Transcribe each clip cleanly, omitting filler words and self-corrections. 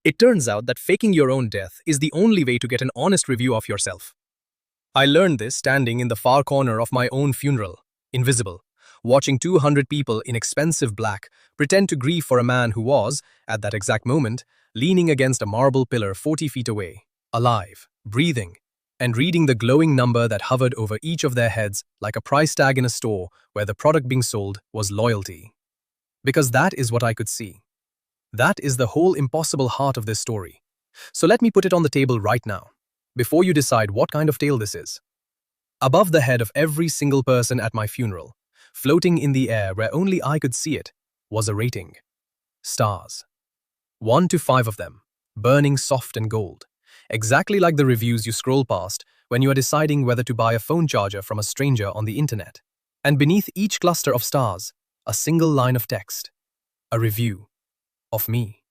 It turns out that faking your own death is the only way to get an honest review of yourself. I learned this standing in the far corner of my own funeral, invisible, watching 200 people in expensive black pretend to grieve for a man who was, at that exact moment, leaning against a marble pillar 40 feet away, alive, breathing, and reading the glowing number that hovered over each of their heads like a price tag in a store where the product being sold was loyalty. Because that is what I could see. That is the whole impossible heart of this story. So let me put it on the table right now, before you decide what kind of tale this is. Above the head of every single person at my funeral, floating in the air where only I could see it, was a rating. Stars. 1 to 5 of them, burning soft and gold, exactly like the reviews you scroll past when you are deciding whether to buy a phone charger from a stranger on the internet. And beneath each cluster of stars, a single line of text. A review. Of me.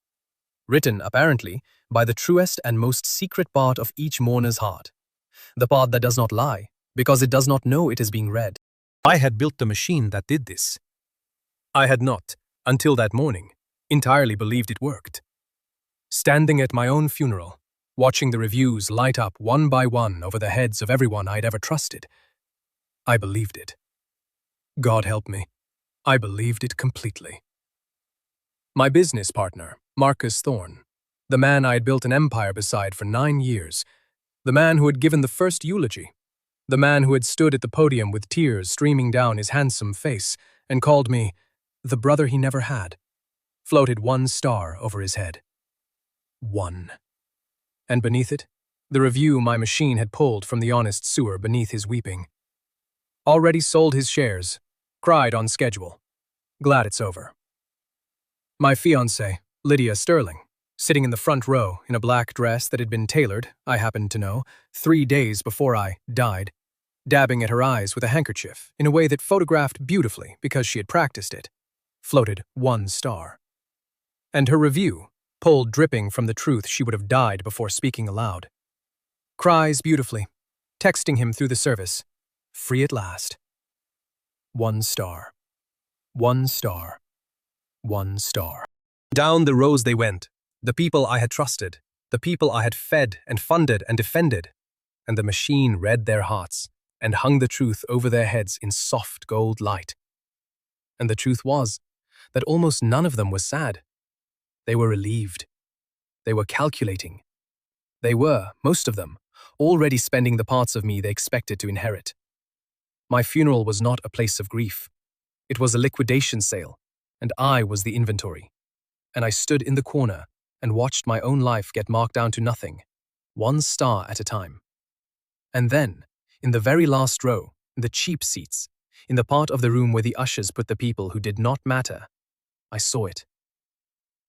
Written, apparently, by the truest and most secret part of each mourner's heart. The part that does not lie, because it does not know it is being read. I had built the machine that did this. I had not, until that morning, entirely believed it worked. Standing at my own funeral, watching the reviews light up one by one over the heads of everyone I'd ever trusted, I believed it. God help me, I believed it completely. My business partner, Marcus Thorne, the man I had built an empire beside for 9 years, the man who had given the first eulogy, the man who had stood at the podium with tears streaming down his handsome face and called me the brother he never had, floated 1 star over his head. 1. And beneath it, the review my machine had pulled from the honest sewer beneath his weeping. Already sold his shares, cried on schedule, glad it's over. My fiancée, Lydia Sterling, sitting in the front row in a black dress that had been tailored, I happened to know, 3 days before I died, dabbing at her eyes with a handkerchief in a way that photographed beautifully because she had practiced it, floated 1 star. And her review, pulled dripping from the truth she would have died before speaking aloud. Cries beautifully, texting him through the service, free at last. 1 star. 1 star. 1 star. Down the rows they went, the people I had trusted, the people I had fed and funded and defended, and the machine read their hearts and hung the truth over their heads in soft gold light. And the truth was that almost none of them was sad. They were relieved. They were calculating. They were, most of them, already spending the parts of me they expected to inherit. My funeral was not a place of grief. It was a liquidation sale, and I was the inventory. And I stood in the corner and watched my own life get marked down to nothing, 1 star at a time. And then, in the very last row, in the cheap seats, in the part of the room where the ushers put the people who did not matter, I saw it.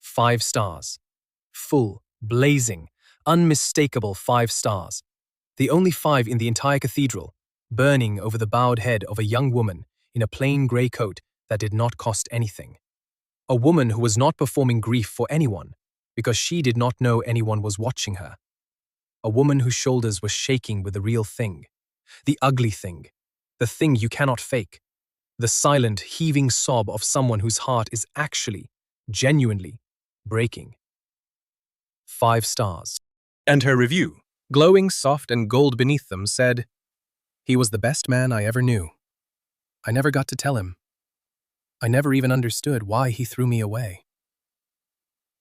5 stars. Full, blazing, unmistakable 5 stars. The only 5 in the entire cathedral, burning over the bowed head of a young woman in a plain grey coat that did not cost anything. A woman who was not performing grief for anyone because she did not know anyone was watching her. A woman whose shoulders were shaking with the real thing, the ugly thing, the thing you cannot fake, the silent, heaving sob of someone whose heart is actually, genuinely, breaking. 5 stars. And her review, glowing soft and gold beneath them, said, "He was the best man I ever knew. I never got to tell him. I never even understood why he threw me away."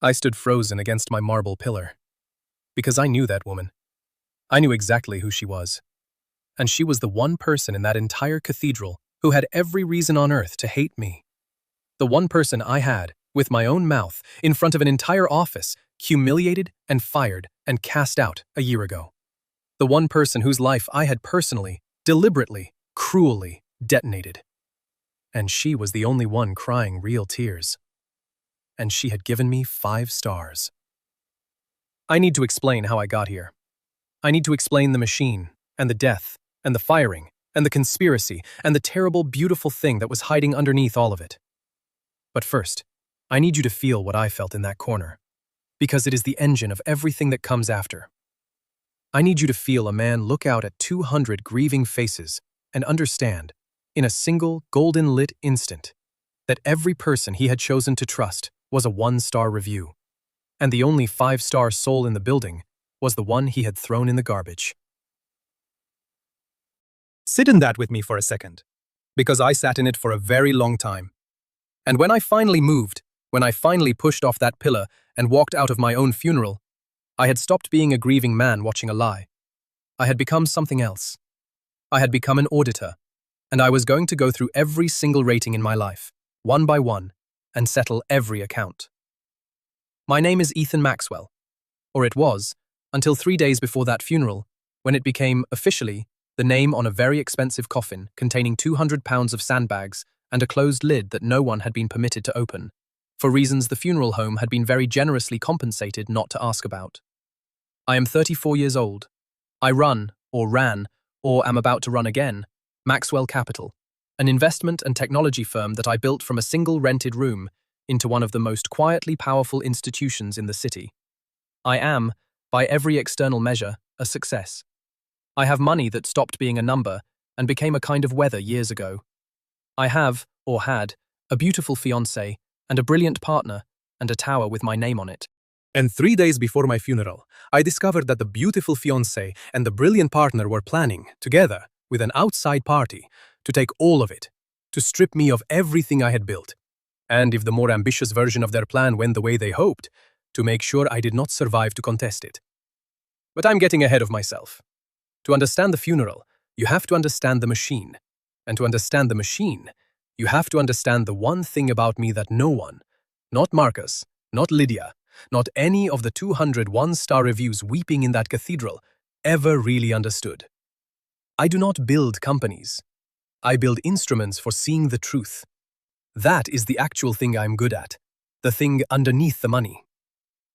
I stood frozen against my marble pillar, because I knew that woman. I knew exactly who she was. And she was the one person in that entire cathedral who had every reason on earth to hate me. The one person I had, with my own mouth, in front of an entire office, humiliated and fired and cast out a year ago. The one person whose life I had personally, deliberately, cruelly detonated. And she was the only one crying real tears. And she had given me 5 stars. I need to explain how I got here. I need to explain the machine, and the death, and the firing, and the conspiracy, and the terrible, beautiful thing that was hiding underneath all of it. But first, I need you to feel what I felt in that corner, because it is the engine of everything that comes after. I need you to feel a man look out at 200 grieving faces and understand, in a single golden-lit instant, that every person he had chosen to trust was a 1-star review. and the only five-star soul in the building was the one he had thrown in the garbage. Sit in that with me for a second, because I sat in it for a very long time. And when I finally moved, when I finally pushed off that pillar and walked out of my own funeral, I had stopped being a grieving man watching a lie. I had become something else. I had become an auditor, and I was going to go through every single rating in my life, one by one, and settle every account. My name is Ethan Maxwell, or it was, until 3 days before that funeral, when it became, officially, the name on a very expensive coffin containing 200 pounds of sandbags and a closed lid that no one had been permitted to open, for reasons the funeral home had been very generously compensated not to ask about. I am 34 years old. I run, or ran, or am about to run again, Maxwell Capital, an investment and technology firm that I built from a single rented room into one of the most quietly powerful institutions in the city. I am, by every external measure, a success. I have money that stopped being a number and became a kind of weather years ago. I have, or had, a beautiful fiancée and a brilliant partner and a tower with my name on it. And 3 days before my funeral, I discovered that the beautiful fiancée and the brilliant partner were planning, together, with an outside party, to take all of it, to strip me of everything I had built. And if the more ambitious version of their plan went the way they hoped, to make sure I did not survive to contest it. But I'm getting ahead of myself. To understand the funeral, you have to understand the machine. And to understand the machine, you have to understand the one thing about me that no one, not Marcus, not Lydia, not any of the 200 one-star reviews weeping in that cathedral, ever really understood. I do not build companies. I build instruments for seeing the truth. That is the actual thing I'm good at, the thing underneath the money.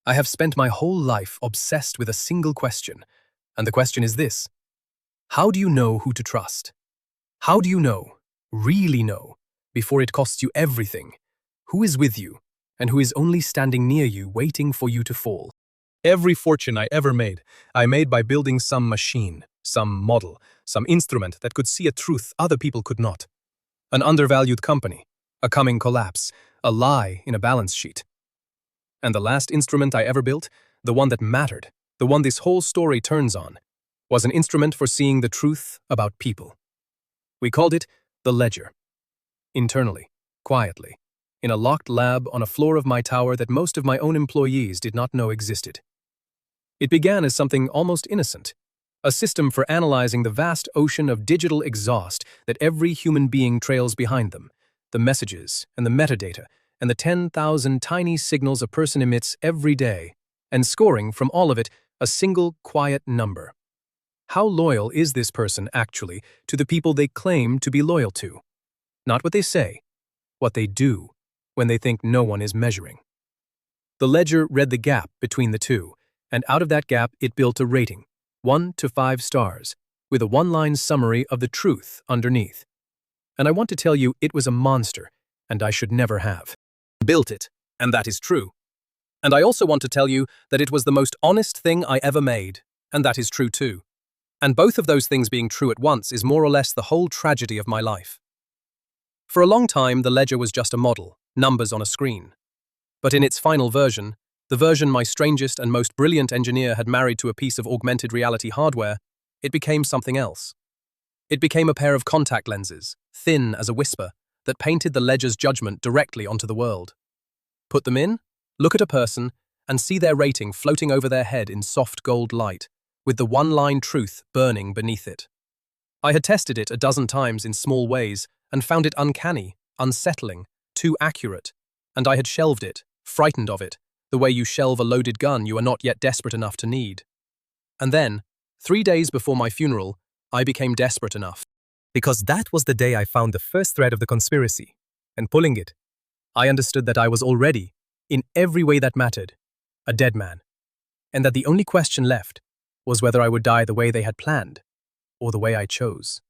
I have spent my whole life obsessed with a single question, and the question is this: how do you know who to trust? How do you know, really know, before it costs you everything, who is with you, and who is only standing near you waiting for you to fall? Every fortune I ever made, I made by building some machine, some model, some instrument that could see a truth other people could not. An undervalued company, a coming collapse, a lie in a balance sheet. And the last instrument I ever built, the one that mattered, the one this whole story turns on, was an instrument for seeing the truth about people. We called it the ledger. Internally, quietly, in a locked lab on a floor of my tower that most of my own employees did not know existed. It began as something almost innocent, a system for analyzing the vast ocean of digital exhaust that every human being trails behind them, the messages and the metadata and the 10,000 tiny signals a person emits every day, and scoring from all of it a single quiet number. How loyal is this person actually to the people they claim to be loyal to? Not what they say, what they do when they think no one is measuring. The ledger read the gap between the two, and out of that gap it built a rating, 1 to 5 stars, with a one-line summary of the truth underneath. And I want to tell you it was a monster, and I should never have built it, and that is true. And I also want to tell you that it was the most honest thing I ever made, and that is true too. And both of those things being true at once is more or less the whole tragedy of my life. For a long time, the ledger was just a model, numbers on a screen. But in its final version, the version my strangest and most brilliant engineer had married to a piece of augmented reality hardware, it became something else. It became a pair of contact lenses, thin as a whisper, that painted the ledger's judgment directly onto the world. Put them in, look at a person, and see their rating floating over their head in soft gold light, with the one-line truth burning beneath it. I had tested it a dozen times in small ways and found it uncanny, unsettling, too accurate, and I had shelved it, frightened of it, the way you shelve a loaded gun you are not yet desperate enough to need. And then, 3 days before my funeral, I became desperate enough. Because that was the day I found the first thread of the conspiracy, and pulling it, I understood that I was already, in every way that mattered, a dead man, and that the only question left was whether I would die the way they had planned, or the way I chose.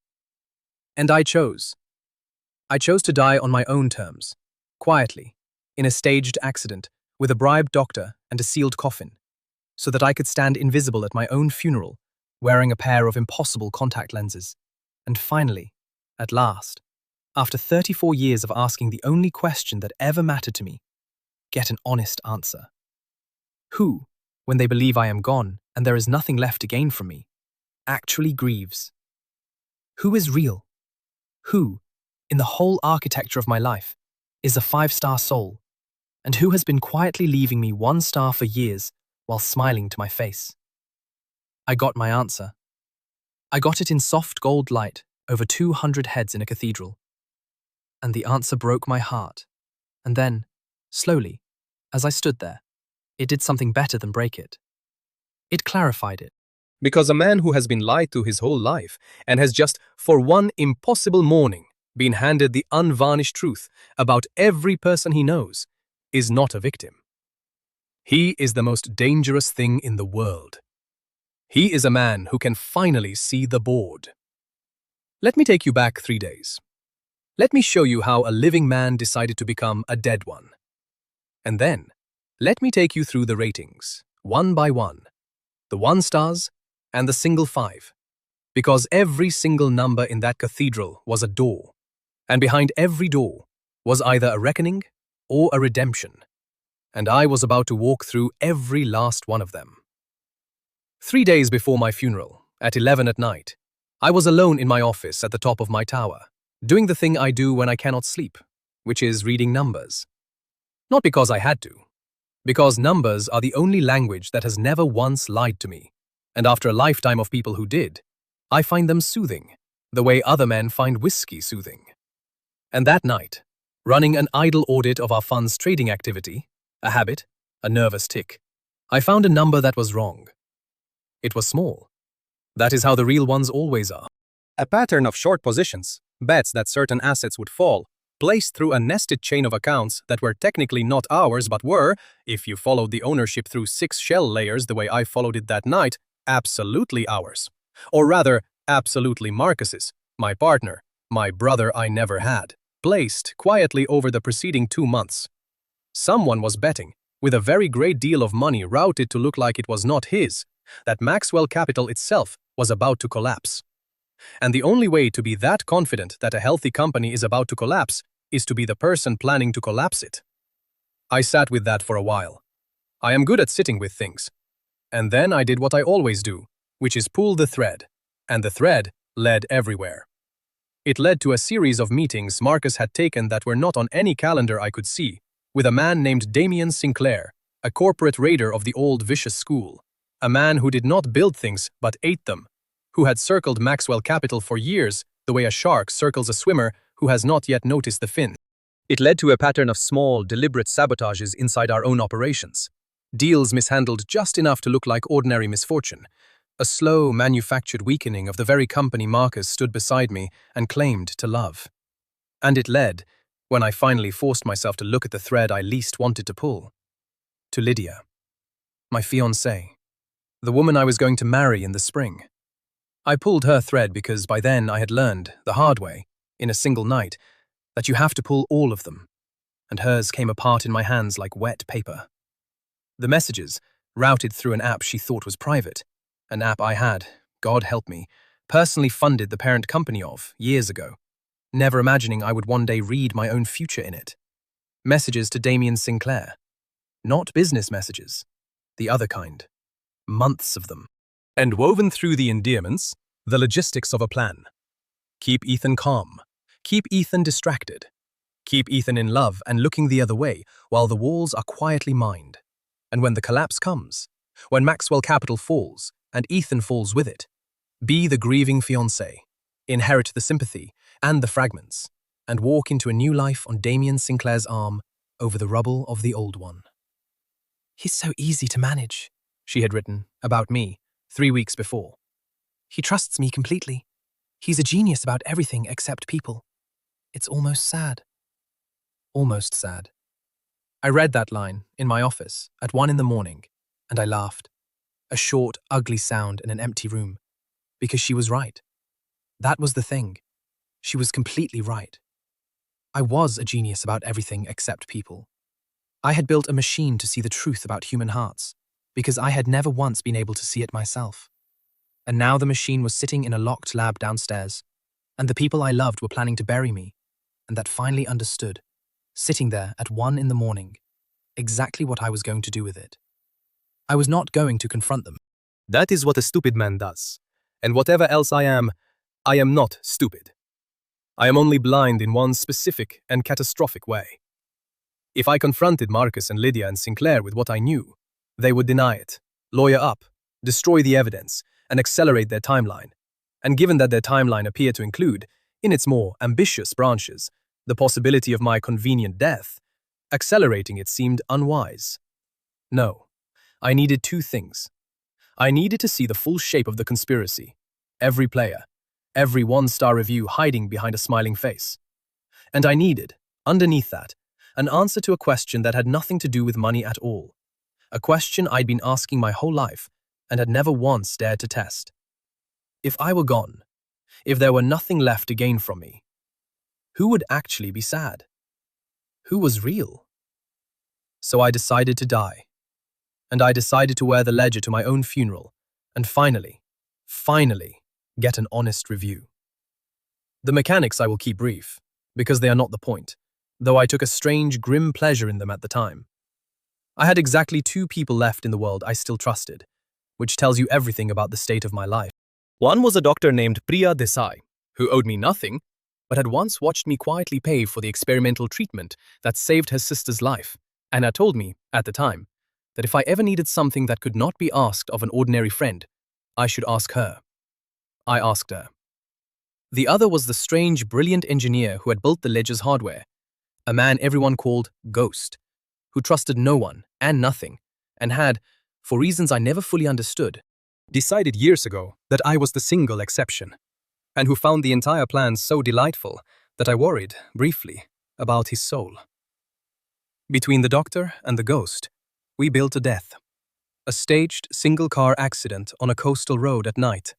And I chose. I chose to die on my own terms, quietly, in a staged accident, with a bribed doctor and a sealed coffin, so that I could stand invisible at my own funeral, wearing a pair of impossible contact lenses. And finally, at last, after 34 years of asking the only question that ever mattered to me, get an honest answer. Who, when they believe I am gone and there is nothing left to gain from me, actually grieves? Who is real? Who, in the whole architecture of my life, is a 5-star soul, and who has been quietly leaving me 1 star for years while smiling to my face? I got my answer. I got it in soft gold light over 200 heads in a cathedral. And the answer broke my heart. And then, slowly, as I stood there, it did something better than break it. It clarified it. Because a man who has been lied to his whole life and has just, for one impossible morning, been handed the unvarnished truth about every person he knows, is not a victim. He is the most dangerous thing in the world. He is a man who can finally see the board. Let me take you back 3 days. Let me show you how a living man decided to become a dead one. And then, let me take you through the ratings, one by one, the 1 stars and the single 5, because every single number in that cathedral was a door, and behind every door was either a reckoning or a redemption, and I was about to walk through every last one of them. 3 days before my funeral, at 11 at night, I was alone in my office at the top of my tower, doing the thing I do when I cannot sleep, which is reading numbers. Not because I had to, because numbers are the only language that has never once lied to me, and after a lifetime of people who did, I find them soothing, the way other men find whiskey soothing. And that night, running an idle audit of our fund's trading activity, a habit, a nervous tick, I found a number that was wrong. It was small. That is how the real ones always are. A pattern of short positions, bets that certain assets would fall, placed through a nested chain of accounts that were technically not ours but were, if you followed the ownership through 6 shell layers the way I followed it that night, absolutely ours. Or rather, absolutely Marcus's, my partner, my brother I never had, placed quietly over the preceding 2 months. Someone was betting, with a very great deal of money routed to look like it was not his, that Maxwell Capital itself was about to collapse. And the only way to be that confident that a healthy company is about to collapse is to be the person planning to collapse it. I sat with that for a while. I am good at sitting with things. And then I did what I always do, which is pull the thread. And the thread led everywhere. It led to a series of meetings Marcus had taken that were not on any calendar I could see, with a man named Damien Sinclair, a corporate raider of the old vicious school, a man who did not build things but ate them, who had circled Maxwell Capital for years the way a shark circles a swimmer who has not yet noticed the fin. It led to a pattern of small, deliberate sabotages inside our own operations. Deals mishandled just enough to look like ordinary misfortune. A slow, manufactured weakening of the very company Marcus stood beside me and claimed to love. And it led, when I finally forced myself to look at the thread I least wanted to pull, to Lydia, my fiancée, the woman I was going to marry in the spring. I pulled her thread because by then I had learned, the hard way, in a single night, that you have to pull all of them, and hers came apart in my hands like wet paper. The messages, routed through an app she thought was private, an app I had, God help me, personally funded the parent company of, years ago, never imagining I would one day read my own future in it. Messages to Damien Sinclair. Not business messages, the other kind. Months of them. And woven through the endearments, the logistics of a plan. Keep Ethan calm. Keep Ethan distracted. Keep Ethan in love and looking the other way while the walls are quietly mined. And when the collapse comes, when Maxwell Capital falls and Ethan falls with it, be the grieving fiancé, inherit the sympathy and the fragments, and walk into a new life on Damien Sinclair's arm over the rubble of the old one. He's so easy to manage, she had written about me 3 weeks before. He trusts me completely. He's a genius about everything except people. It's almost sad. Almost sad. I read that line in my office at 1 a.m, and I laughed. A short, ugly sound in an empty room. Because she was right. That was the thing. She was completely right. I was a genius about everything except people. I had built a machine to see the truth about human hearts, because I had never once been able to see it myself. And now the machine was sitting in a locked lab downstairs, and the people I loved were planning to bury me, and that finally understood, sitting there at 1 a.m, exactly what I was going to do with it. I was not going to confront them. That is what a stupid man does. And whatever else I am not stupid. I am only blind in one specific and catastrophic way. If I confronted Marcus and Lydia and Sinclair with what I knew, they would deny it, lawyer up, destroy the evidence, and accelerate their timeline. And given that their timeline appeared to include, in its more ambitious branches, the possibility of my convenient death, accelerating it seemed unwise. No, I needed two things. I needed to see the full shape of the conspiracy, every player, every one-star review hiding behind a smiling face. And I needed, underneath that, an answer to a question that had nothing to do with money at all. A question I'd been asking my whole life and had never once dared to test. If I were gone, if there were nothing left to gain from me, who would actually be sad? Who was real? So I decided to die. And I decided to wear the ledger to my own funeral and finally, get an honest review. The mechanics I will keep brief, because they are not the point, though I took a strange, grim pleasure in them at the time. I had exactly two people left in the world I still trusted, which tells you everything about the state of my life. One was a doctor named Priya Desai, who owed me nothing, but had once watched me quietly pay for the experimental treatment that saved her sister's life, and had told me, at the time, that if I ever needed something that could not be asked of an ordinary friend, I should ask her. I asked her. The other was the strange, brilliant engineer who had built the ledger's hardware, a man everyone called Ghost, who trusted no one and nothing, and had, for reasons I never fully understood, decided years ago that I was the single exception, and who found the entire plan so delightful that I worried, briefly, about his soul. Between the doctor and the ghost, we built a death. A staged single-car accident on a coastal road at night.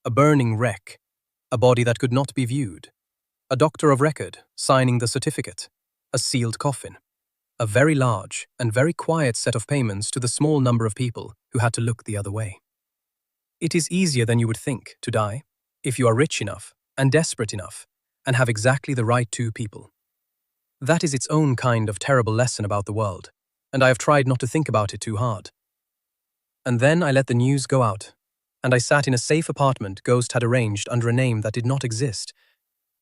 A burning wreck. A body that could not be viewed. A doctor of record signing the certificate. A sealed coffin. A very large and very quiet set of payments to the small number of people who had to look the other way. It is easier than you would think to die, if you are rich enough and desperate enough and have exactly the right two people. That is its own kind of terrible lesson about the world, and I have tried not to think about it too hard. And then I let the news go out, and I sat in a safe apartment Ghost had arranged under a name that did not exist,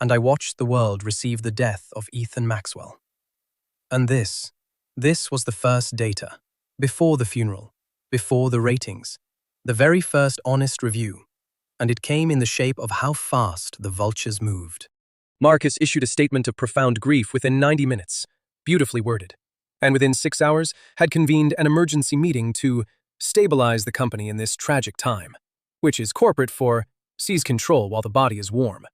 and I watched the world receive the death of Ethan Maxwell. And this was the first data, before the funeral, before the ratings, the very first honest review, and it came in the shape of how fast the vultures moved. Marcus issued a statement of profound grief within 90 minutes, beautifully worded, and within 6 hours had convened an emergency meeting to stabilize the company in this tragic time, which is corporate for seize control while the body is warm.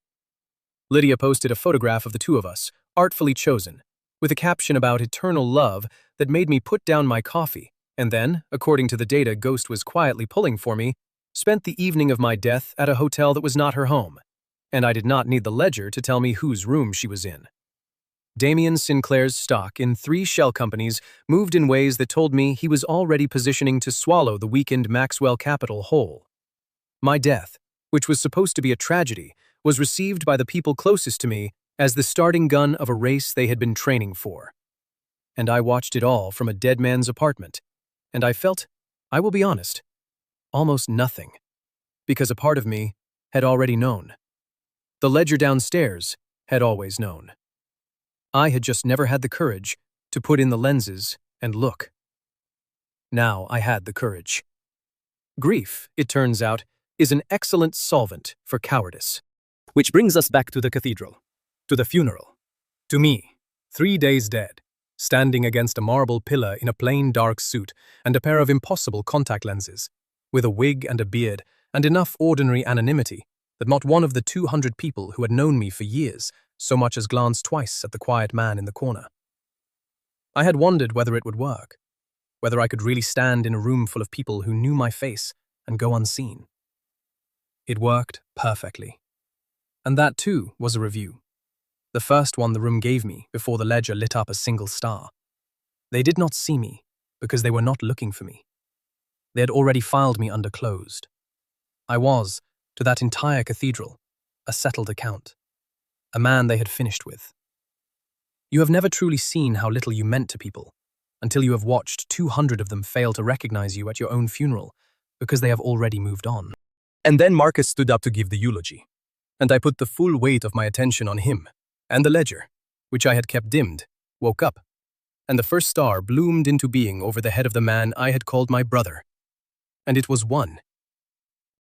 Lydia posted a photograph of the two of us, artfully chosen, with a caption about eternal love that made me put down my coffee, and then, according to the data Ghost was quietly pulling for me, spent the evening of my death at a hotel that was not her home, and I did not need the ledger to tell me whose room she was in. Damien Sinclair's stock in 3 shell companies moved in ways that told me he was already positioning to swallow the weakened Maxwell capital whole. My death, which was supposed to be a tragedy, was received by the people closest to me as the starting gun of a race they had been training for. And I watched it all from a dead man's apartment, and I felt, I will be honest, almost nothing, because a part of me had already known. The ledger downstairs had always known. I had just never had the courage to put in the lenses and look. Now I had the courage. Grief, it turns out, is an excellent solvent for cowardice. Which brings us back to the cathedral, to the funeral, to me, 3 days dead, standing against a marble pillar in a plain dark suit and a pair of impossible contact lenses, with a wig and a beard and enough ordinary anonymity that not one of the 200 people who had known me for years so much as glanced twice at the quiet man in the corner. I had wondered whether it would work, whether I could really stand in a room full of people who knew my face and go unseen. It worked perfectly. And that too was a review. The first one the room gave me before the ledger lit up a single star. They did not see me because they were not looking for me. They had already filed me under closed. I was, to that entire cathedral, a settled account, a man they had finished with. You have never truly seen how little you meant to people until you have watched 200 of them fail to recognize you at your own funeral because they have already moved on. And then Marcus stood up to give the eulogy, and I put the full weight of my attention on him, and the ledger, which I had kept dimmed, woke up, and the first star bloomed into being over the head of the man I had called my brother. And it was one.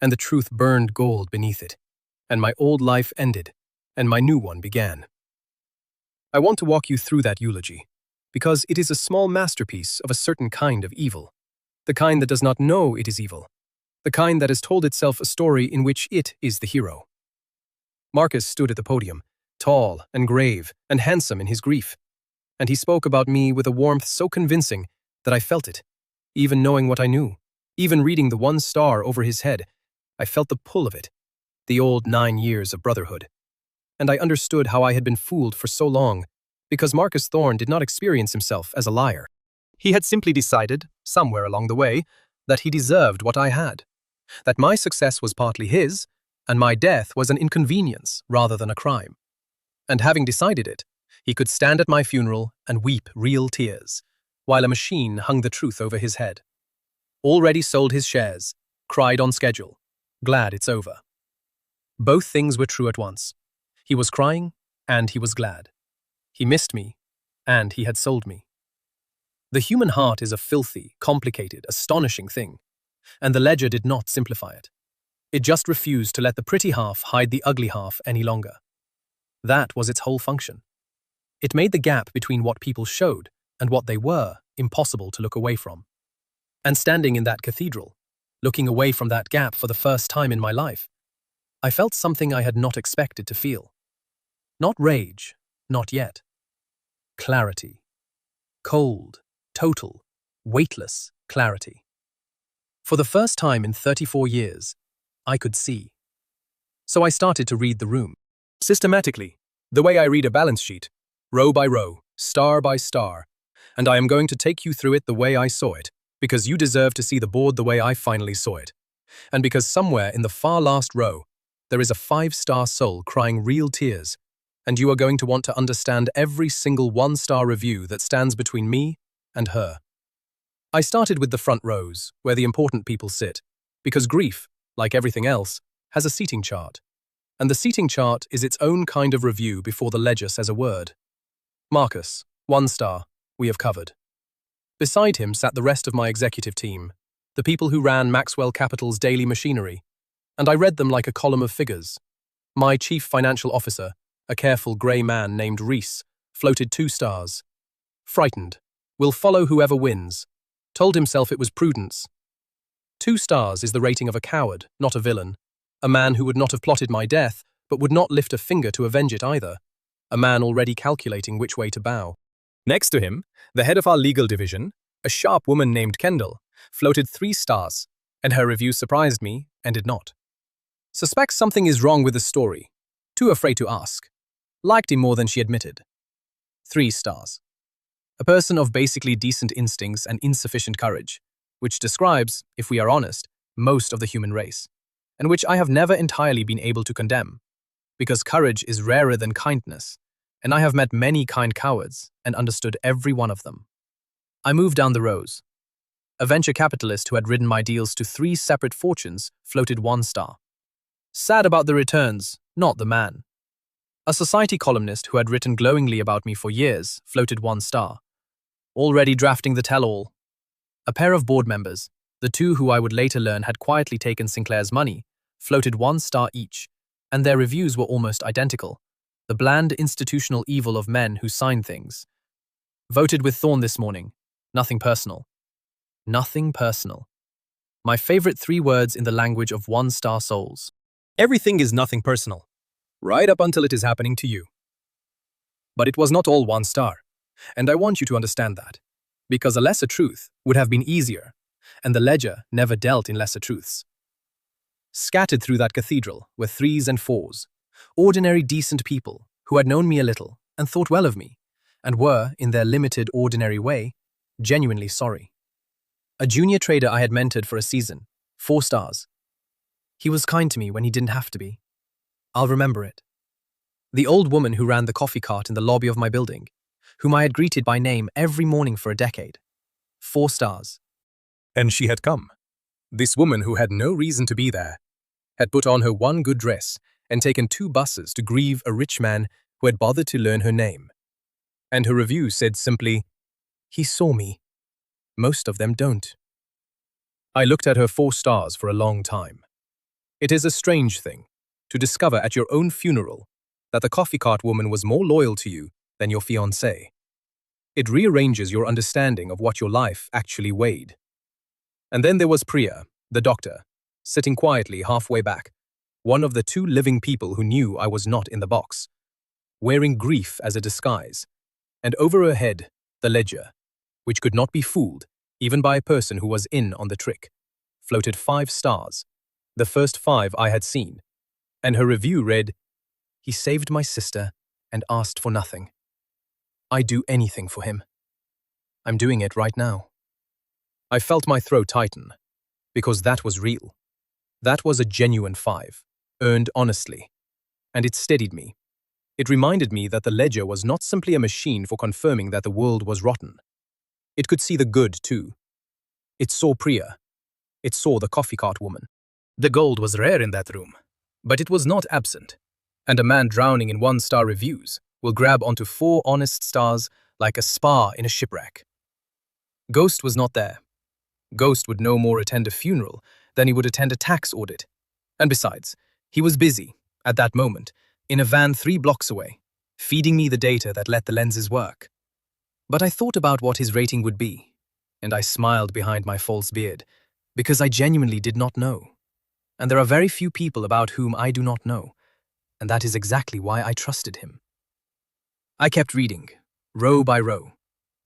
And the truth burned gold beneath it, and my old life ended, and my new one began. I want to walk you through that eulogy, because it is a small masterpiece of a certain kind of evil, the kind that does not know it is evil, the kind that has told itself a story in which it is the hero. Marcus stood at the podium, tall and grave and handsome in his grief, and he spoke about me with a warmth so convincing that I felt it, even knowing what I knew, even reading the one star over his head. I felt the pull of it, the old 9 years of brotherhood. And I understood how I had been fooled for so long, because Marcus Thorne did not experience himself as a liar. He had simply decided, somewhere along the way, that he deserved what I had, that my success was partly his, and my death was an inconvenience rather than a crime. And having decided it, he could stand at my funeral and weep real tears, while a machine hung the truth over his head. Already sold his shares, cried on schedule, glad it's over. Both things were true at once. He was crying, and he was glad. He missed me, and he had sold me. The human heart is a filthy, complicated, astonishing thing, and the ledger did not simplify it. It just refused to let the pretty half hide the ugly half any longer. That was its whole function. It made the gap between what people showed and what they were impossible to look away from. And standing in that cathedral, looking away from that gap for the first time in my life, I felt something I had not expected to feel. Not rage, not yet. Clarity. Cold, total, weightless clarity. For the first time in 34 years, I could see. So I started to read the room. Systematically, the way I read a balance sheet, row by row, star by star, and I am going to take you through it the way I saw it, because you deserve to see the board the way I finally saw it, and because somewhere in the far last row, there is a 5-star soul crying real tears, and you are going to want to understand every single 1-star review that stands between me and her. I started with the front rows, where the important people sit, because grief, like everything else, has a seating chart, and the seating chart is its own kind of review before the ledger says a word. Marcus, 1 star, we have covered. Beside him sat the rest of my executive team, the people who ran Maxwell Capital's daily machinery, and I read them like a column of figures. My chief financial officer, a careful grey man named Reese, floated 2 stars. Frightened, will follow whoever wins, told himself it was prudence. 2 stars is the rating of a coward, not a villain, a man who would not have plotted my death, but would not lift a finger to avenge it either, a man already calculating which way to bow. Next to him, the head of our legal division, a sharp woman named Kendall, floated 3 stars, and her review surprised me and did not. Suspects something is wrong with the story, too afraid to ask. Liked him more than she admitted. 3 stars. A person of basically decent instincts and insufficient courage, which describes, if we are honest, most of the human race, and which I have never entirely been able to condemn, because courage is rarer than kindness, and I have met many kind cowards and understood every one of them. I moved down the rows. A venture capitalist who had ridden my deals to 3 separate fortunes floated 1 star. Sad about the returns, not the man. A society columnist who had written glowingly about me for years floated 1 star. Already drafting the tell-all. A pair of board members, the 2 who I would later learn had quietly taken Sinclair's money, floated 1 star each, and their reviews were almost identical. The bland institutional evil of men who sign things. Voted with Thorne this morning. Nothing personal. Nothing personal. My favorite 3 words in the language of 1-star souls. Everything is nothing personal, right up until it is happening to you. But it was not all 1 star, and I want you to understand that, because a lesser truth would have been easier, and the ledger never dealt in lesser truths. Scattered through that cathedral were 3s and 4s, ordinary decent people who had known me a little and thought well of me, and were, in their limited ordinary way, genuinely sorry. A junior trader I had mentored for a season, 4 stars. He was kind to me when he didn't have to be. I'll remember it. The old woman who ran the coffee cart in the lobby of my building, whom I had greeted by name every morning for a decade, 4 stars. And she had come. This woman who had no reason to be there had put on her one good dress and taken 2 buses to grieve a rich man who had bothered to learn her name. And her review said simply, "He saw me. Most of them don't." I looked at her 4 stars for a long time. It is a strange thing to discover at your own funeral that the coffee cart woman was more loyal to you than your fiancé. It rearranges your understanding of what your life actually weighed. And then there was Priya, the doctor, sitting quietly halfway back, one of the 2 living people who knew I was not in the box, wearing grief as a disguise, and over her head, the ledger, which could not be fooled even by a person who was in on the trick, floated 5 stars, the first 5 I had seen, and her review read, "He saved my sister and asked for nothing. I'd do anything for him. I'm doing it right now." I felt my throat tighten, because that was real. That was a genuine 5, earned honestly, and it steadied me. It reminded me that the ledger was not simply a machine for confirming that the world was rotten. It could see the good, too. It saw Priya. It saw the coffee cart woman. The gold was rare in that room, but it was not absent. And a man drowning in 1-star reviews will grab onto 4 honest stars like a spar in a shipwreck. Ghost was not there. Ghost would no more attend a funeral than he would attend a tax audit. And besides, he was busy, at that moment, in a van 3 blocks away, feeding me the data that let the lenses work. But I thought about what his rating would be, and I smiled behind my false beard, because I genuinely did not know. And there are very few people about whom I do not know, and that is exactly why I trusted him. I kept reading, row by row,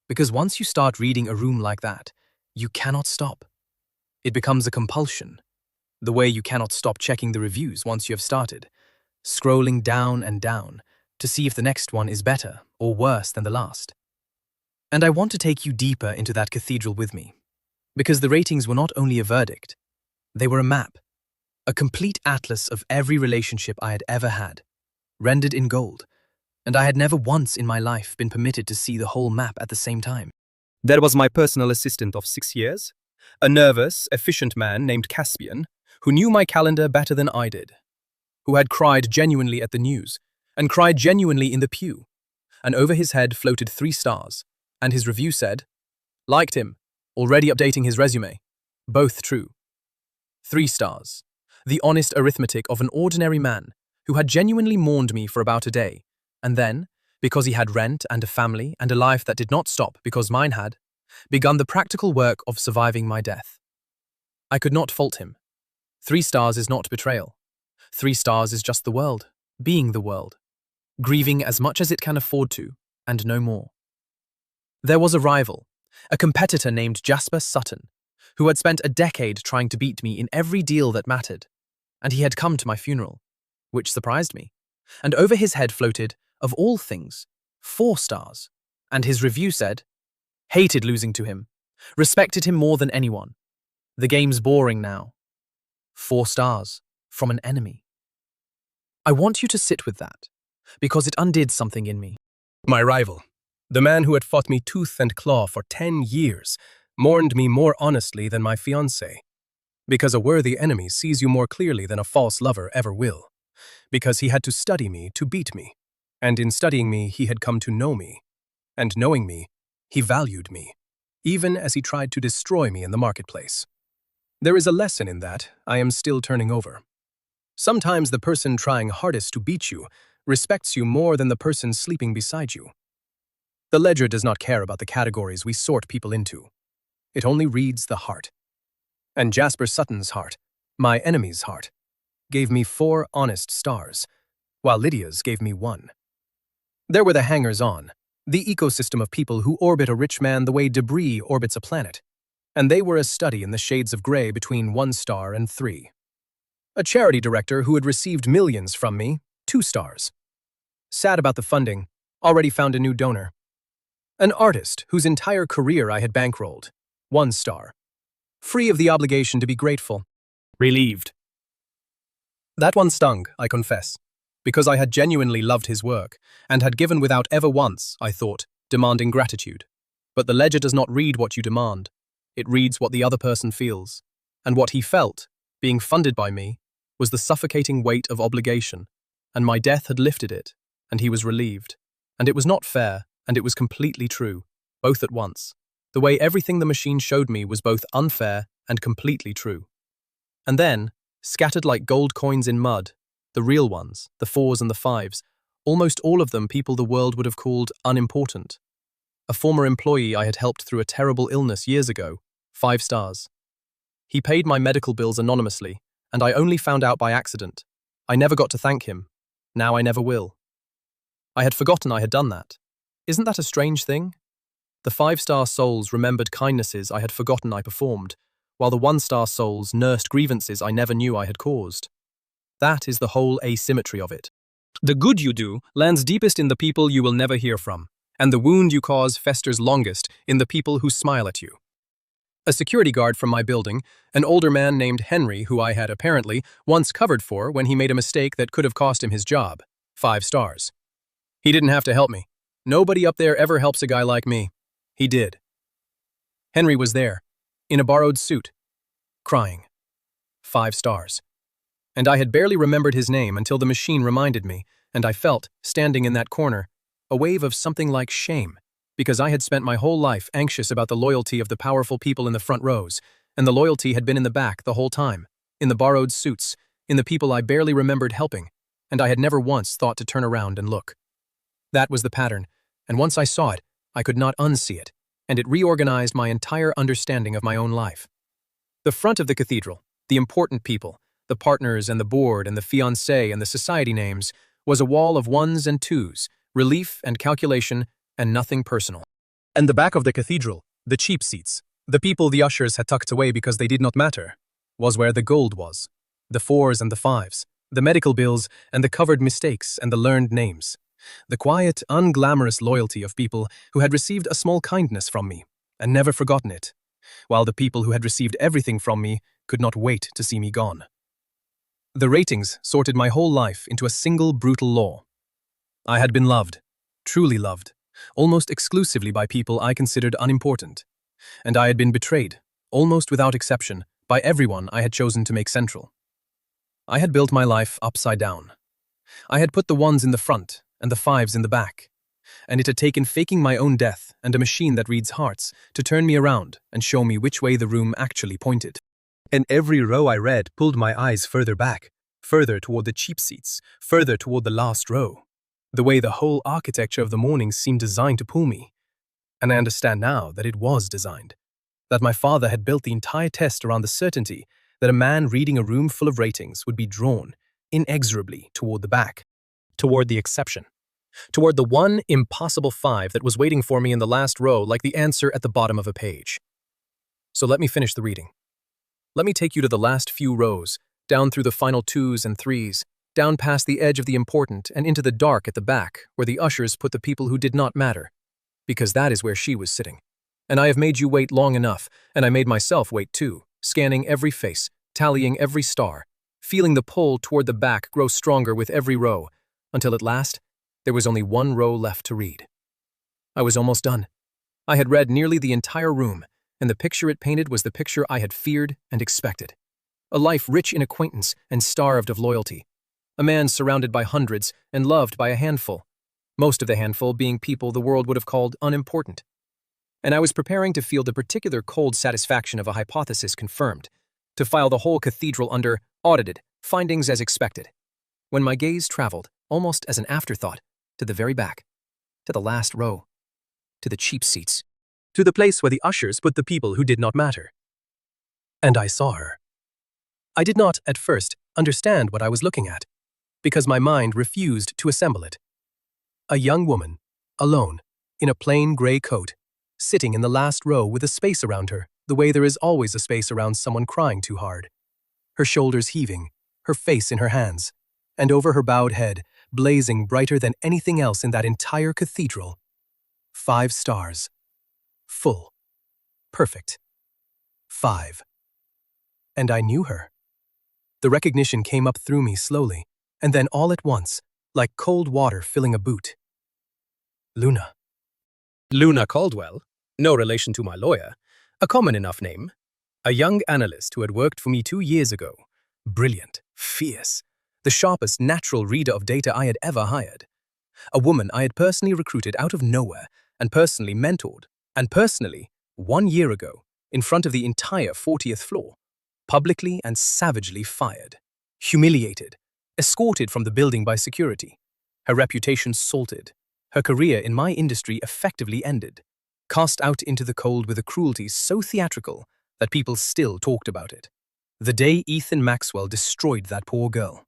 because once you start reading a room like that, you cannot stop. It becomes a compulsion, the way you cannot stop checking the reviews once you have started, scrolling down and down to see if the next one is better or worse than the last. And I want to take you deeper into that cathedral with me, because the ratings were not only a verdict, they were a map, a complete atlas of every relationship I had ever had, rendered in gold, and I had never once in my life been permitted to see the whole map at the same time. There was my personal assistant of 6 years, a nervous, efficient man named Caspian, who knew my calendar better than I did, who had cried genuinely at the news, and cried genuinely in the pew, and over his head floated 3 stars, and his review said, "Liked him, already updating his resume." Both true. 3 stars, the honest arithmetic of an ordinary man who had genuinely mourned me for about a day, and then, because he had rent and a family and a life that did not stop because mine had, begun the practical work of surviving my death. I could not fault him. 3 stars is not betrayal. 3 stars is just the world, being the world, grieving as much as it can afford to, and no more. There was a rival, a competitor named Jasper Sutton, who had spent a decade trying to beat me in every deal that mattered, and he had come to my funeral, which surprised me, and over his head floated, of all things, 4 stars, and his review said, "Hated losing to him, respected him more than anyone. The game's boring now." 4 stars, from an enemy. I want you to sit with that, because it undid something in me. My rival, the man who had fought me tooth and claw for 10 years, mourned me more honestly than my fiancée. Because a worthy enemy sees you more clearly than a false lover ever will. Because he had to study me to beat me. And in studying me, he had come to know me. And knowing me, he valued me, even as he tried to destroy me in the marketplace. There is a lesson in that I am still turning over. Sometimes the person trying hardest to beat you respects you more than the person sleeping beside you. The ledger does not care about the categories we sort people into. It only reads the heart. And Jasper Sutton's heart, my enemy's heart, gave me 4 honest stars, while Lydia's gave me 1. There were the hangers-on, the ecosystem of people who orbit a rich man the way debris orbits a planet, and they were a study in the shades of gray between 1 star and 3. A charity director who had received millions from me, 2 stars. Sad about the funding, already found a new donor. An artist whose entire career I had bankrolled, 1 star. Free of the obligation to be grateful. Relieved. That one stung, I confess, because I had genuinely loved his work and had given without ever once, I thought, demanding gratitude. But the ledger does not read what you demand. It reads what the other person feels. And what he felt, being funded by me, was the suffocating weight of obligation. And my death had lifted it, and he was relieved. And it was not fair, and it was completely true, both at once. The way everything the machine showed me was both unfair and completely true. And then, scattered like gold coins in mud, the real ones, the 4s and the 5s, almost all of them people the world would have called unimportant. A former employee I had helped through a terrible illness years ago, 5 stars. He paid my medical bills anonymously, and I only found out by accident. I never got to thank him. Now I never will. I had forgotten I had done that. Isn't that a strange thing? The 5-star souls remembered kindnesses I had forgotten I performed, while the 1-star souls nursed grievances I never knew I had caused. That is the whole asymmetry of it. The good you do lands deepest in the people you will never hear from, and the wound you cause festers longest in the people who smile at you. A security guard from my building, an older man named Henry, who I had apparently once covered for when he made a mistake that could have cost him his job, 5 stars. He didn't have to help me. Nobody up there ever helps a guy like me. He did. Henry was there, in a borrowed suit, crying. 5 stars. And I had barely remembered his name until the machine reminded me, and I felt, standing in that corner, a wave of something like shame, because I had spent my whole life anxious about the loyalty of the powerful people in the front rows, and the loyalty had been in the back the whole time, in the borrowed suits, in the people I barely remembered helping, and I had never once thought to turn around and look. That was the pattern, and once I saw it, I could not unsee it, and it reorganized my entire understanding of my own life. The front of the cathedral, the important people, the partners and the board and the fiancée and the society names, was a wall of 1s and 2s, relief and calculation, and nothing personal. And the back of the cathedral, the cheap seats, the people the ushers had tucked away because they did not matter, was where the gold was, the 4s and the 5s, the medical bills and the covered mistakes and the learned names. The quiet, unglamorous loyalty of people who had received a small kindness from me and never forgotten it, while the people who had received everything from me could not wait to see me gone. The ratings sorted my whole life into a single brutal law. I had been loved, truly loved, almost exclusively by people I considered unimportant, and I had been betrayed, almost without exception, by everyone I had chosen to make central. I had built my life upside down. I had put the 1s in the front and the 5s in the back, and it had taken faking my own death and a machine that reads hearts to turn me around and show me which way the room actually pointed. And every row I read pulled my eyes further back, further toward the cheap seats, further toward the last row, the way the whole architecture of the morning seemed designed to pull me. And I understand now that it was designed, that my father had built the entire test around the certainty that a man reading a room full of ratings would be drawn inexorably toward the back, toward the exception, toward the one impossible 5 that was waiting for me in the last row like the answer at the bottom of a page. So let me finish the reading. Let me take you to the last few rows, down through the final 2s and 3s, down past the edge of the important and into the dark at the back, where the ushers put the people who did not matter, because that is where she was sitting. And I have made you wait long enough, and I made myself wait too, scanning every face, tallying every star, feeling the pull toward the back grow stronger with every row, until at last, there was only 1 row left to read. I was almost done. I had read nearly the entire room, and the picture it painted was the picture I had feared and expected. A life rich in acquaintance and starved of loyalty. A man surrounded by hundreds and loved by a handful, most of the handful being people the world would have called unimportant. And I was preparing to feel the particular cold satisfaction of a hypothesis confirmed, to file the whole cathedral under audited findings as expected, when my gaze traveled, almost as an afterthought, to the very back, to the last row, to the cheap seats, to the place where the ushers put the people who did not matter. And I saw her. I did not, at first, understand what I was looking at, because my mind refused to assemble it. A young woman, alone, in a plain gray coat, sitting in the last row with a space around her, the way there is always a space around someone crying too hard. Her shoulders heaving, her face in her hands, and over her bowed head, blazing brighter than anything else in that entire cathedral. 5 stars. Full. Perfect. 5. And I knew her. The recognition came up through me slowly, and then all at once, like cold water filling a boot. Luna. Luna Caldwell? No relation to my lawyer, a common enough name. A young analyst who had worked for me 2 years ago. Brilliant, fierce, the sharpest natural reader of data I had ever hired. A woman I had personally recruited out of nowhere and personally mentored, and personally, 1 year ago, in front of the entire 40th floor, publicly and savagely fired, humiliated, escorted from the building by security, her reputation salted, her career in my industry effectively ended, cast out into the cold with a cruelty so theatrical that people still talked about it. The day Ethan Maxwell destroyed that poor girl.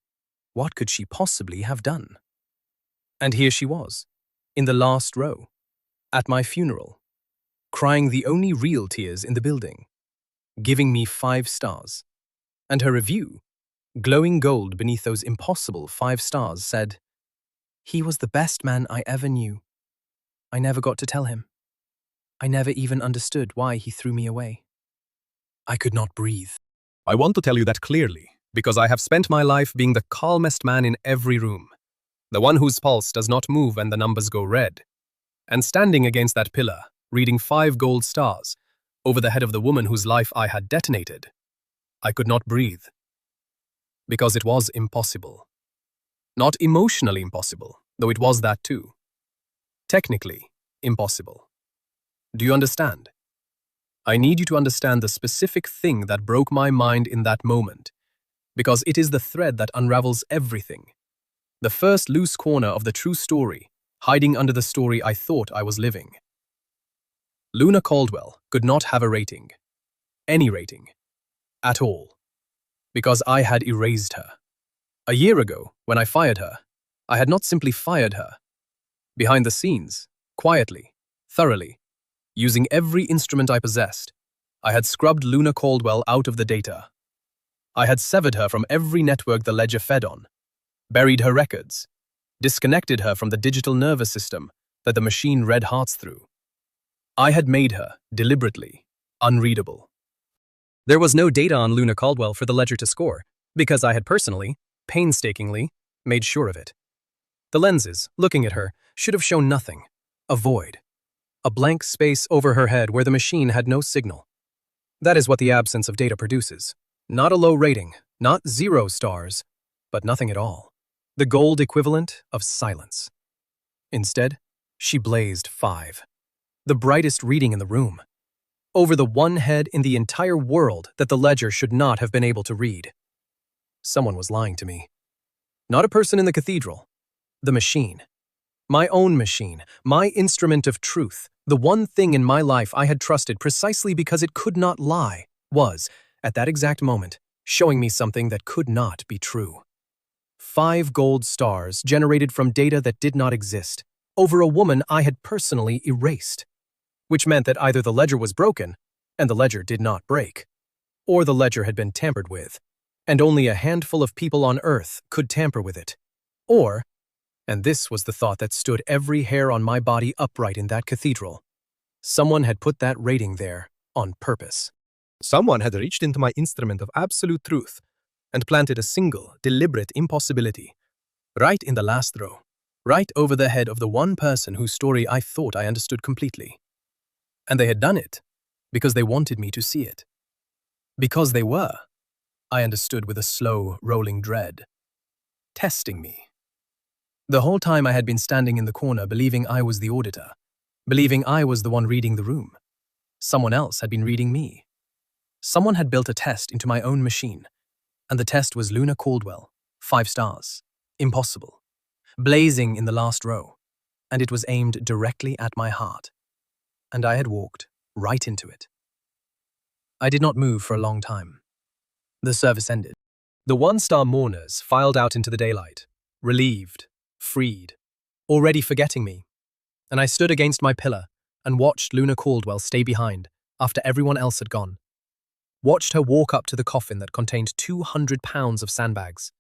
What could she possibly have done? And here she was, in the last row, at my funeral, crying the only real tears in the building, giving me 5 stars. And her review, glowing gold beneath those impossible 5 stars, said, "He was the best man I ever knew. I never got to tell him. I never even understood why he threw me away." I could not breathe. I want to tell you that clearly, because I have spent my life being the calmest man in every room, the one whose pulse does not move when the numbers go red, and standing against that pillar, reading 5 gold stars over the head of the woman whose life I had detonated. I could not breathe, because it was impossible. Not emotionally impossible, though it was that too. Technically impossible. Do you understand? I need you to understand the specific thing that broke my mind in that moment, because it is the thread that unravels everything. The first loose corner of the true story, hiding under the story I thought I was living. Luna Caldwell could not have a rating. Any rating. At all. Because I had erased her. A year ago, when I fired her, I had not simply fired her. Behind the scenes, quietly, thoroughly, using every instrument I possessed, I had scrubbed Luna Caldwell out of the data. I had severed her from every network the ledger fed on, buried her records, disconnected her from the digital nervous system that the machine read hearts through. I had made her, deliberately, unreadable. There was no data on Luna Caldwell for the ledger to score, because I had personally, painstakingly, made sure of it. The lenses, looking at her, should have shown nothing. A void. A blank space over her head where the machine had no signal. That is what the absence of data produces. Not a low rating, not 0 stars, but nothing at all. The gold equivalent of silence. Instead, she blazed 5. The brightest reading in the room. Over the one head in the entire world that the ledger should not have been able to read. Someone was lying to me. Not a person in the cathedral. The machine. My own machine, my instrument of truth, the one thing in my life I had trusted precisely because it could not lie, was, at that exact moment, showing me something that could not be true. 5 gold stars generated from data that did not exist, over a woman I had personally erased. Which meant that either the ledger was broken, and the ledger did not break, or the ledger had been tampered with, and only a handful of people on Earth could tamper with it. Or, and this was the thought that stood every hair on my body upright in that cathedral, someone had put that rating there on purpose. Someone had reached into my instrument of absolute truth and planted a single, deliberate impossibility, right in the last row, right over the head of the one person whose story I thought I understood completely. And they had done it because they wanted me to see it. Because they were, I understood with a slow, rolling dread, testing me. The whole time I had been standing in the corner believing I was the auditor, believing I was the one reading the room. Someone else had been reading me. Someone had built a test into my own machine, and the test was Luna Caldwell, 5 stars, impossible, blazing in the last row, and it was aimed directly at my heart. And I had walked right into it. I did not move for a long time. The service ended. The 1-star mourners filed out into the daylight, relieved, freed, already forgetting me, and I stood against my pillar and watched Luna Caldwell stay behind after everyone else had gone. Watched her walk up to the coffin that contained 200 pounds of sandbags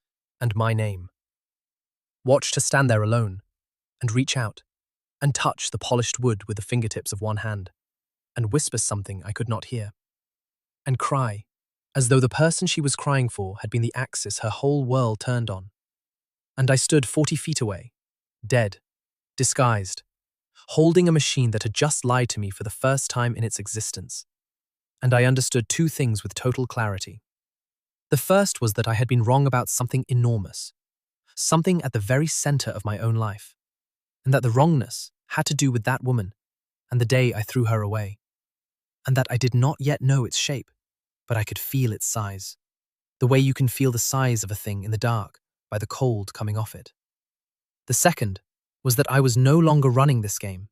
and my name. Watched her stand there alone and reach out and touch the polished wood with the fingertips of one hand and whisper something I could not hear and cry as though the person she was crying for had been the axis her whole world turned on. And I stood 40 feet away, dead, disguised, holding a machine that had just lied to me for the first time in its existence. And I understood two things with total clarity. The first was that I had been wrong about something enormous, something at the very center of my own life, and that the wrongness had to do with that woman and the day I threw her away, and that I did not yet know its shape, but I could feel its size, the way you can feel the size of a thing in the dark by the cold coming off it. The second was that I was no longer running this game.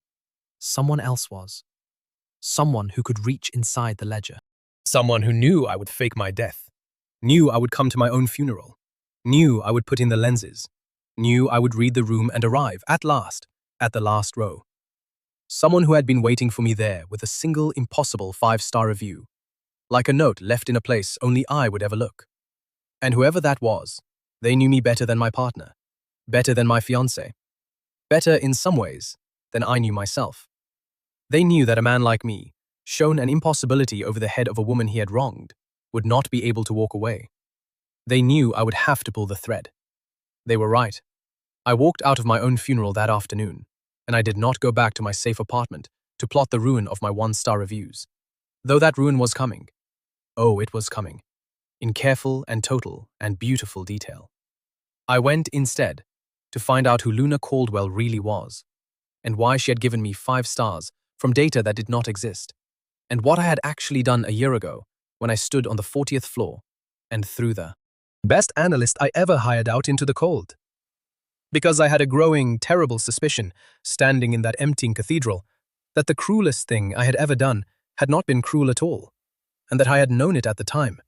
Someone else was. Someone who could reach inside the ledger. Someone who knew I would fake my death, knew I would come to my own funeral, knew I would put in the lenses, knew I would read the room and arrive, at last, at the last row. Someone who had been waiting for me there with a single impossible 5-star review, like a note left in a place only I would ever look. And whoever that was, they knew me better than my partner, better than my fiancé, better in some ways than I knew myself. They knew that a man like me, shown an impossibility over the head of a woman he had wronged, would not be able to walk away. They knew I would have to pull the thread. They were right. I walked out of my own funeral that afternoon, and I did not go back to my safe apartment to plot the ruin of my 1-star reviews. Though that ruin was coming. Oh, it was coming. In careful and total and beautiful detail. I went instead to find out who Luna Caldwell really was, and why she had given me 5 stars from data that did not exist, and what I had actually done a year ago when I stood on the 40th floor and threw the best analyst I ever hired out into the cold. Because I had a growing, terrible suspicion, standing in that emptying cathedral, that the cruelest thing I had ever done had not been cruel at all, and that I had known it at the time,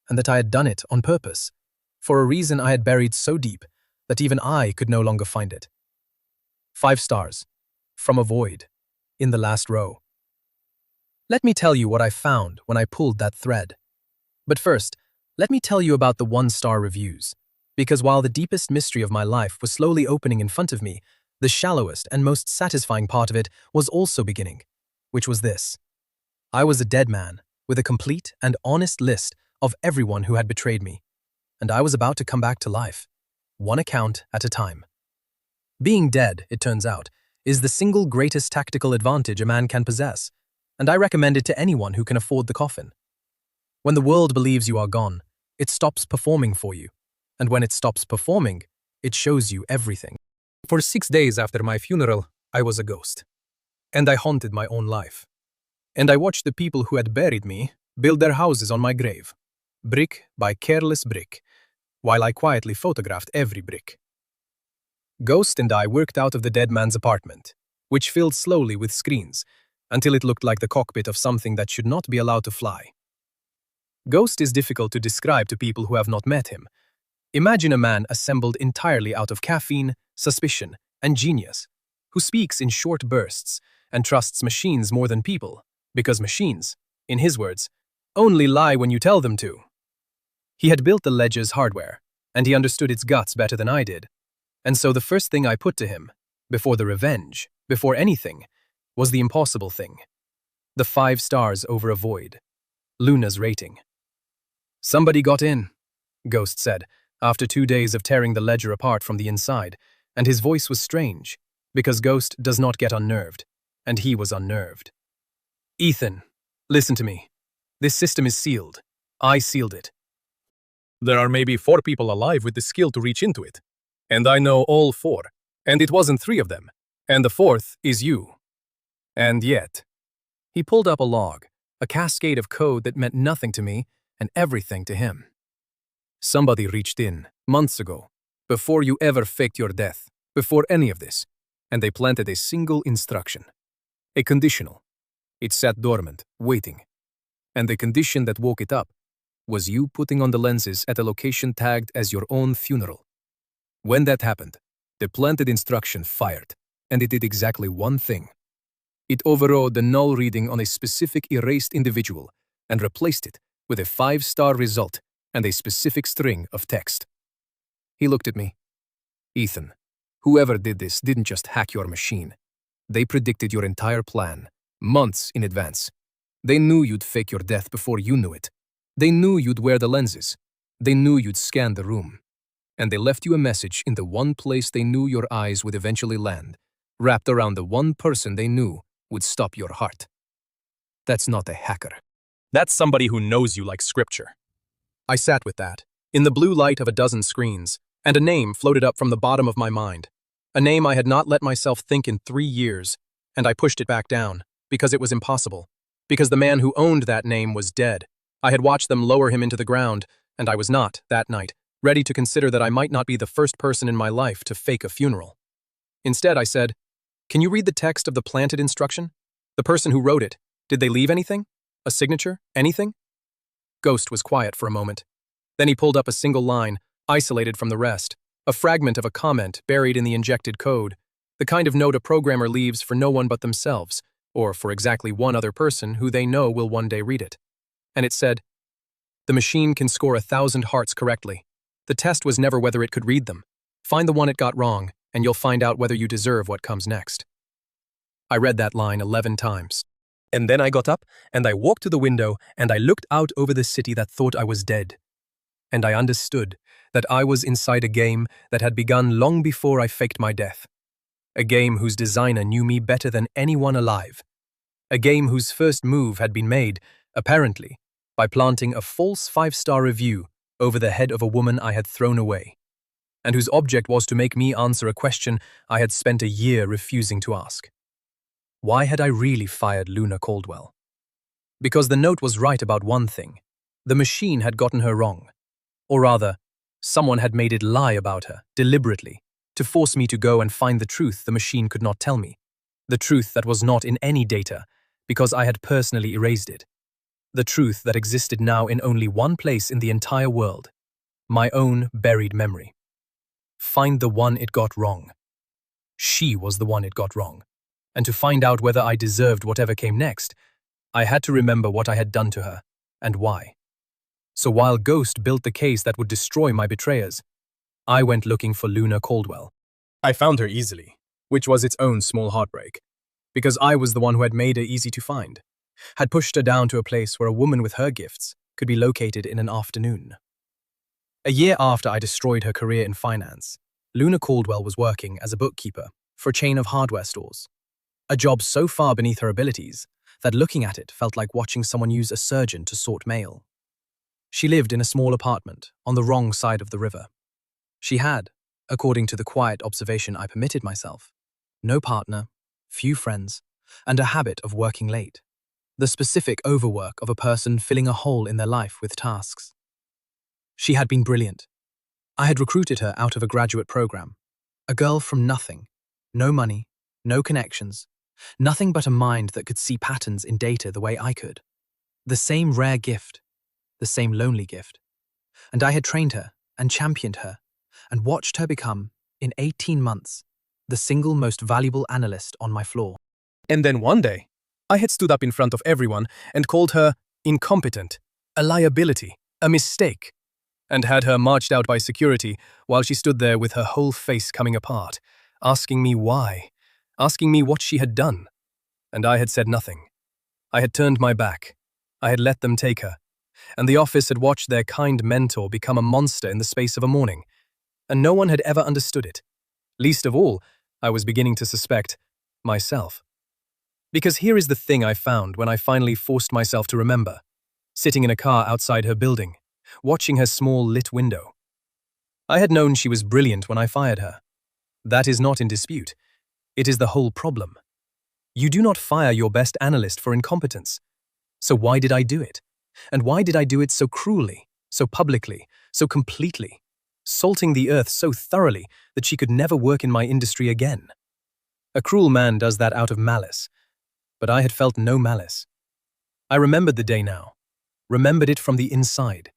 and that I had done it on purpose, for a reason I had buried so deep that even I could no longer find it. 5 stars, from a void, in the last row. Let me tell you what I found when I pulled that thread. But first, let me tell you about the 1-star reviews, because while the deepest mystery of my life was slowly opening in front of me, the shallowest and most satisfying part of it was also beginning, which was this. I was a dead man, with a complete and honest list of everyone who had betrayed me, and I was about to come back to life, one account at a time. Being dead, it turns out, is the single greatest tactical advantage a man can possess, and I recommend it to anyone who can afford the coffin. When the world believes you are gone, it stops performing for you, and when it stops performing, it shows you everything. For 6 days after my funeral, I was a ghost, and I haunted my own life. And I watched the people who had buried me build their houses on my grave, brick by careless brick, while I quietly photographed every brick. Ghost and I worked out of the dead man's apartment, which filled slowly with screens, until it looked like the cockpit of something that should not be allowed to fly. Ghost is difficult to describe to people who have not met him. Imagine a man assembled entirely out of caffeine, suspicion, and genius, who speaks in short bursts and trusts machines more than people, because machines, in his words, only lie when you tell them to. He had built the ledger's hardware, and he understood its guts better than I did. And so the first thing I put to him, before the revenge, before anything, was the impossible thing. The 5 stars over a void. Luna's rating. Somebody got in, Ghost said, after 2 days of tearing the ledger apart from the inside, and his voice was strange, because Ghost does not get unnerved, and he was unnerved. Ethan, listen to me. This system is sealed. I sealed it. There are maybe 4 people alive with the skill to reach into it. And I know all 4, and it wasn't 3 of them, and the 4th is you. And yet, he pulled up a log, a cascade of code that meant nothing to me and everything to him. Somebody reached in, months ago, before you ever faked your death, before any of this, and they planted a single instruction. A conditional. It sat dormant, waiting. And the condition that woke it up was you putting on the lenses at a location tagged as your own funeral. When that happened, the planted instruction fired, and it did exactly one thing. It overrode the null reading on a specific erased individual and replaced it with a 5-star result and a specific string of text. He looked at me. Ethan, whoever did this didn't just hack your machine. They predicted your entire plan, months in advance. They knew you'd fake your death before you knew it. They knew you'd wear the lenses. They knew you'd scan the room. And they left you a message in the one place they knew your eyes would eventually land, wrapped around the one person they knew would stop your heart. That's not a hacker. That's somebody who knows you like scripture. I sat with that, in the blue light of a dozen screens, and a name floated up from the bottom of my mind. A name I had not let myself think in 3 years, and I pushed it back down, because it was impossible. Because the man who owned that name was dead. I had watched them lower him into the ground, and I was not, that night, ready to consider that I might not be the first person in my life to fake a funeral. Instead, I said, "Can you read the text of the planted instruction? The person who wrote it, did they leave anything? A signature? Anything?" Ghost was quiet for a moment. Then he pulled up a single line, isolated from the rest, a fragment of a comment buried in the injected code, the kind of note a programmer leaves for no one but themselves, or for exactly one other person who they know will one day read it. And it said, "The machine can score 1,000 hearts correctly. The test was never whether it could read them. Find the one it got wrong, and you'll find out whether you deserve what comes next." I read that line 11 times. And then I got up, and I walked to the window, and I looked out over the city that thought I was dead. And I understood that I was inside a game that had begun long before I faked my death. A game whose designer knew me better than anyone alive. A game whose first move had been made, apparently, by planting a false 5-star review over the head of a woman I had thrown away, and whose object was to make me answer a question I had spent a year refusing to ask. Why had I really fired Luna Caldwell? Because the note was right about one thing. The machine had gotten her wrong. Or rather, someone had made it lie about her, deliberately, to force me to go and find the truth the machine could not tell me. The truth that was not in any data, because I had personally erased it. The truth that existed now in only one place in the entire world. My own buried memory. Find the one it got wrong. She was the one it got wrong. And to find out whether I deserved whatever came next, I had to remember what I had done to her, and why. So while Ghost built the case that would destroy my betrayers, I went looking for Luna Caldwell. I found her easily, which was its own small heartbreak, because I was the one who had made her easy to find, had pushed her down to a place where a woman with her gifts could be located in an afternoon. A year after I destroyed her career in finance, Luna Caldwell was working as a bookkeeper for a chain of hardware stores. A job so far beneath her abilities that looking at it felt like watching someone use a surgeon to sort mail. She lived in a small apartment on the wrong side of the river. She had, according to the quiet observation I permitted myself, no partner, few friends, and a habit of working late. The specific overwork of a person filling a hole in their life with tasks. She had been brilliant. I had recruited her out of a graduate program. A girl from nothing, no money, no connections, nothing but a mind that could see patterns in data the way I could. The same rare gift, the same lonely gift. And I had trained her and championed her and watched her become, in 18 months, the single most valuable analyst on my floor. And then one day, I had stood up in front of everyone and called her incompetent, a liability, a mistake, and had her marched out by security while she stood there with her whole face coming apart, asking me why, asking me what she had done. And I had said nothing. I had turned my back. I had let them take her. And the office had watched their kind mentor become a monster in the space of a morning. And no one had ever understood it. Least of all, I was beginning to suspect myself. Because here is the thing I found when I finally forced myself to remember, sitting in a car outside her building, watching her small lit window. I had known she was brilliant when I fired her. That is not in dispute. It is the whole problem. You do not fire your best analyst for incompetence. So why did I do it? And why did I do it so cruelly, so publicly, so completely, salting the earth so thoroughly that she could never work in my industry again? A cruel man does that out of malice, but I had felt no malice. I remembered the day now, remembered it from the inside.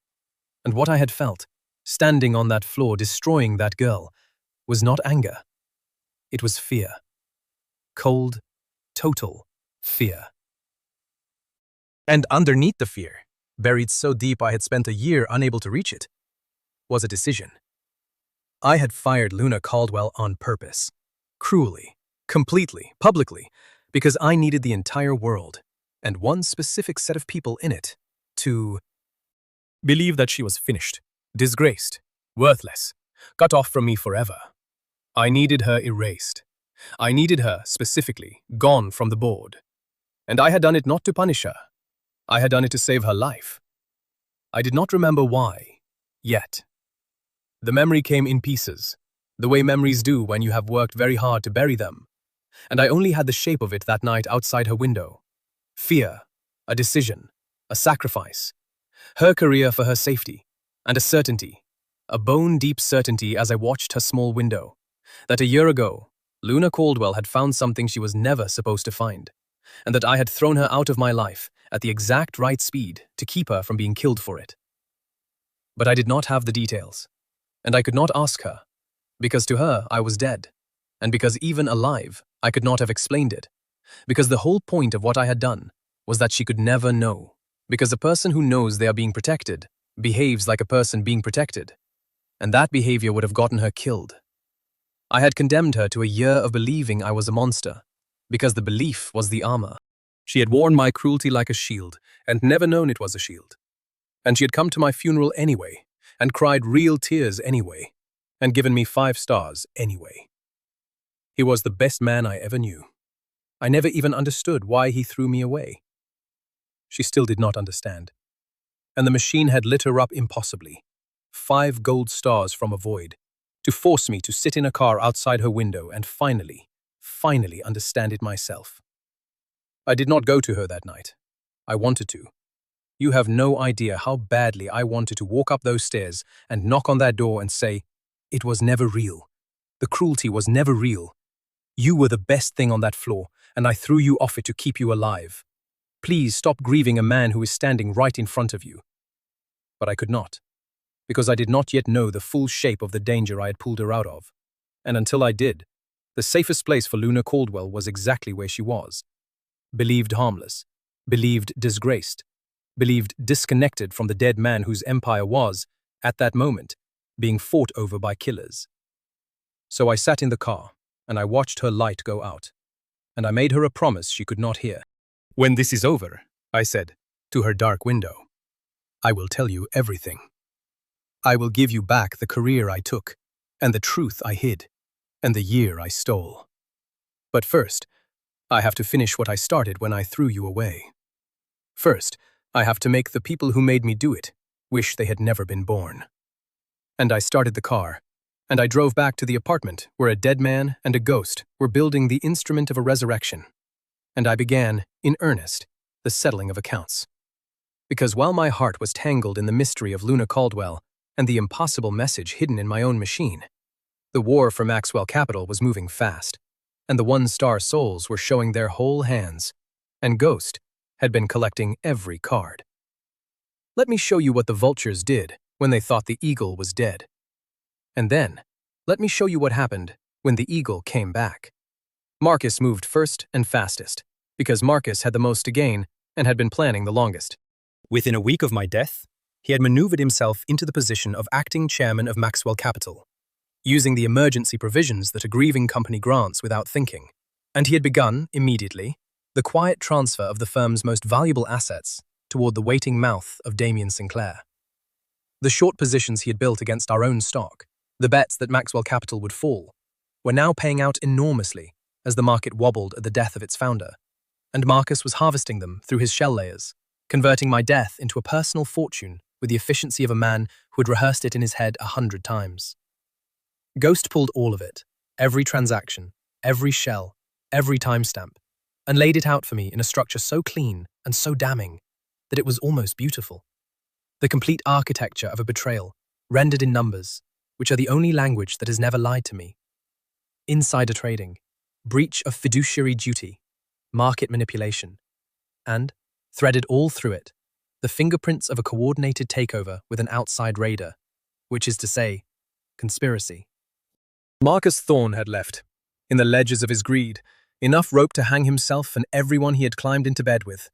And what I had felt, standing on that floor destroying that girl, was not anger. It was fear. Cold, total fear. And underneath the fear, buried so deep I had spent a year unable to reach it, was a decision. I had fired Luna Caldwell on purpose, cruelly, completely, publicly, because I needed the entire world, and one specific set of people in it, to believe that she was finished, disgraced, worthless, cut off from me forever. I needed her erased, I needed her, specifically, gone from the board. And I had done it not to punish her. I had done it to save her life. I did not remember why, yet. The memory came in pieces, the way memories do when you have worked very hard to bury them. And I only had the shape of it that night outside her window. Fear, a decision, a sacrifice, her career for her safety, and a certainty, a bone-deep certainty as I watched her small window, that a year ago, Luna Caldwell had found something she was never supposed to find, and that I had thrown her out of my life at the exact right speed to keep her from being killed for it. But I did not have the details, and I could not ask her, because to her I was dead, and because even alive I could not have explained it, because the whole point of what I had done was that she could never know, because a person who knows they are being protected behaves like a person being protected, and that behavior would have gotten her killed. I had condemned her to a year of believing I was a monster, because the belief was the armor. She had worn my cruelty like a shield, and never known it was a shield. And she had come to my funeral anyway, and cried real tears anyway, and given me 5 stars anyway. He was the best man I ever knew. I never even understood why he threw me away. She still did not understand. And the machine had lit her up impossibly, 5 gold stars from a void, to force me to sit in a car outside her window and finally understand it myself. I did not go to her that night. I wanted to. You have no idea how badly I wanted to walk up those stairs and knock on that door and say, "It was never real. The cruelty was never real. You were the best thing on that floor, and I threw you off it to keep you alive. Please stop grieving a man who is standing right in front of you." But I could not, because I did not yet know the full shape of the danger I had pulled her out of. And until I did, the safest place for Luna Caldwell was exactly where she was. Believed harmless, believed disgraced, believed disconnected from the dead man whose empire was, at that moment, being fought over by killers. So I sat in the car, and I watched her light go out, and I made her a promise she could not hear. "When this is over," I said, to her dark window, "I will tell you everything. I will give you back the career I took, and the truth I hid, and the year I stole. But first, I have to finish what I started when I threw you away. First, I have to make the people who made me do it wish they had never been born." And I started the car, and I drove back to the apartment where a dead man and a ghost were building the instrument of a resurrection. And I began, in earnest, the settling of accounts. Because while my heart was tangled in the mystery of Luna Caldwell and the impossible message hidden in my own machine, the war for Maxwell Capital was moving fast, and the one-star souls were showing their whole hands, and Ghost had been collecting every card. Let me show you what the vultures did when they thought the eagle was dead. And then, let me show you what happened when the eagle came back. Marcus moved first and fastest, because Marcus had the most to gain and had been planning the longest. Within a week of my death, he had maneuvered himself into the position of acting chairman of Maxwell Capital, using the emergency provisions that a grieving company grants without thinking, and he had begun, immediately, the quiet transfer of the firm's most valuable assets toward the waiting mouth of Damien Sinclair. The short positions he had built against our own stock, the bets that Maxwell Capital would fall, were now paying out enormously as the market wobbled at the death of its founder, and Marcus was harvesting them through his shell layers, converting my death into a personal fortune with the efficiency of a man who had rehearsed it in his head 100 times. Ghost pulled all of it, every transaction, every shell, every timestamp, and laid it out for me in a structure so clean and so damning that it was almost beautiful. The complete architecture of a betrayal, rendered in numbers, which are the only language that has never lied to me. Insider trading, breach of fiduciary duty, market manipulation, and, threaded all through it, the fingerprints of a coordinated takeover with an outside raider, which is to say, conspiracy. Marcus Thorne had left, in the ledgers of his greed, enough rope to hang himself and everyone he had climbed into bed with.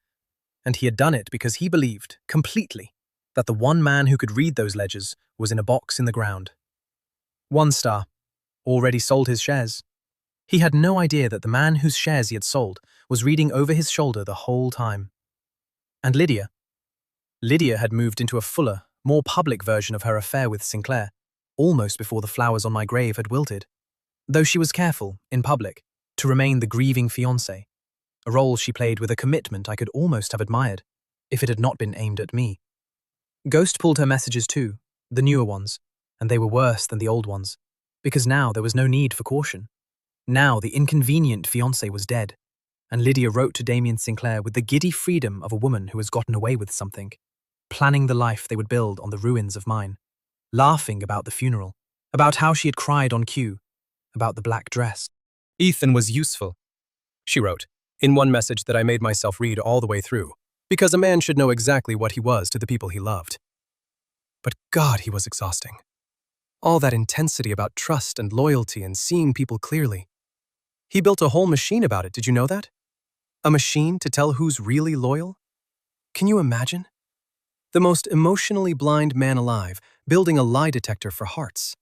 And he had done it because he believed, completely, that the one man who could read those ledgers was in a box in the ground. One Star already sold his shares. He had no idea that the man whose shares he had sold was reading over his shoulder the whole time. And Lydia had moved into a fuller, more public version of her affair with Sinclair, almost before the flowers on my grave had wilted. Though she was careful, in public, to remain the grieving fiancée, a role she played with a commitment I could almost have admired, if it had not been aimed at me. Ghost pulled her messages too, the newer ones, and they were worse than the old ones, because now there was no need for caution. Now the inconvenient fiancé was dead, and Lydia wrote to Damien Sinclair with the giddy freedom of a woman who has gotten away with something, planning the life they would build on the ruins of mine, laughing about the funeral, about how she had cried on cue, about the black dress. Ethan was useful, she wrote, in one message that I made myself read all the way through, because a man should know exactly what he was to the people he loved. But God, he was exhausting. All that intensity about trust and loyalty and seeing people clearly. He built a whole machine about it, did you know that? A machine to tell who's really loyal? Can you imagine? The most emotionally blind man alive, building a lie detector for hearts.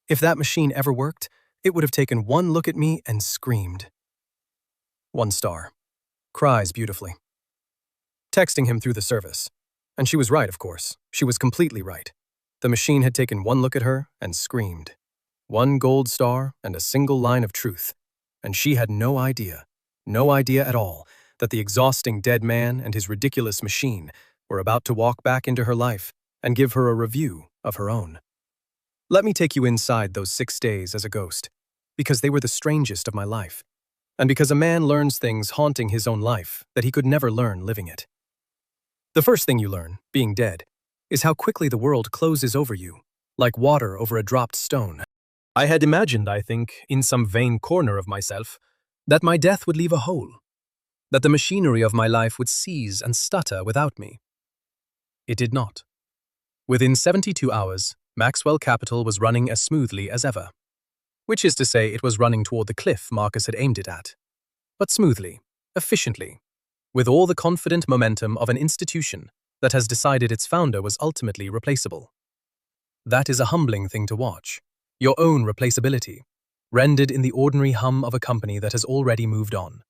If that machine ever worked, it would have taken one look at me and screamed. 1 star. Cries beautifully. Texting him through the service. And she was right, of course. She was completely right. The machine had taken one look at her and screamed. 1 gold star and a single line of truth. And she had no idea at all, that the exhausting dead man and his ridiculous machine were about to walk back into her life and give her a review of her own. Let me take you inside those 6 days as a ghost, because they were the strangest of my life, and because a man learns things haunting his own life that he could never learn living it. The first thing you learn, being dead, is how quickly the world closes over you, like water over a dropped stone. I had imagined, I think, in some vain corner of myself, that my death would leave a hole, that the machinery of my life would seize and stutter without me. It did not. Within 72 hours, Maxwell Capital was running as smoothly as ever. Which is to say, it was running toward the cliff Marcus had aimed it at. But smoothly, efficiently, with all the confident momentum of an institution that has decided its founder was ultimately replaceable. That is a humbling thing to watch. Your own replaceability, rendered in the ordinary hum of a company that has already moved on.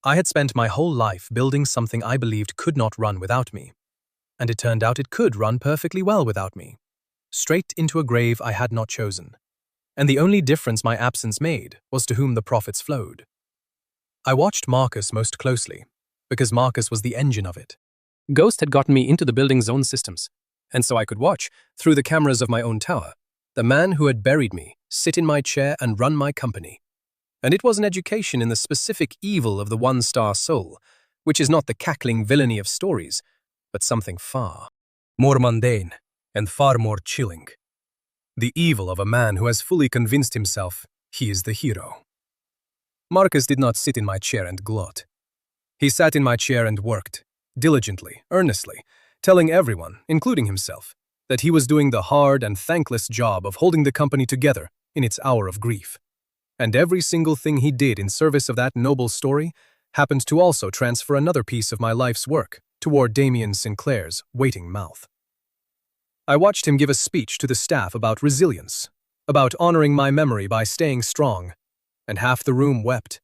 I had spent my whole life building something I believed could not run without me, and it turned out it could run perfectly well without me, straight into a grave I had not chosen, and the only difference my absence made was to whom the profits flowed. I watched Marcus most closely, because Marcus was the engine of it. Ghost had gotten me into the building's own systems, and so I could watch, through the cameras of my own tower, the man who had buried me sit in my chair and run my company. And it was an education in the specific evil of the 1-star soul, which is not the cackling villainy of stories, but something far more mundane and far more chilling. The evil of a man who has fully convinced himself he is the hero. Marcus did not sit in my chair and gloat. He sat in my chair and worked, diligently, earnestly, telling everyone, including himself, that he was doing the hard and thankless job of holding the company together in its hour of grief. And every single thing he did in service of that noble story happened to also transfer another piece of my life's work toward Damien Sinclair's waiting mouth. I watched him give a speech to the staff about resilience, about honoring my memory by staying strong, and half the room wept,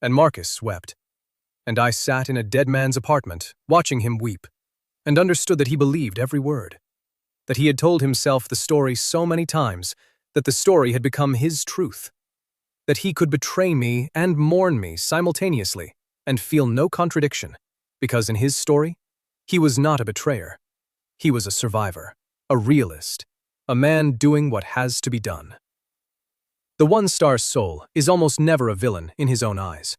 and Marcus wept, and I sat in a dead man's apartment watching him weep, and understood that he believed every word, that he had told himself the story so many times that the story had become his truth, that he could betray me and mourn me simultaneously and feel no contradiction, because in his story, he was not a betrayer. He was a survivor, a realist, a man doing what has to be done. The 1-star soul is almost never a villain in his own eyes.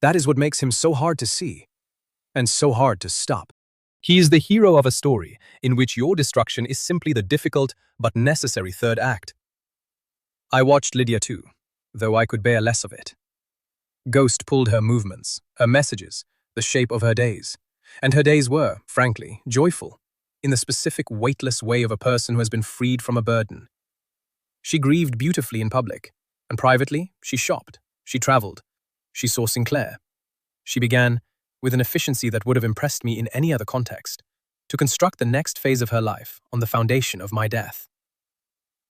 That is what makes him so hard to see, and so hard to stop. He is the hero of a story in which your destruction is simply the difficult but necessary third act. I watched Lydia too, though I could bear less of it. Ghost pulled her movements, her messages, the shape of her days, and her days were, frankly, joyful, in the specific weightless way of a person who has been freed from a burden. She grieved beautifully in public, and privately, she shopped, she traveled, she saw Sinclair. She began, with an efficiency that would have impressed me in any other context, to construct the next phase of her life on the foundation of my death.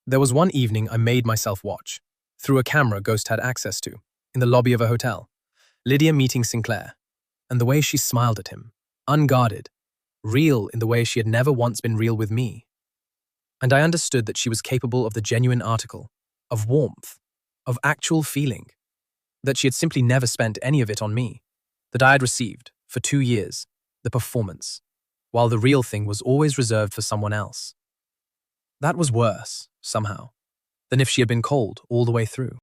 There was one evening I made myself watch, through a camera Ghost had access to, in the lobby of a hotel, Lydia meeting Sinclair, and the way she smiled at him, unguarded, real in the way she had never once been real with me. And I understood that she was capable of the genuine article, of warmth, of actual feeling. that she had simply never spent any of it on me, that I had received, for 2 years, the performance, while the real thing was always reserved for someone else. That was worse, somehow, than if she had been cold all the way through.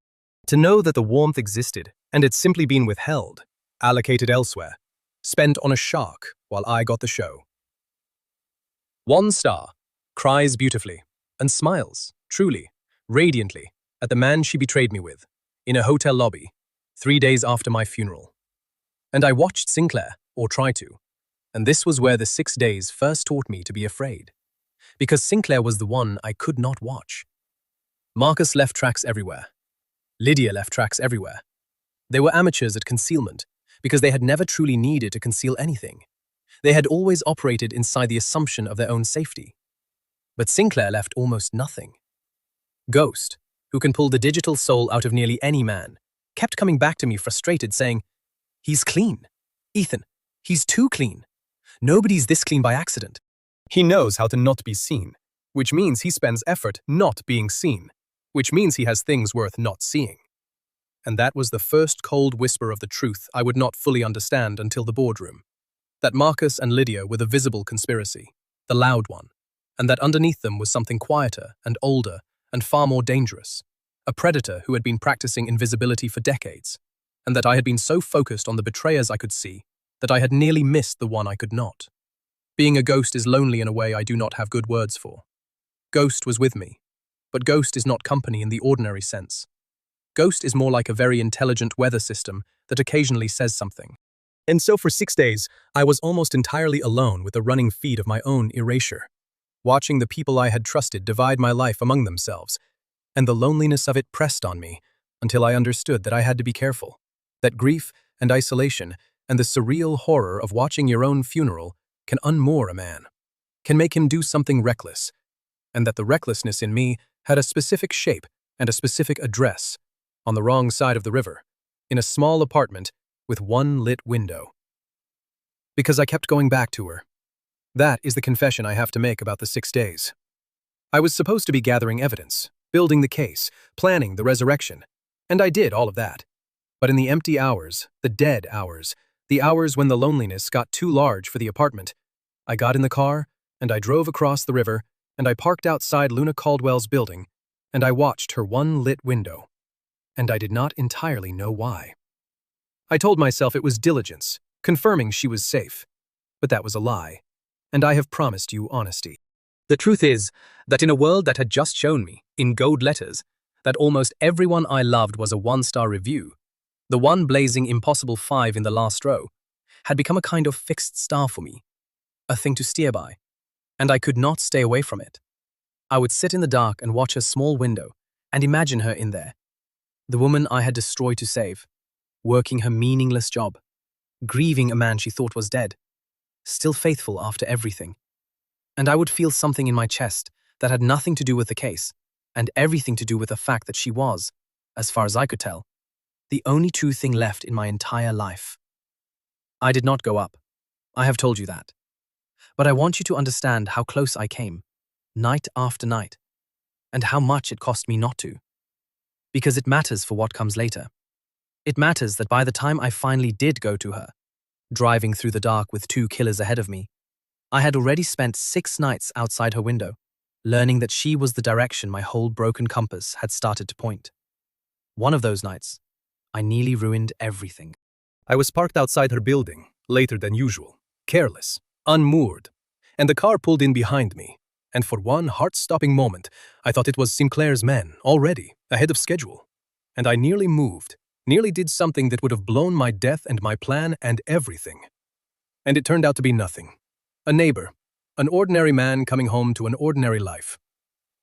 To know that the warmth existed and had simply been withheld, allocated elsewhere, spent on a shark while I got the show. 1 star, cries beautifully, and smiles, truly, radiantly, at the man she betrayed me with, in a hotel lobby, 3 days after my funeral. And I watched Sinclair, or tried to, and this was where the 6 days first taught me to be afraid, because Sinclair was the one I could not watch. Marcus left tracks everywhere. Lydia left tracks everywhere. They were amateurs at concealment, because they had never truly needed to conceal anything. They had always operated inside the assumption of their own safety. But Sinclair left almost nothing. Ghost, who can pull the digital soul out of nearly any man, kept coming back to me frustrated, saying, "He's clean. Ethan, he's too clean. Nobody's this clean by accident." He knows how to not be seen, which means he spends effort not being seen, which means he has things worth not seeing. And that was the first cold whisper of the truth I would not fully understand until the boardroom. That Marcus and Lydia were the visible conspiracy, the loud one, and that underneath them was something quieter and older and far more dangerous, a predator who had been practicing invisibility for decades, and that I had been so focused on the betrayers I could see that I had nearly missed the one I could not. Being a ghost is lonely in a way I do not have good words for. Ghost was with me, but ghost is not company in the ordinary sense. Ghost is more like a very intelligent weather system that occasionally says something. And so for 6 days, I was almost entirely alone with the running feed of my own erasure, watching the people I had trusted divide my life among themselves, and the loneliness of it pressed on me until I understood that I had to be careful, that grief and isolation and the surreal horror of watching your own funeral can unmoor a man, can make him do something reckless, and that the recklessness in me had a specific shape and a specific address, on the wrong side of the river, in a small apartment with 1 lit window. Because I kept going back to her. That is the confession I have to make about the 6 days. I was supposed to be gathering evidence, building the case, planning the resurrection, and I did all of that. But in the empty hours, the dead hours, the hours when the loneliness got too large for the apartment, I got in the car, and I drove across the river, and I parked outside Luna Caldwell's building, and I watched her 1 lit window. And I did not entirely know why. I told myself it was diligence, confirming she was safe. But that was a lie, and I have promised you honesty. The truth is that in a world that had just shown me, in gold letters, that almost everyone I loved was a 1-star review, the one blazing impossible 5 in the last row, had become a kind of fixed star for me, a thing to steer by, and I could not stay away from it. I would sit in the dark and watch her small window and imagine her in there, the woman I had destroyed to save, working her meaningless job, grieving a man she thought was dead, still faithful after everything. And I would feel something in my chest that had nothing to do with the case, and everything to do with the fact that she was, as far as I could tell, the only true thing left in my entire life. I did not go up. I have told you that. But I want you to understand how close I came, night after night, and how much it cost me not to. Because it matters for what comes later. It matters that by the time I finally did go to her, driving through the dark with 2 killers ahead of me, I had already spent 6 nights outside her window, learning that she was the direction my whole broken compass had started to point. One of those nights, I nearly ruined everything. I was parked outside her building, later than usual, careless, unmoored, and the car pulled in behind me, and for one heart-stopping moment, I thought it was Sinclair's men, already, ahead of schedule. And I nearly moved, nearly did something that would have blown my death and my plan and everything. And it turned out to be nothing. A neighbor, an ordinary man coming home to an ordinary life.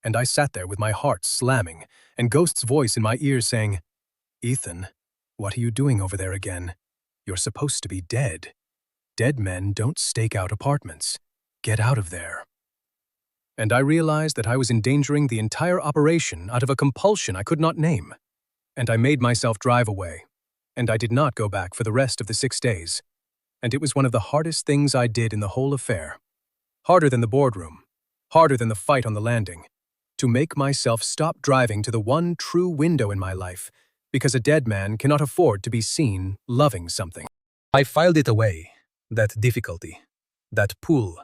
And I sat there with my heart slamming, and Ghost's voice in my ear saying, "Ethan, what are you doing over there again? You're supposed to be dead. Dead men don't stake out apartments. Get out of there." And I realized that I was endangering the entire operation out of a compulsion I could not name. And I made myself drive away. And I did not go back for the rest of the 6 days. And it was one of the hardest things I did in the whole affair. Harder than the boardroom. Harder than the fight on the landing. To make myself stop driving to the one true window in my life because a dead man cannot afford to be seen loving something. I filed it away, that difficulty, that pull,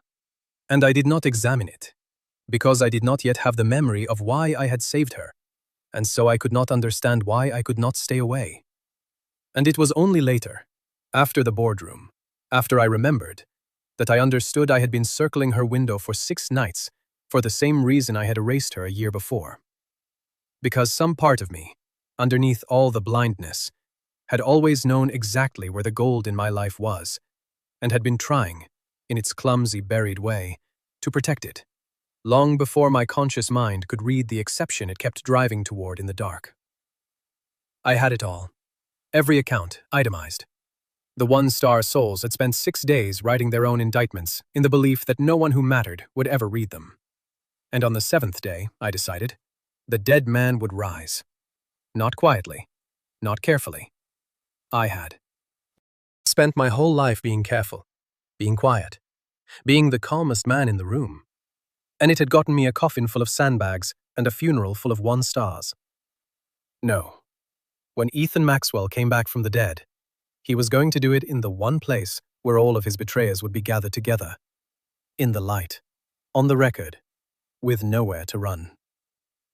and I did not examine it, because I did not yet have the memory of why I had saved her, and so I could not understand why I could not stay away. And it was only later, after the boardroom, after I remembered, that I understood I had been circling her window for 6 nights for the same reason I had erased her a year before. Because some part of me, underneath all the blindness, had always known exactly where the gold in my life was, and had been trying, in its clumsy, buried way, to protect it, long before my conscious mind could read the exception it kept driving toward in the dark. I had it all. Every account, itemized. The one-star souls had spent 6 days writing their own indictments in the belief that no one who mattered would ever read them. And on the 7th day, I decided, the dead man would rise. Not quietly, not carefully. I had spent my whole life being careful, being quiet, being the calmest man in the room. And it had gotten me a coffin full of sandbags and a funeral full of 1 stars. No. When Ethan Maxwell came back from the dead, he was going to do it in the one place where all of his betrayers would be gathered together. In the light. On the record. With nowhere to run.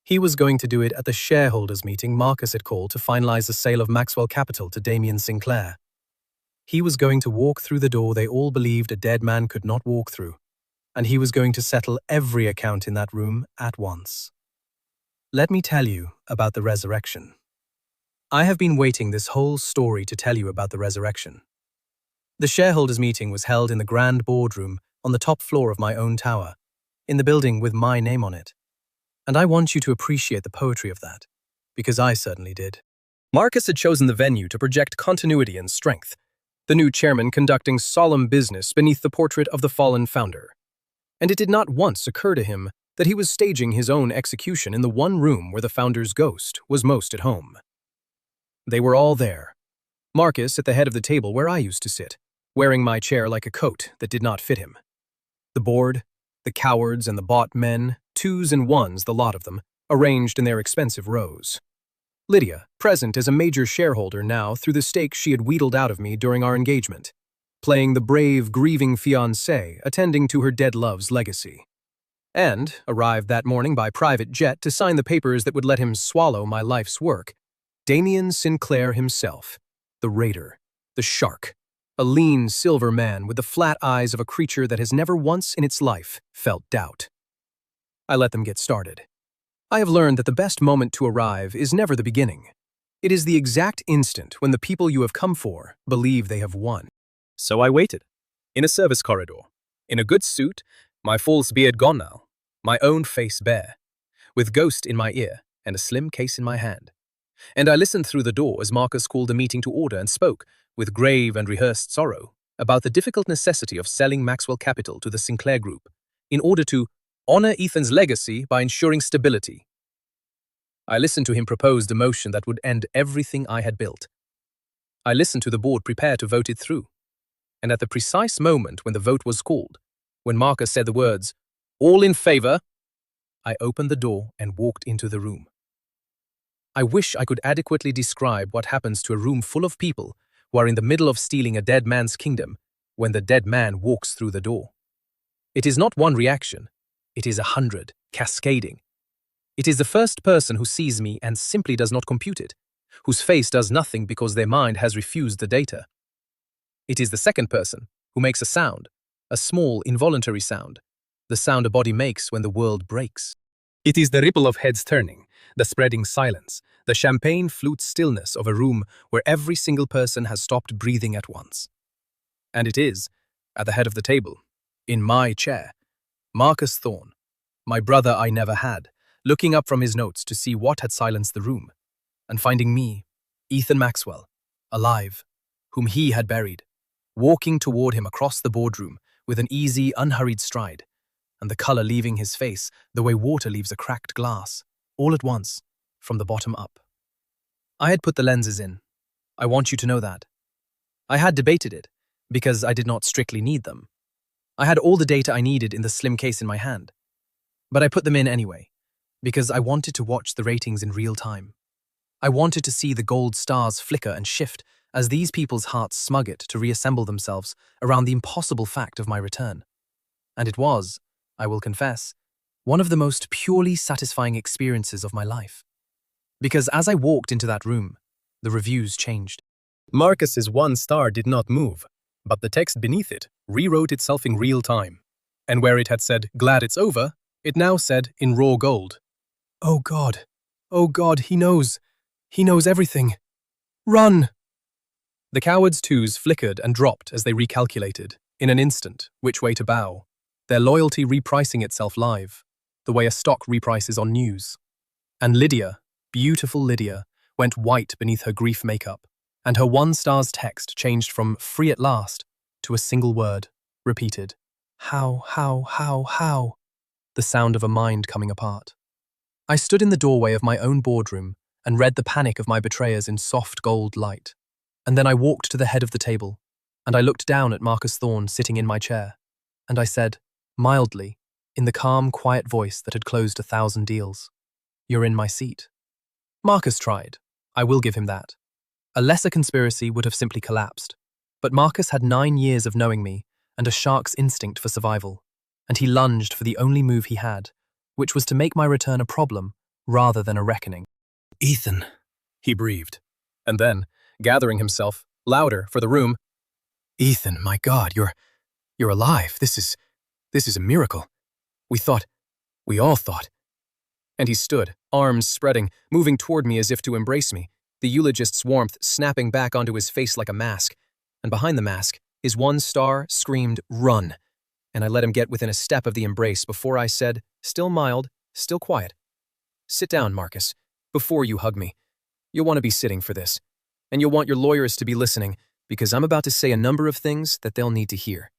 He was going to do it at the shareholders' meeting Marcus had called to finalize the sale of Maxwell Capital to Damien Sinclair. He was going to walk through the door they all believed a dead man could not walk through, and he was going to settle every account in that room at once. Let me tell you about the resurrection. I have been waiting this whole story to tell you about the resurrection. The shareholders' meeting was held in the grand boardroom on the top floor of my own tower, in the building with my name on it. And I want you to appreciate the poetry of that, because I certainly did. Marcus had chosen the venue to project continuity and strength, the new chairman conducting solemn business beneath the portrait of the fallen founder. And it did not once occur to him that he was staging his own execution in the one room where the founder's ghost was most at home. They were all there. Marcus at the head of the table where I used to sit, wearing my chair like a coat that did not fit him. The board, the cowards and the bought men, 2s and 1s, the lot of them, arranged in their expensive rows. Lydia, present as a major shareholder now through the stake she had wheedled out of me during our engagement, playing the brave, grieving fiancée attending to her dead love's legacy. And, arrived that morning by private jet to sign the papers that would let him swallow my life's work, Damien Sinclair himself, the raider, the shark, a lean silver man with the flat eyes of a creature that has never once in its life felt doubt. I let them get started. I have learned that the best moment to arrive is never the beginning. It is the exact instant when the people you have come for believe they have won. So I waited, in a service corridor, in a good suit, my false beard gone now, my own face bare, with Ghost in my ear and a slim case in my hand. And I listened through the door as Marcus called the meeting to order and spoke, with grave and rehearsed sorrow, about the difficult necessity of selling Maxwell Capital to the Sinclair Group in order to honor Ethan's legacy by ensuring stability. I listened to him propose the motion that would end everything I had built. I listened to the board prepare to vote it through. And at the precise moment when the vote was called, when Marcus said the words, "All in favor," I opened the door and walked into the room. I wish I could adequately describe what happens to a room full of people who are in the middle of stealing a dead man's kingdom when the dead man walks through the door. It is not one reaction, it is 100, cascading. It is the first person who sees me and simply does not compute it, whose face does nothing because their mind has refused the data. It is the second person who makes a sound, a small, involuntary sound, the sound a body makes when the world breaks. It is the ripple of heads turning, the spreading silence, the champagne flute stillness of a room where every single person has stopped breathing at once. And it is, at the head of the table, in my chair, Marcus Thorne, my brother I never had, looking up from his notes to see what had silenced the room, and finding me, Ethan Maxwell, alive, whom he had buried, walking toward him across the boardroom with an easy, unhurried stride, and the color leaving his face the way water leaves a cracked glass, all at once, from the bottom up. I had put the lenses in. I want you to know that. I had debated it, because I did not strictly need them. I had all the data I needed in the slim case in my hand. But I put them in anyway, because I wanted to watch the ratings in real time. I wanted to see the gold stars flicker and shift as these people's hearts smug it to reassemble themselves around the impossible fact of my return. And it was, I will confess, one of the most purely satisfying experiences of my life. Because as I walked into that room, the reviews changed. Marcus's 1 star did not move, but the text beneath it rewrote itself in real time. And where it had said, "Glad it's over," it now said in raw gold, "Oh God, he knows. He knows everything. Run!" The cowards' twos flickered and dropped as they recalculated, in an instant, which way to bow, their loyalty repricing itself live, the way a stock reprices on news. And Lydia, beautiful Lydia, went white beneath her grief makeup, and her 1 star's text changed from "free at last" to a single word, repeated, How? The sound of a mind coming apart. I stood in the doorway of my own boardroom and read the panic of my betrayers in soft gold light. And then I walked to the head of the table, and I looked down at Marcus Thorne sitting in my chair, and I said, mildly, in the calm, quiet voice that had closed 1,000 deals, "You're in my seat." Marcus tried. I will give him that. A lesser conspiracy would have simply collapsed. But Marcus had 9 years of knowing me and a shark's instinct for survival, and he lunged for the only move he had, which was to make my return a problem rather than a reckoning. "Ethan," he breathed, and then, gathering himself, louder for the room, "Ethan, my God, you're alive. This is a miracle. We all thought." And he stood, arms spreading, moving toward me as if to embrace me, the eulogist's warmth snapping back onto his face like a mask, and behind the mask, his 1 star screamed, "Run!" And I let him get within a step of the embrace before I said, still mild, still quiet, "Sit down, Marcus, before you hug me. You'll want to be sitting for this, and you'll want your lawyers to be listening, because I'm about to say a number of things that they'll need to hear."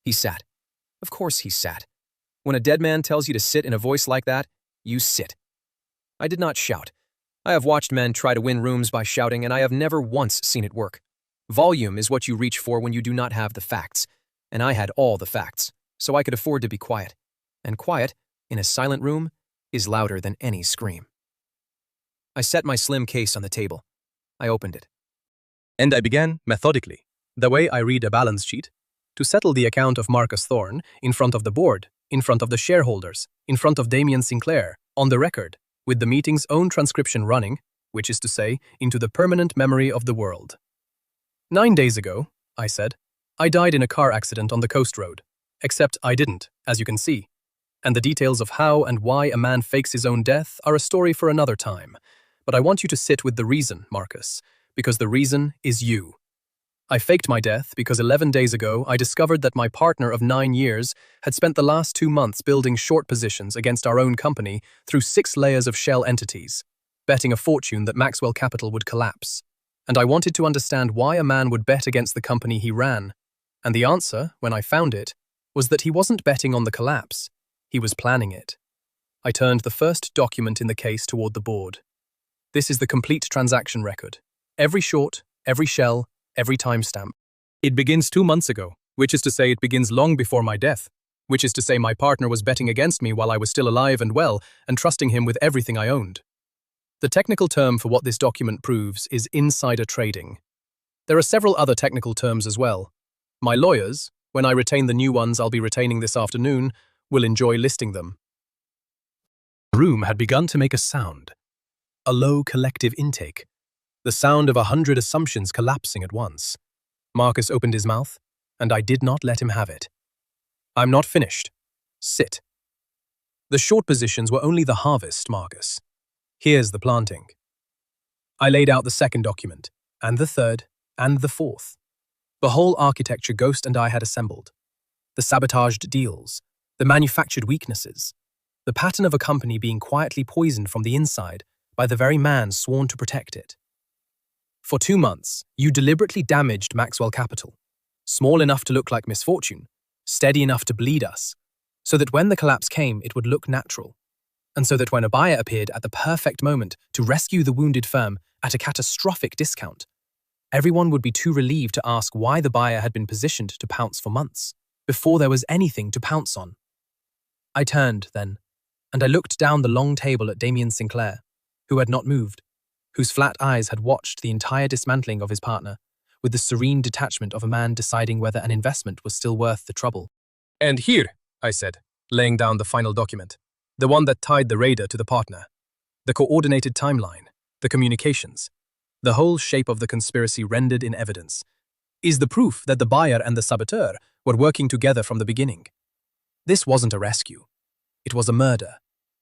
He sat. Of course he sat. When a dead man tells you to sit in a voice like that, you sit. I did not shout. I have watched men try to win rooms by shouting, and I have never once seen it work. Volume is what you reach for when you do not have the facts, and I had all the facts, so I could afford to be quiet. And quiet, in a silent room, is louder than any scream. I set my slim case on the table. I opened it. And I began, methodically, the way I read a balance sheet, to settle the account of Marcus Thorne in front of the board, in front of the shareholders, in front of Damien Sinclair, on the record, with the meeting's own transcription running, which is to say, into the permanent memory of the world. 9 days ago, I said, I died in a car accident on the coast road. Except I didn't, as you can see. And the details of how and why a man fakes his own death are a story for another time. But I want you to sit with the reason, Marcus, because the reason is you. I faked my death because 11 days ago I discovered that my partner of 9 years had spent the last 2 months building short positions against our own company through 6 layers of shell entities, betting a fortune that Maxwell Capital would collapse. And I wanted to understand why a man would bet against the company he ran. And the answer, when I found it, was that he wasn't betting on the collapse. He was planning it. I turned the first document in the case toward the board. This is the complete transaction record. Every short, every shell, every timestamp. It begins 2 months ago, which is to say it begins long before my death, which is to say my partner was betting against me while I was still alive and well, and trusting him with everything I owned. The technical term for what this document proves is insider trading. There are several other technical terms as well. My lawyers, when I retain the new ones I'll be retaining this afternoon, will enjoy listing them. The room had begun to make a sound. A low collective intake. The sound of 100 assumptions collapsing at once. Marcus opened his mouth, and I did not let him have it. I'm not finished. Sit. The short positions were only the harvest, Marcus. Here's the planting. I laid out the second document, and the third, and the fourth. The whole architecture Ghost and I had assembled. The sabotaged deals, the manufactured weaknesses, the pattern of a company being quietly poisoned from the inside by the very man sworn to protect it. For 2 months, you deliberately damaged Maxwell Capital, small enough to look like misfortune, steady enough to bleed us, so that when the collapse came, it would look natural, and so that when a buyer appeared at the perfect moment to rescue the wounded firm at a catastrophic discount, everyone would be too relieved to ask why the buyer had been positioned to pounce for months, before there was anything to pounce on. I turned, then, and I looked down the long table at Damien Sinclair, who had not moved, whose flat eyes had watched the entire dismantling of his partner, with the serene detachment of a man deciding whether an investment was still worth the trouble. "And here," I said, laying down the final document, the one that tied the raider to the partner, the coordinated timeline, the communications, the whole shape of the conspiracy rendered in evidence, is the proof that the buyer and the saboteur were working together from the beginning. This wasn't a rescue. It was a murder,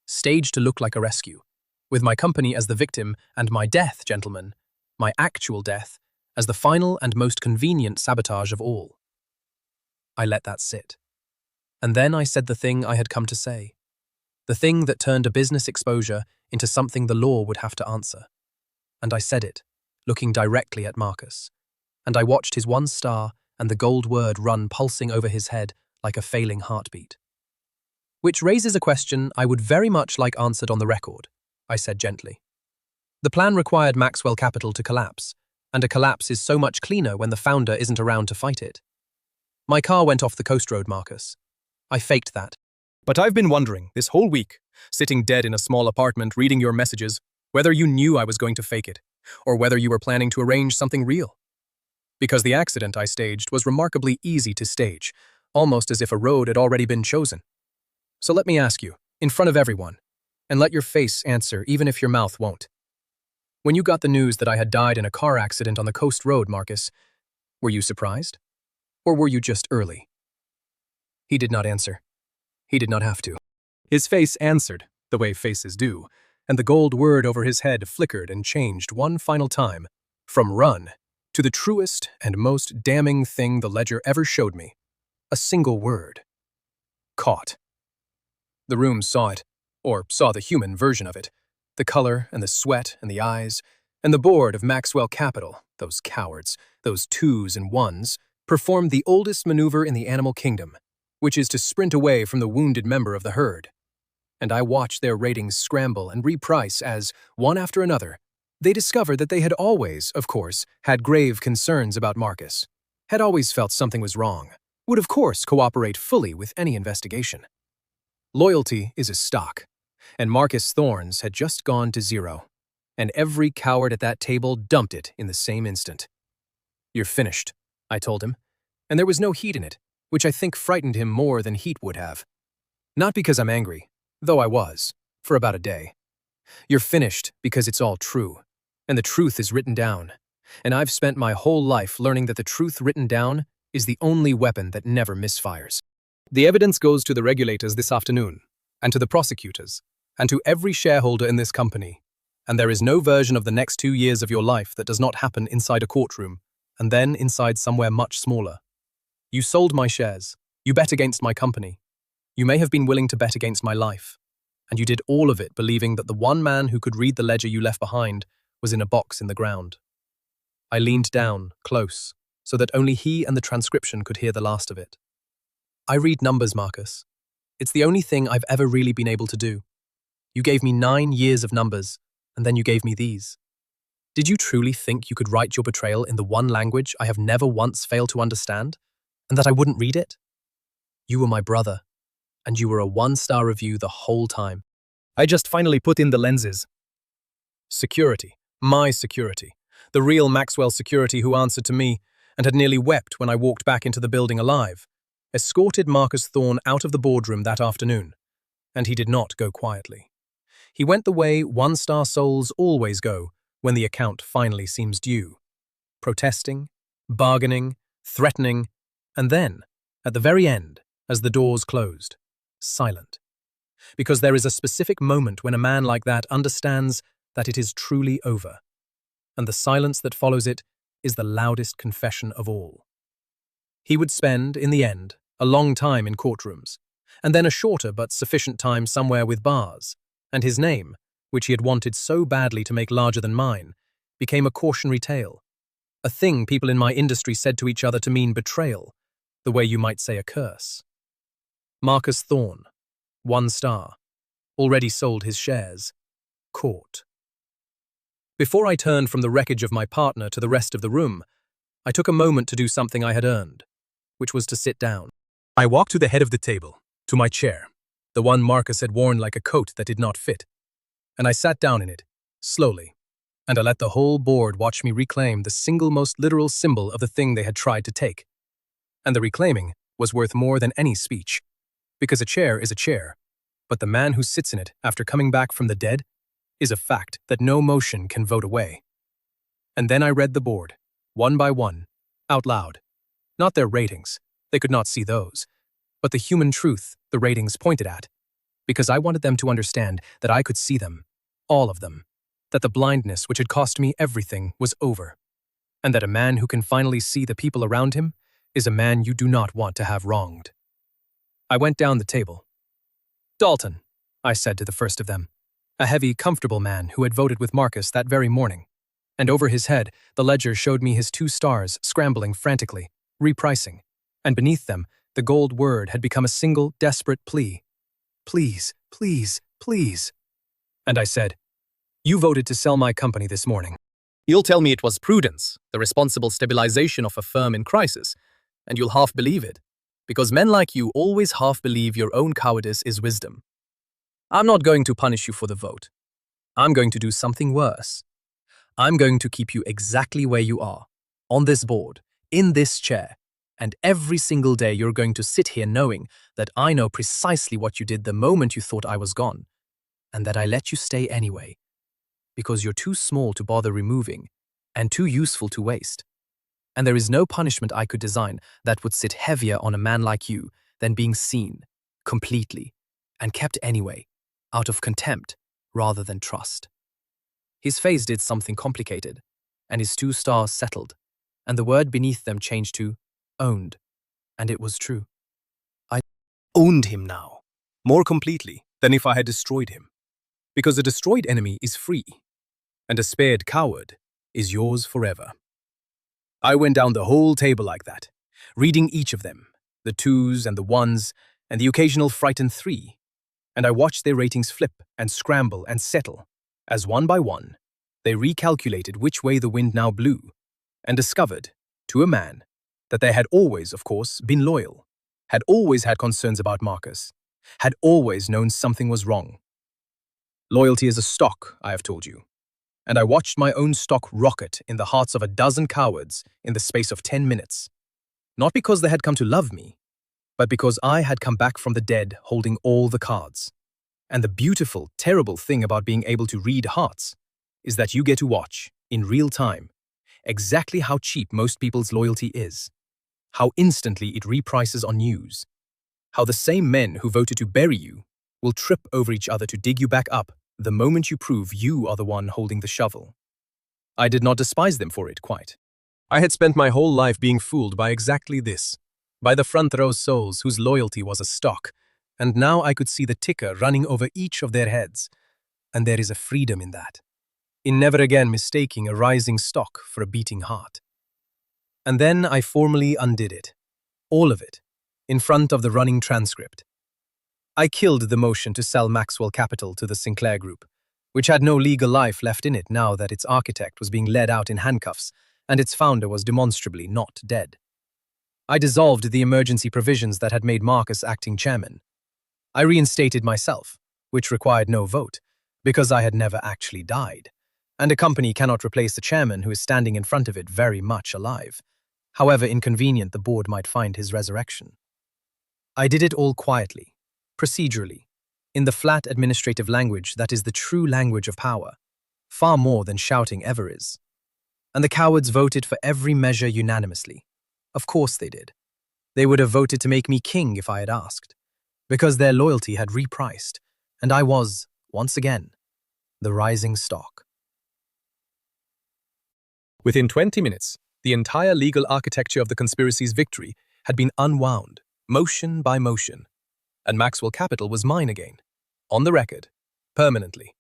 staged to look like a rescue, with my company as the victim and my death, gentlemen, my actual death, as the final and most convenient sabotage of all. I let that sit. And then I said the thing I had come to say. The thing that turned a business exposure into something the law would have to answer. And I said it, looking directly at Marcus. And I watched his one star and the gold word run pulsing over his head like a failing heartbeat. Which raises a question I would very much like answered on the record, I said gently. The plan required Maxwell Capital to collapse, and a collapse is so much cleaner when the founder isn't around to fight it. My car went off the coast road, Marcus. I faked that. But I've been wondering, this whole week, sitting dead in a small apartment reading your messages, whether you knew I was going to fake it, or whether you were planning to arrange something real. Because the accident I staged was remarkably easy to stage, almost as if a road had already been chosen. So let me ask you, in front of everyone, and let your face answer even if your mouth won't. When you got the news that I had died in a car accident on the coast road, Marcus, were you surprised? Or were you just early? He did not answer. He did not have to. His face answered, the way faces do, and the gold word over his head flickered and changed one final time, from run to the truest and most damning thing the ledger ever showed me. A single word. Caught. The room saw it, or saw the human version of it. The color and the sweat and the eyes, and the board of Maxwell Capital, those cowards, those twos and ones, performed the oldest maneuver in the animal kingdom, which is to sprint away from the wounded member of the herd. And I watched their ratings scramble and reprice as, one after another, they discovered that they had always, of course, had grave concerns about Marcus, had always felt something was wrong, would of course cooperate fully with any investigation. Loyalty is a stock, and Marcus Thorne's had just gone to zero, and every coward at that table dumped it in the same instant. "You're finished," I told him, and there was no heat in it, which I think frightened him more than heat would have. Not because I'm angry, though I was, for about a day. You're finished because it's all true, and the truth is written down, and I've spent my whole life learning that the truth written down is the only weapon that never misfires. The evidence goes to the regulators this afternoon, and to the prosecutors, and to every shareholder in this company, and there is no version of the next 2 years of your life that does not happen inside a courtroom, and then inside somewhere much smaller. You sold my shares. You bet against my company. You may have been willing to bet against my life, and you did all of it believing that the one man who could read the ledger you left behind was in a box in the ground. I leaned down, close, so that only he and the transcription could hear the last of it. I read numbers, Marcus. It's the only thing I've ever really been able to do. You gave me 9 years of numbers, and then you gave me these. Did you truly think you could write your betrayal in the one language I have never once failed to understand, and that I wouldn't read it? You were my brother, and you were a 1-star review the whole time. I just finally put in the lenses. Security, my security, the real Maxwell security who answered to me and had nearly wept when I walked back into the building alive, escorted Marcus Thorne out of the boardroom that afternoon, and he did not go quietly. He went the way 1-star souls always go when the account finally seems due, protesting, bargaining, threatening, and then, at the very end, as the doors closed, silent. Because there is a specific moment when a man like that understands that it is truly over, and the silence that follows it is the loudest confession of all. He would spend, in the end, a long time in courtrooms, and then a shorter but sufficient time somewhere with bars, and his name, which he had wanted so badly to make larger than mine, became a cautionary tale, a thing people in my industry said to each other to mean betrayal, the way you might say a curse. Marcus Thorne, 1 star, already sold his shares, caught. Before I turned from the wreckage of my partner to the rest of the room, I took a moment to do something I had earned, which was to sit down. I walked to the head of the table, to my chair, the one Marcus had worn like a coat that did not fit, and I sat down in it, slowly, and I let the whole board watch me reclaim the single most literal symbol of the thing they had tried to take. And the reclaiming was worth more than any speech, because a chair is a chair, but the man who sits in it after coming back from the dead is a fact that no motion can vote away. And then I read the board, one by one, out loud. Not their ratings, they could not see those, but the human truth the ratings pointed at, because I wanted them to understand that I could see them, all of them, that the blindness which had cost me everything was over, and that a man who can finally see the people around him is a man you do not want to have wronged. I went down the table. "Dalton," I said to the first of them, a heavy, comfortable man who had voted with Marcus that very morning, and over his head the ledger showed me his 2 stars scrambling frantically, repricing, and beneath them the gold word had become a single, desperate plea. "Please, please, please." And I said, "You voted to sell my company this morning." You'll tell me it was prudence, the responsible stabilization of a firm in crisis, and you'll half believe it, because men like you always half believe your own cowardice is wisdom. I'm not going to punish you for the vote. I'm going to do something worse. I'm going to keep you exactly where you are, on this board, in this chair, and every single day you're going to sit here knowing that I know precisely what you did the moment you thought I was gone, and that I let you stay anyway, because you're too small to bother removing and too useful to waste. And there is no punishment I could design that would sit heavier on a man like you than being seen, completely, and kept anyway, out of contempt rather than trust. His face did something complicated, and his 2 stars settled, and the word beneath them changed to owned, and it was true. I owned him now, more completely than if I had destroyed him, because a destroyed enemy is free, and a spared coward is yours forever. I went down the whole table like that, reading each of them, the 2s and the 1s, and the occasional frightened 3, and I watched their ratings flip and scramble and settle, as one by one, they recalculated which way the wind now blew, and discovered, to a man, that they had always, of course, been loyal, had always had concerns about Marcus, had always known something was wrong. Loyalty is a stock, I have told you, and I watched my own stock rocket in the hearts of a dozen cowards in the space of 10 minutes, not because they had come to love me, but because I had come back from the dead holding all the cards. And the beautiful, terrible thing about being able to read hearts is that you get to watch, in real time, exactly how cheap most people's loyalty is, how instantly it reprices on news, how the same men who voted to bury you will trip over each other to dig you back up the moment you prove you are the one holding the shovel. I did not despise them for it, quite. I had spent my whole life being fooled by exactly this, by the front-row souls whose loyalty was a stock, and now I could see the ticker running over each of their heads, and there is a freedom in that, in never again mistaking a rising stock for a beating heart. And then I formally undid it, all of it, in front of the running transcript. I killed the motion to sell Maxwell Capital to the Sinclair Group, which had no legal life left in it now that its architect was being led out in handcuffs and its founder was demonstrably not dead. I dissolved the emergency provisions that had made Marcus acting chairman. I reinstated myself, which required no vote, because I had never actually died, and a company cannot replace the chairman who is standing in front of it very much alive, however inconvenient the board might find his resurrection. I did it all quietly, procedurally, in the flat administrative language that is the true language of power, far more than shouting ever is. And the cowards voted for every measure unanimously. Of course they did. They would have voted to make me king if I had asked, because their loyalty had repriced, and I was, once again, the rising stock. Within 20 minutes, the entire legal architecture of the conspiracy's victory had been unwound, motion by motion, and Maxwell Capital was mine again, on the record, permanently.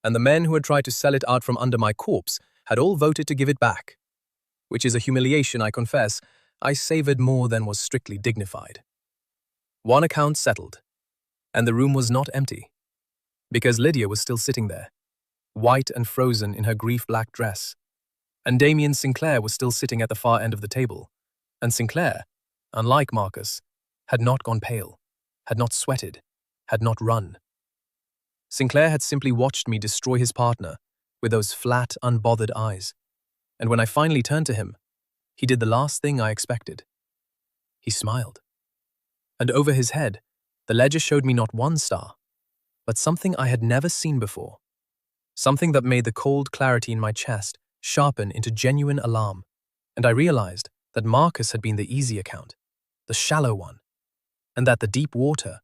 And the men who had tried to sell it out from under my corpse had all voted to give it back, which is a humiliation, I confess, I savored more than was strictly dignified. One account settled, and the room was not empty, because Lydia was still sitting there, white and frozen in her grief-black dress, and Damien Sinclair was still sitting at the far end of the table, and Sinclair, unlike Marcus, had not gone pale, had not sweated, had not run. Sinclair had simply watched me destroy his partner with those flat, unbothered eyes. And when I finally turned to him, he did the last thing I expected. He smiled. And over his head, the ledger showed me not one star, but something I had never seen before. Something that made the cold clarity in my chest sharpen into genuine alarm. And I realized that Marcus had been the easy account, the shallow one, and that the deep water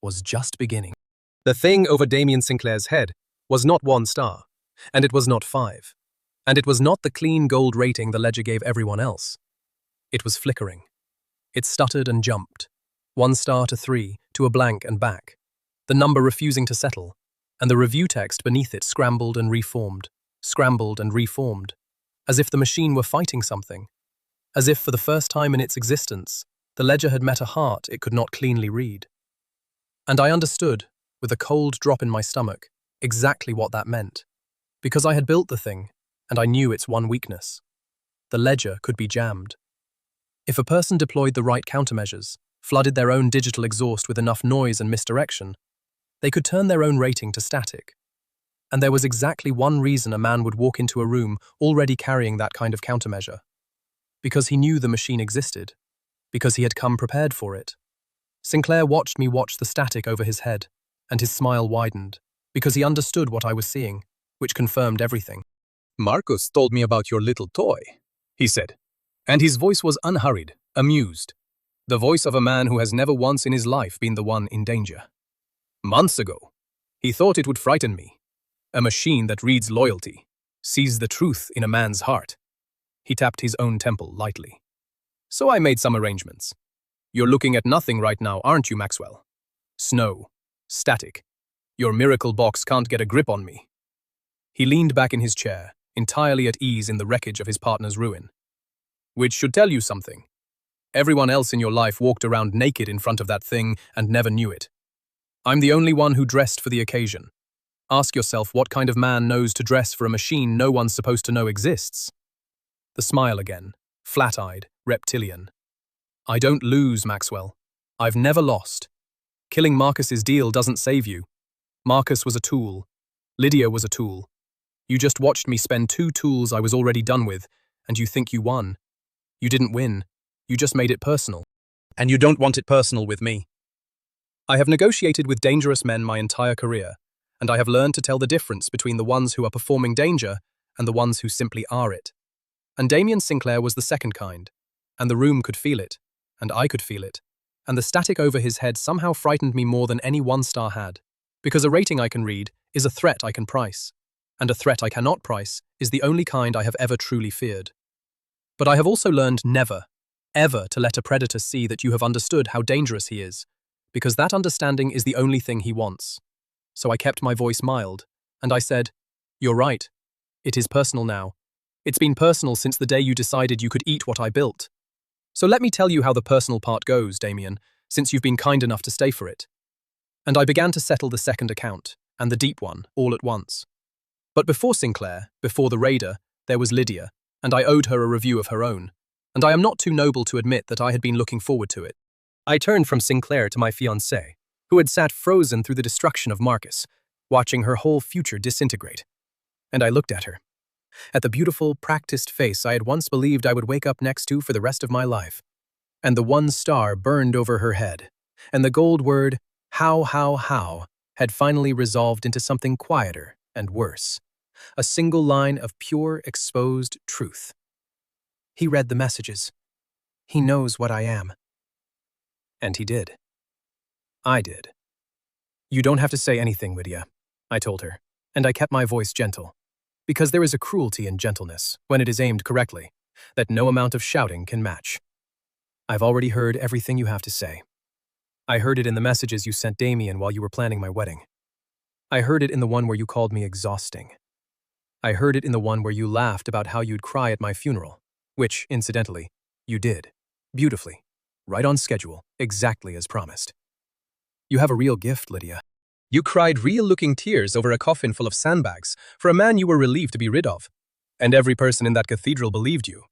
was just beginning. The thing over Damien Sinclair's head was not 1 star, and it was not 5, and it was not the clean gold rating the ledger gave everyone else. It was flickering. It stuttered and jumped, 1 star to 3, to a blank and back, the number refusing to settle, and the review text beneath it scrambled and reformed, as if the machine were fighting something, as if for the first time in its existence, the ledger had met a heart it could not cleanly read. And I understood, with a cold drop in my stomach, exactly what that meant, because I had built the thing, and I knew its one weakness. The ledger could be jammed. If a person deployed the right countermeasures, flooded their own digital exhaust with enough noise and misdirection, they could turn their own rating to static. And there was exactly one reason a man would walk into a room already carrying that kind of countermeasure. Because he knew the machine existed. Because he had come prepared for it. Sinclair watched me watch the static over his head, and his smile widened, because he understood what I was seeing, which confirmed everything. "Marcus told me about your little toy," he said, and his voice was unhurried, amused, the voice of a man who has never once in his life been the one in danger. "Months ago, he thought it would frighten me. A machine that reads loyalty, sees the truth in a man's heart." He tapped his own temple lightly. "So I made some arrangements. You're looking at nothing right now, aren't you, Maxwell? Snow. Static. Your miracle box can't get a grip on me." He leaned back in his chair, entirely at ease in the wreckage of his partner's ruin. "Which should tell you something. Everyone else in your life walked around naked in front of that thing and never knew it. I'm the only one who dressed for the occasion. Ask yourself what kind of man knows to dress for a machine no one's supposed to know exists." The smile again, flat-eyed, reptilian. "I don't lose, Maxwell. I've never lost. Killing Marcus's deal doesn't save you. Marcus was a tool. Lydia was a tool. You just watched me spend 2 tools I was already done with, and you think you won. You didn't win. You just made it personal. And you don't want it personal with me. I have negotiated with dangerous men my entire career, and I have learned to tell the difference between the ones who are performing danger and the ones who simply are it. And Damien Sinclair was the second kind, and the room could feel it, and I could feel it, and the static over his head somehow frightened me more than any 1 star had, because a rating I can read is a threat I can price, and a threat I cannot price is the only kind I have ever truly feared. But I have also learned never, ever to let a predator see that you have understood how dangerous he is, because that understanding is the only thing he wants. So I kept my voice mild, and I said, "You're right. It is personal now. It's been personal since the day you decided you could eat what I built. So let me tell you how the personal part goes, Damien, since you've been kind enough to stay for it." And I began to settle the second account, and the deep one, all at once. But before Sinclair, before the raider, there was Lydia, and I owed her a review of her own, and I am not too noble to admit that I had been looking forward to it. I turned from Sinclair to my fiancée, who had sat frozen through the destruction of Marcus, watching her whole future disintegrate. And I looked at her, at the beautiful, practiced face I had once believed I would wake up next to for the rest of my life. And the 1 star burned over her head, and the gold word, how, had finally resolved into something quieter and worse. A single line of pure, exposed truth. He read the messages. He knows what I am. And he did. I did. "You don't have to say anything, Lydia," I told her, and I kept my voice gentle. Because there is a cruelty in gentleness, when it is aimed correctly, that no amount of shouting can match. "I've already heard everything you have to say. I heard it in the messages you sent Damien while you were planning my wedding. I heard it in the one where you called me exhausting. I heard it in the one where you laughed about how you'd cry at my funeral, which, incidentally, you did. Beautifully. Right on schedule, exactly as promised. You have a real gift, Lydia. You cried real-looking tears over a coffin full of sandbags for a man you were relieved to be rid of. And every person in that cathedral believed you.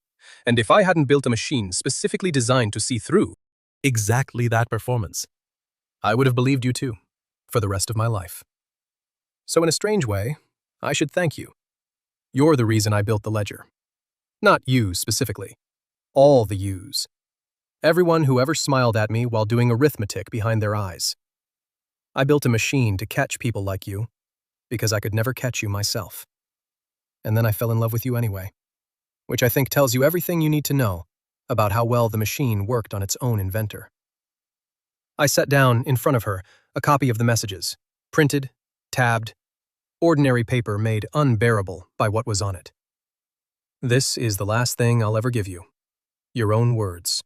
And if I hadn't built a machine specifically designed to see through exactly that performance, I would have believed you too, for the rest of my life. So in a strange way, I should thank you. You're the reason I built the ledger. Not you specifically. All the yous. Everyone who ever smiled at me while doing arithmetic behind their eyes. I built a machine to catch people like you, because I could never catch you myself. And then I fell in love with you anyway, which I think tells you everything you need to know about how well the machine worked on its own inventor. I set down in front of her a copy of the messages, printed, tabbed, ordinary paper made unbearable by what was on it. This is the last thing I'll ever give you. Your own words.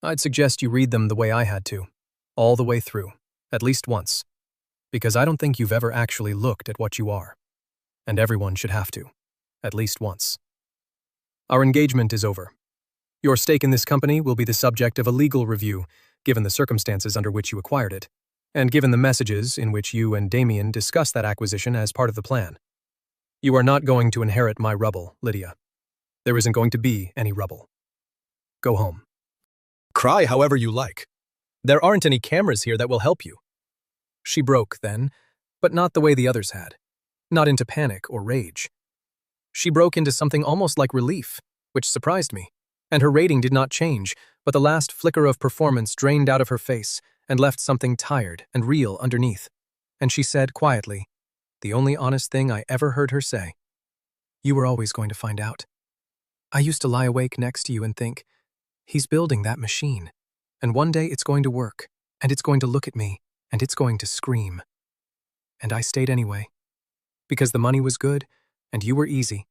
I'd suggest you read them the way I had to, all the way through, at least once, because I don't think you've ever actually looked at what you are, and everyone should have to, at least once. Our engagement is over. Your stake in this company will be the subject of a legal review, given the circumstances under which you acquired it, and given the messages in which you and Damien discussed that acquisition as part of the plan. You are not going to inherit my rubble, Lydia. There isn't going to be any rubble. Go home. Cry however you like. There aren't any cameras here that will help you. She broke then, but not the way the others had. Not into panic or rage. She broke into something almost like relief, which surprised me, and her rating did not change, but the last flicker of performance drained out of her face and left something tired and real underneath. And she said quietly, the only honest thing I ever heard her say, "You were always going to find out. I used to lie awake next to you and think, he's building that machine, and one day it's going to work, and it's going to look at me, and it's going to scream." And I stayed anyway, because the money was good, and you were easy,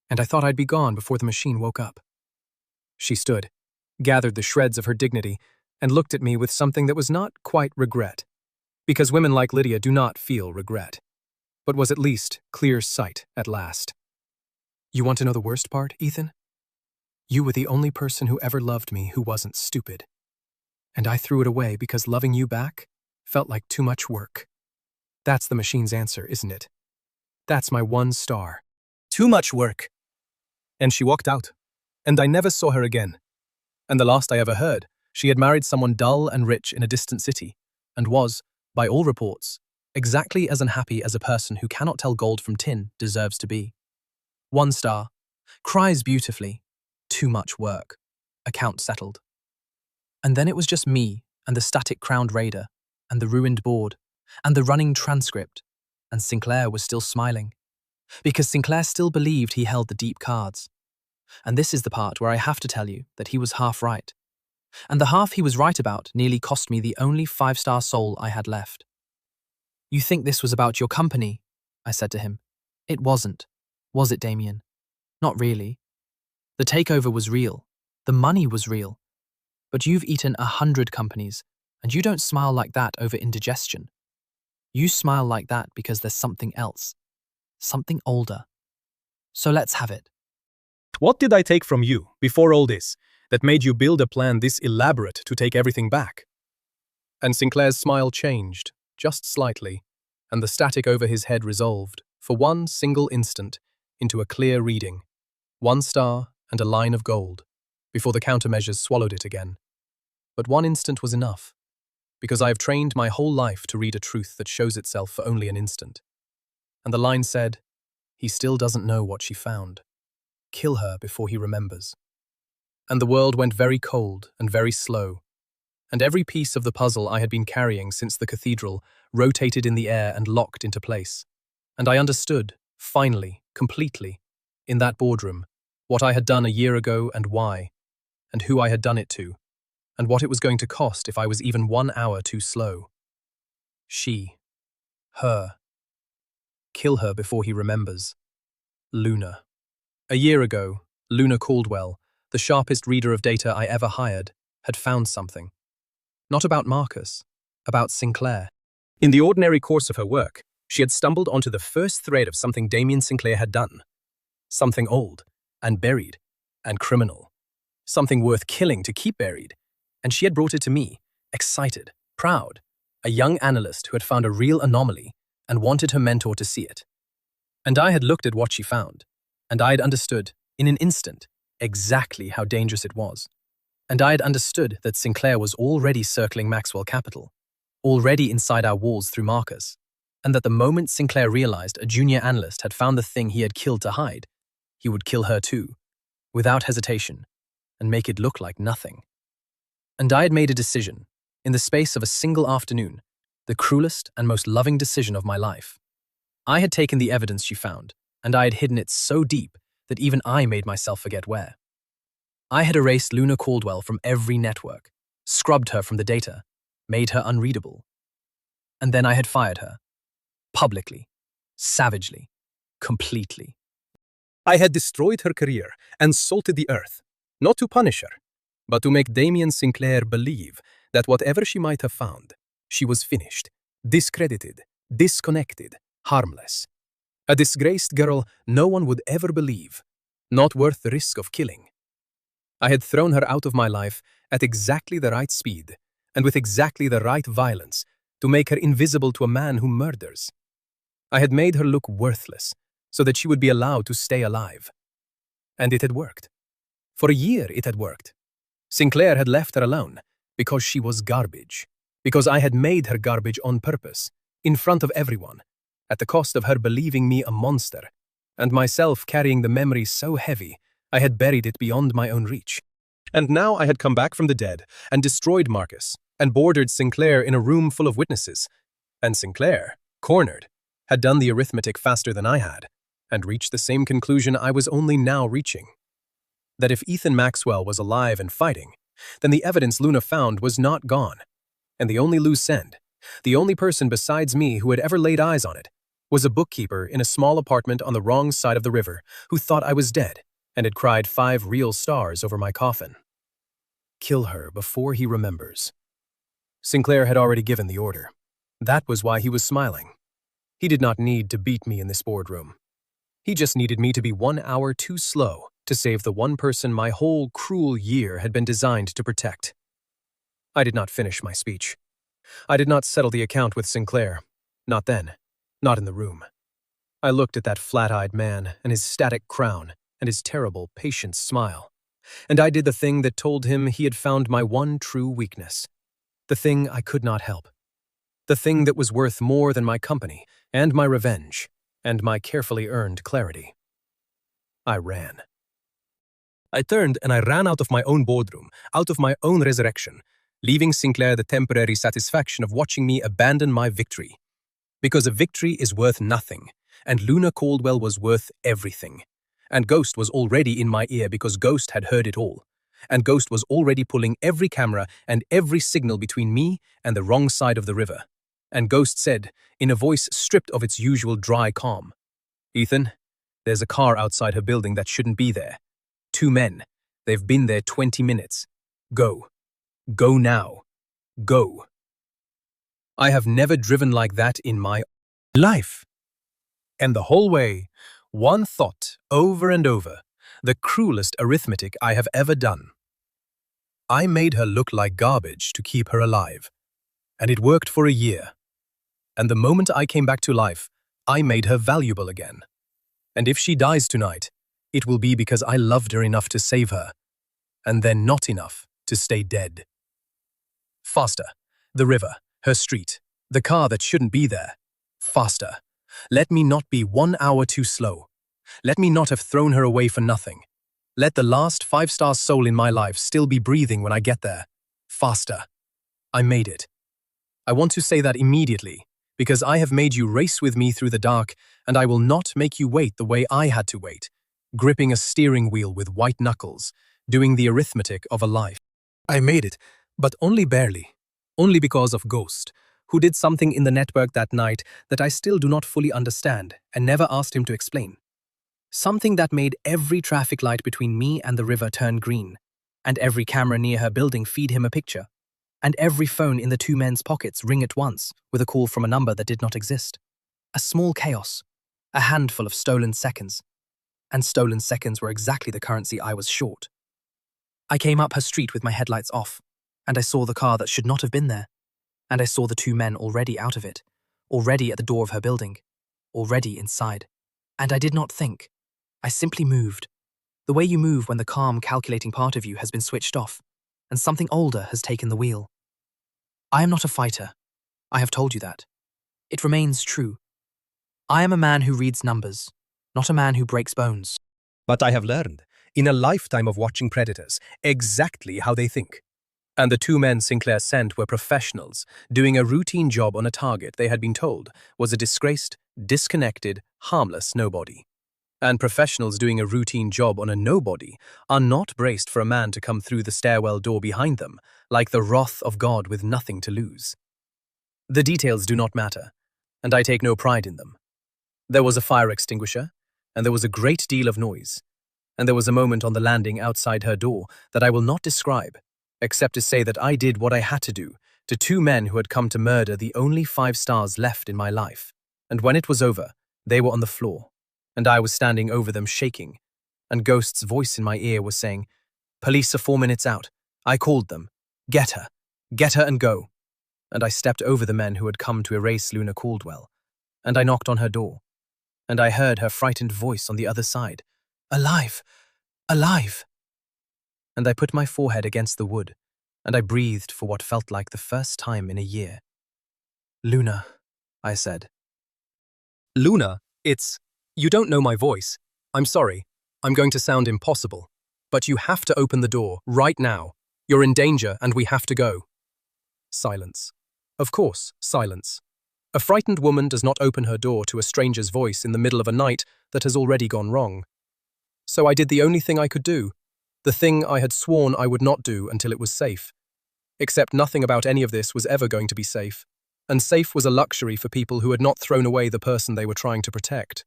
and I thought I'd be gone before the machine woke up. She stood, gathered the shreds of her dignity, and looked at me with something that was not quite regret, because women like Lydia do not feel regret, but was at least clear sight at last. You want to know the worst part, Ethan? You were the only person who ever loved me who wasn't stupid. And I threw it away because loving you back felt like too much work. That's the machine's answer, isn't it? That's my one star. Too much work. And she walked out, and I never saw her again. And the last I ever heard, she had married someone dull and rich in a distant city, and was, by all reports, exactly as unhappy as a person who cannot tell gold from tin deserves to be. 1 star. Cries beautifully. Too much work. Account settled. And then it was just me and the static crowned raider and the ruined board and the running transcript, and Sinclair was still smiling, because Sinclair still believed he held the deep cards. And this is the part where I have to tell you that he was half right. And the half he was right about nearly cost me the only 5-star soul I had left. You think this was about your company? I said to him. It wasn't. Was it, Damien? Not really. The takeover was real. The money was real. But you've eaten 100 companies, and you don't smile like that over indigestion. You smile like that because there's something else. Something older. So let's have it. What did I take from you, before all this, that made you build a plan this elaborate to take everything back? And Sinclair's smile changed, just slightly, and the static over his head resolved, for one single instant, into a clear reading, 1 star and a line of gold, before the countermeasures swallowed it again. But 1 instant was enough, because I have trained my whole life to read a truth that shows itself for only an instant. And the line said, he still doesn't know what she found. Kill her before he remembers. And the world went very cold and very slow, and every piece of the puzzle I had been carrying since the cathedral rotated in the air and locked into place. And I understood, finally, completely, in that boardroom, what I had done a year ago and why, and who I had done it to, and what it was going to cost if I was even 1 hour too slow. She. Her. Kill her before he remembers. Luna. A year ago, Luna Caldwell, the sharpest reader of data I ever hired, had found something. Not about Marcus, about Sinclair. In the ordinary course of her work, she had stumbled onto the first thread of something Damien Sinclair had done. Something old, and buried, and criminal. Something worth killing to keep buried. And she had brought it to me, excited, proud, a young analyst who had found a real anomaly and wanted her mentor to see it. And I had looked at what she found, and I had understood, in an instant, exactly how dangerous it was. And I had understood that Sinclair was already circling Maxwell Capital, already inside our walls through Marcus. and that the moment Sinclair realized a junior analyst had found the thing he had killed to hide, he would kill her too, without hesitation, and make it look like nothing. And I had made a decision, in the space of a single afternoon, the cruelest and most loving decision of my life. I had taken the evidence she found, and I had hidden it so deep that even I made myself forget where. I had erased Luna Caldwell from every network, scrubbed her from the data, made her unreadable. And then I had fired her. Publicly, savagely, completely. I had destroyed her career and salted the earth, not to punish her, but to make Damien Sinclair believe that whatever she might have found, she was finished, discredited, disconnected, harmless. A disgraced girl no one would ever believe, not worth the risk of killing. I had thrown her out of my life at exactly the right speed and with exactly the right violence to make her invisible to a man who murders. I had made her look worthless so that she would be allowed to stay alive. And it had worked. For a year it had worked. Sinclair had left her alone because she was garbage, because I had made her garbage on purpose, in front of everyone, at the cost of her believing me a monster, and myself carrying the memory so heavy I had buried it beyond my own reach. And now I had come back from the dead and destroyed Marcus and bordered Sinclair in a room full of witnesses. And Sinclair, cornered, had done the arithmetic faster than I had, and reached the same conclusion I was only now reaching. That if Ethan Maxwell was alive and fighting, then the evidence Luna found was not gone. And the only loose end, the only person besides me who had ever laid eyes on it, was a bookkeeper in a small apartment on the wrong side of the river who thought I was dead and had cried 5 real stars over my coffin. Kill her before he remembers. Sinclair had already given the order. That was why he was smiling. He did not need to beat me in this boardroom. He just needed me to be 1 hour too slow to save the one person my whole cruel year had been designed to protect. I did not finish my speech. I did not settle the account with Sinclair. Not then. Not in the room. I looked at that flat-eyed man and his static crown and his terrible, patient smile. And I did the thing that told him he had found my one true weakness. The thing I could not help. The thing that was worth more than my company and my revenge and my carefully earned clarity. I ran. I turned and I ran out of my own boardroom, out of my own resurrection, leaving Sinclair the temporary satisfaction of watching me abandon my victory. Because a victory is worth nothing, and Luna Caldwell was worth everything. And Ghost was already in my ear because Ghost had heard it all. And Ghost was already pulling every camera and every signal between me and the wrong side of the river. And Ghost said, in a voice stripped of its usual dry calm, "Ethan, there's a car outside her building that shouldn't be there. 2 men. They've been there 20 minutes. Go. Go now. Go." I have never driven like that in my life. And the whole way, one thought over and over, the cruelest arithmetic I have ever done. I made her look like garbage to keep her alive. And it worked for a year. And the moment I came back to life, I made her valuable again. And if she dies tonight, it will be because I loved her enough to save her, and then not enough to stay dead. Faster. The river, her street, the car that shouldn't be there. Faster. Let me not be 1 hour too slow. Let me not have thrown her away for nothing. Let the last 5-star soul in my life still be breathing when I get there. Faster. I made it. I want to say that immediately, because I have made you race with me through the dark, and I will not make you wait the way I had to wait, gripping a steering wheel with white knuckles, doing the arithmetic of a life. I made it, but only barely. Only because of Ghost, who did something in the network that night that I still do not fully understand and never asked him to explain. Something that made every traffic light between me and the river turn green, and every camera near her building feed him a picture, and every phone in the 2 men's pockets ring at once with a call from a number that did not exist. A small chaos, a handful of stolen seconds. And stolen seconds were exactly the currency I was short. I came up her street with my headlights off, and I saw the car that should not have been there, and I saw the 2 men already out of it, already at the door of her building, already inside. And I did not think. I simply moved, the way you move when the calm, calculating part of you has been switched off, and something older has taken the wheel. I am not a fighter. I have told you that. It remains true. I am a man who reads numbers, not a man who breaks bones. But I have learned, in a lifetime of watching predators, exactly how they think. And the two men Sinclair sent were professionals, doing a routine job on a target they had been told was a disgraced, disconnected, harmless nobody. And professionals doing a routine job on a nobody are not braced for a man to come through the stairwell door behind them, like the wrath of God with nothing to lose. The details do not matter, and I take no pride in them. There was a fire extinguisher, and there was a great deal of noise, and there was a moment on the landing outside her door that I will not describe, except to say that I did what I had to do to two men who had come to murder the only 5 stars left in my life, and when it was over, they were on the floor, and I was standing over them shaking, and Ghost's voice in my ear was saying, "Police are 4 minutes out. I called them. Get her and go." And I stepped over the men who had come to erase Luna Caldwell, and I knocked on her door, and I heard her frightened voice on the other side, "Alive! Alive!" And I put my forehead against the wood, and I breathed for what felt like the first time in a year. "Luna," I said. Luna, you don't know my voice. I'm sorry. I'm going to sound impossible. But you have to open the door, right now. You're in danger and we have to go. Silence. Of course, silence. A frightened woman does not open her door to a stranger's voice in the middle of a night that has already gone wrong. So I did the only thing I could do, the thing I had sworn I would not do until it was safe. Except nothing about any of this was ever going to be safe, and safe was a luxury for people who had not thrown away the person they were trying to protect.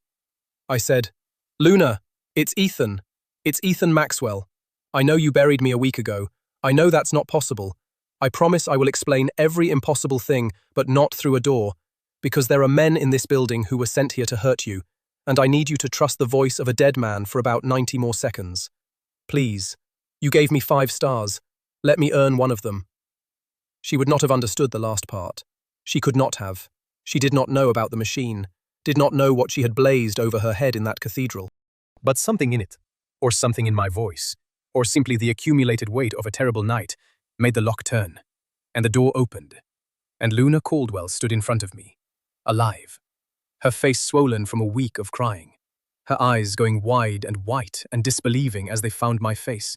I said, "Luna, it's Ethan. It's Ethan Maxwell. I know you buried me a week ago. I know that's not possible. I promise I will explain every impossible thing, but not through a door, because there are men in this building who were sent here to hurt you, and I need you to trust the voice of a dead man for about 90 more seconds. Please, you gave me 5 stars. Let me earn one of them." She would not have understood the last part. She could not have. She did not know about the machine, did not know what she had blazed over her head in that cathedral. But something in it, or something in my voice, or simply the accumulated weight of a terrible night, made the lock turn, and the door opened, and Luna Caldwell stood in front of me, alive, her face swollen from a week of crying, her eyes going wide and white and disbelieving as they found my face,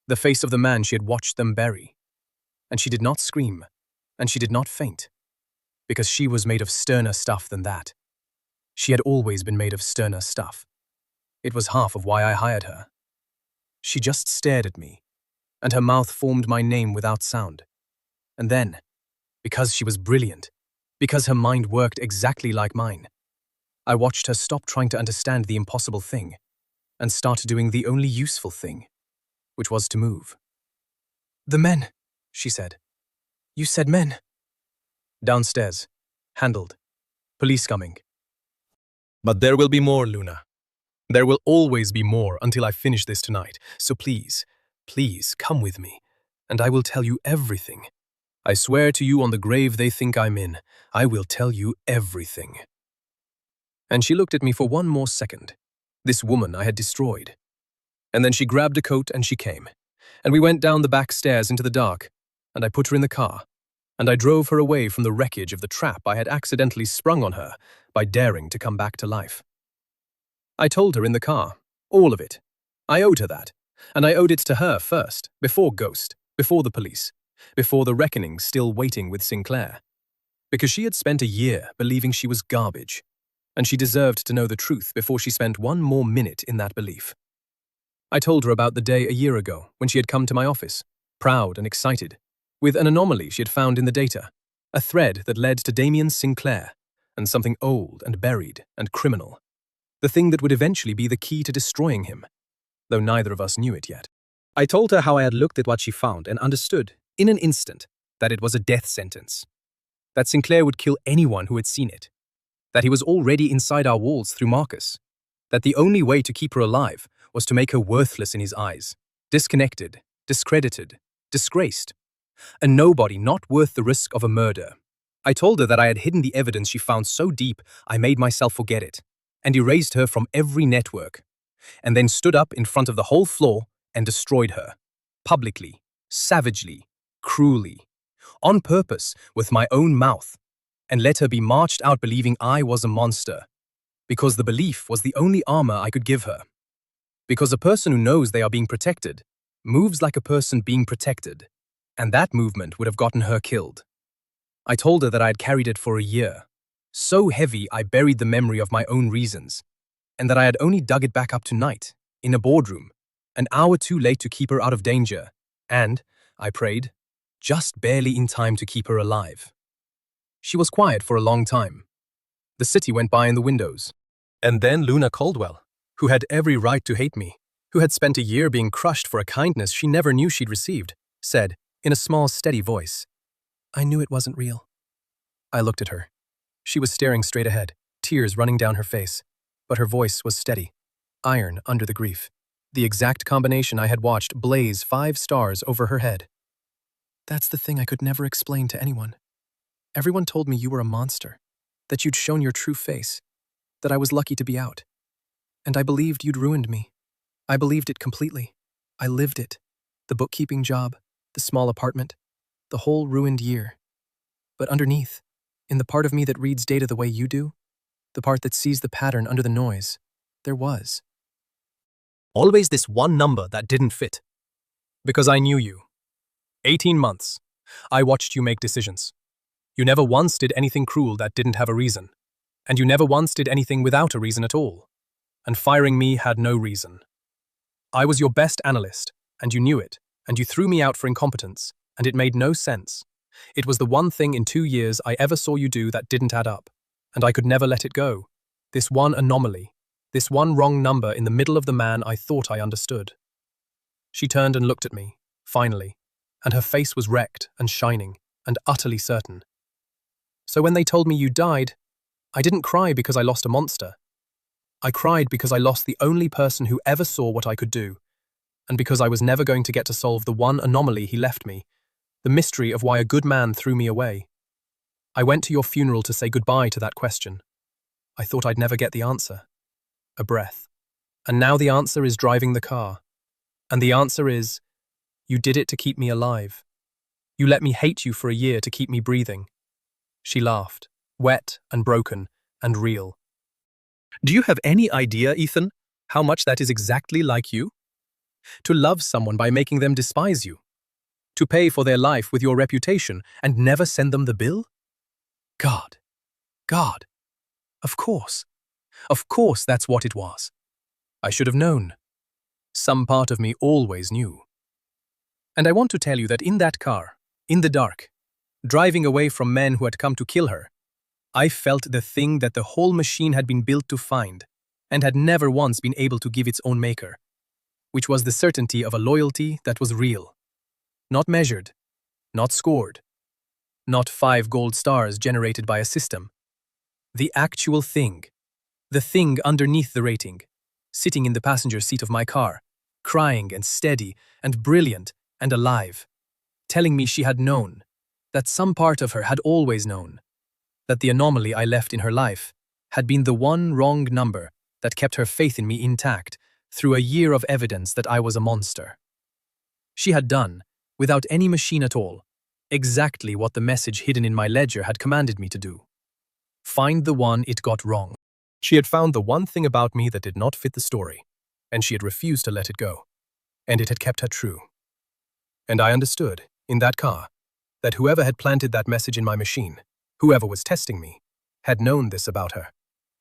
the face of the man she had watched them bury. And she did not scream, and she did not faint, because she was made of sterner stuff than that. She had always been made of sterner stuff. It was half of why I hired her. She just stared at me, and her mouth formed my name without sound. And then, because she was brilliant, because her mind worked exactly like mine, I watched her stop trying to understand the impossible thing and start doing the only useful thing, which was to move. "The men," she said. "You said men." "Downstairs. Handled. Police coming." "But there will be more, Luna. There will always be more until I finish this tonight. So please, please come with me, and I will tell you everything. I swear to you on the grave they think I'm in, I will tell you everything." And she looked at me for one more second, this woman I had destroyed. And then she grabbed a coat and she came, and we went down the back stairs into the dark, and I put her in the car, and I drove her away from the wreckage of the trap I had accidentally sprung on her by daring to come back to life. I told her in the car, all of it. I owed her that, and I owed it to her first, before Ghost, before the police, before the reckoning still waiting with Sinclair. Because she had spent a year believing she was garbage, and she deserved to know the truth before she spent one more minute in that belief. I told her about the day a year ago when she had come to my office, proud and excited, with an anomaly she had found in the data, a thread that led to Damien Sinclair, and something old and buried and criminal, the thing that would eventually be the key to destroying him, though neither of us knew it yet. I told her how I had looked at what she found and understood, in an instant, that it was a death sentence, that Sinclair would kill anyone who had seen it, that he was already inside our walls through Marcus, that the only way to keep her alive was to make her worthless in his eyes, disconnected, discredited, disgraced, a nobody not worth the risk of a murder. I told her that I had hidden the evidence she found so deep I made myself forget it, and erased her from every network, and then stood up in front of the whole floor and destroyed her, publicly, savagely, cruelly, on purpose, with my own mouth, and let her be marched out believing I was a monster, because the belief was the only armor I could give her. Because a person who knows they are being protected moves like a person being protected, and that movement would have gotten her killed. I told her that I had carried it for a year, so heavy I buried the memory of my own reasons, and that I had only dug it back up tonight, in a boardroom, an hour too late to keep her out of danger, and, I prayed, just barely in time to keep her alive. She was quiet for a long time. The city went by in the windows. And then Luna Caldwell, who had every right to hate me, who had spent a year being crushed for a kindness she never knew she'd received, said, in a small, steady voice, "I knew it wasn't real." I looked at her. She was staring straight ahead, tears running down her face, but her voice was steady, iron under the grief, the exact combination I had watched blaze 5 stars over her head. "That's the thing I could never explain to anyone. Everyone told me you were a monster, that you'd shown your true face, that I was lucky to be out. And I believed you'd ruined me. I believed it completely. I lived it. The bookkeeping job, the small apartment, the whole ruined year. But underneath, in the part of me that reads data the way you do, the part that sees the pattern under the noise, there was always this one number that didn't fit. Because I knew you. 18 months. I watched you make decisions. You never once did anything cruel that didn't have a reason. And you never once did anything without a reason at all. And firing me had no reason. I was your best analyst, and you knew it, and you threw me out for incompetence, and it made no sense. It was the one thing in 2 years I ever saw you do that didn't add up, and I could never let it go. This one anomaly, this one wrong number in the middle of the man I thought I understood. She turned and looked at me, finally, and her face was wrecked and shining and utterly certain. So when they told me you died, I didn't cry because I lost a monster. I cried because I lost the only person who ever saw what I could do, and because I was never going to get to solve the one anomaly he left me, the mystery of why a good man threw me away. I went to your funeral to say goodbye to that question. I thought I'd never get the answer. A breath. And now the answer is driving the car. And the answer is, you did it to keep me alive. You let me hate you for a year to keep me breathing. She laughed, wet and broken and real. Do you have any idea, Ethan, how much that is exactly like you? To love someone by making them despise you. To pay for their life with your reputation and never send them the bill? God. God. Of course. Of course that's what it was. I should have known. Some part of me always knew. And I want to tell you that in that car, in the dark, driving away from men who had come to kill her, I felt the thing that the whole machine had been built to find and had never once been able to give its own maker, which was the certainty of a loyalty that was real. Not measured, not scored, not 5 gold stars generated by a system. The actual thing, the thing underneath the rating, sitting in the passenger seat of my car, crying and steady and brilliant and alive, telling me she had known, that some part of her had always known, that the anomaly I left in her life had been the one wrong number that kept her faith in me intact through a year of evidence that I was a monster. She had done, without any machine at all, exactly what the message hidden in my ledger had commanded me to do. Find the one it got wrong. She had found the one thing about me that did not fit the story, and she had refused to let it go, and it had kept her true. And I understood, in that car, that whoever had planted that message in my machine, whoever was testing me, had known this about her,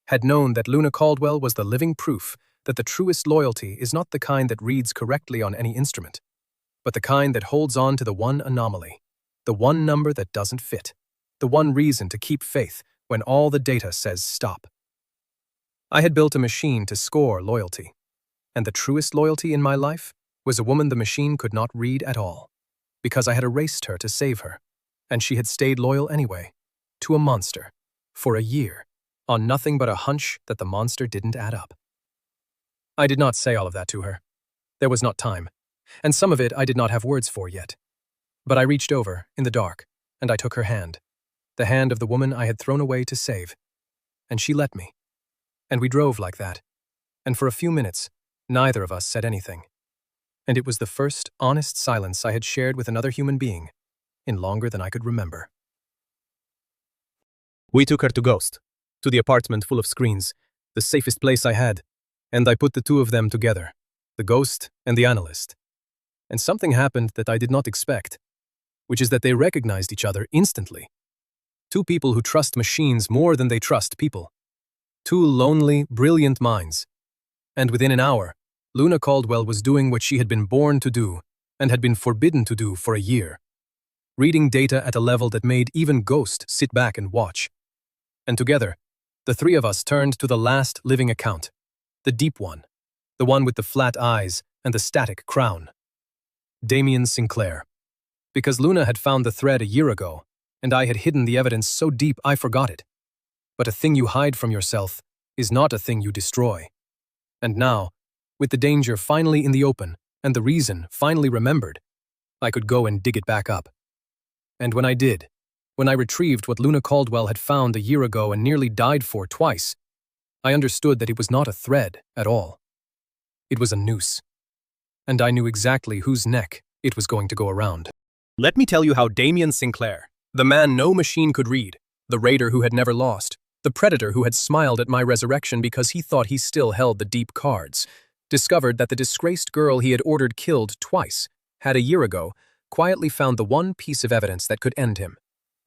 had known that Luna Caldwell was the living proof that the truest loyalty is not the kind that reads correctly on any instrument, but the kind that holds on to the one anomaly, the one number that doesn't fit, the one reason to keep faith when all the data says stop. I had built a machine to score loyalty, and the truest loyalty in my life was a woman the machine could not read at all, because I had erased her to save her, and she had stayed loyal anyway, to a monster, for a year, on nothing but a hunch that the monster didn't add up. I did not say all of that to her. There was not time, and some of it I did not have words for yet. But I reached over, in the dark, and I took her hand, the hand of the woman I had thrown away to save, and she let me. And we drove like that, and for a few minutes, neither of us said anything. And it was the first honest silence I had shared with another human being in longer than I could remember. We took her to Ghost, to the apartment full of screens, the safest place I had, and I put the two of them together, the Ghost and the analyst. And something happened that I did not expect, which is that they recognized each other instantly. Two people who trust machines more than they trust people. Two lonely, brilliant minds. And within an hour, Luna Caldwell was doing what she had been born to do and had been forbidden to do for a year. Reading data at a level that made even Ghost sit back and watch. And together, the three of us turned to the last living account, the deep one, the one with the flat eyes and the static crown. Damien Sinclair. Because Luna had found the thread a year ago, and I had hidden the evidence so deep I forgot it. But a thing you hide from yourself is not a thing you destroy. And now, with the danger finally in the open and the reason finally remembered, I could go and dig it back up. And when I did, when I retrieved what Luna Caldwell had found a year ago and nearly died for twice, I understood that it was not a thread at all. It was a noose. And I knew exactly whose neck it was going to go around. Let me tell you how Damien Sinclair, the man no machine could read, the raider who had never lost, the predator who had smiled at my resurrection because he thought he still held the deep cards, discovered that the disgraced girl he had ordered killed twice had a year ago quietly found the one piece of evidence that could end him,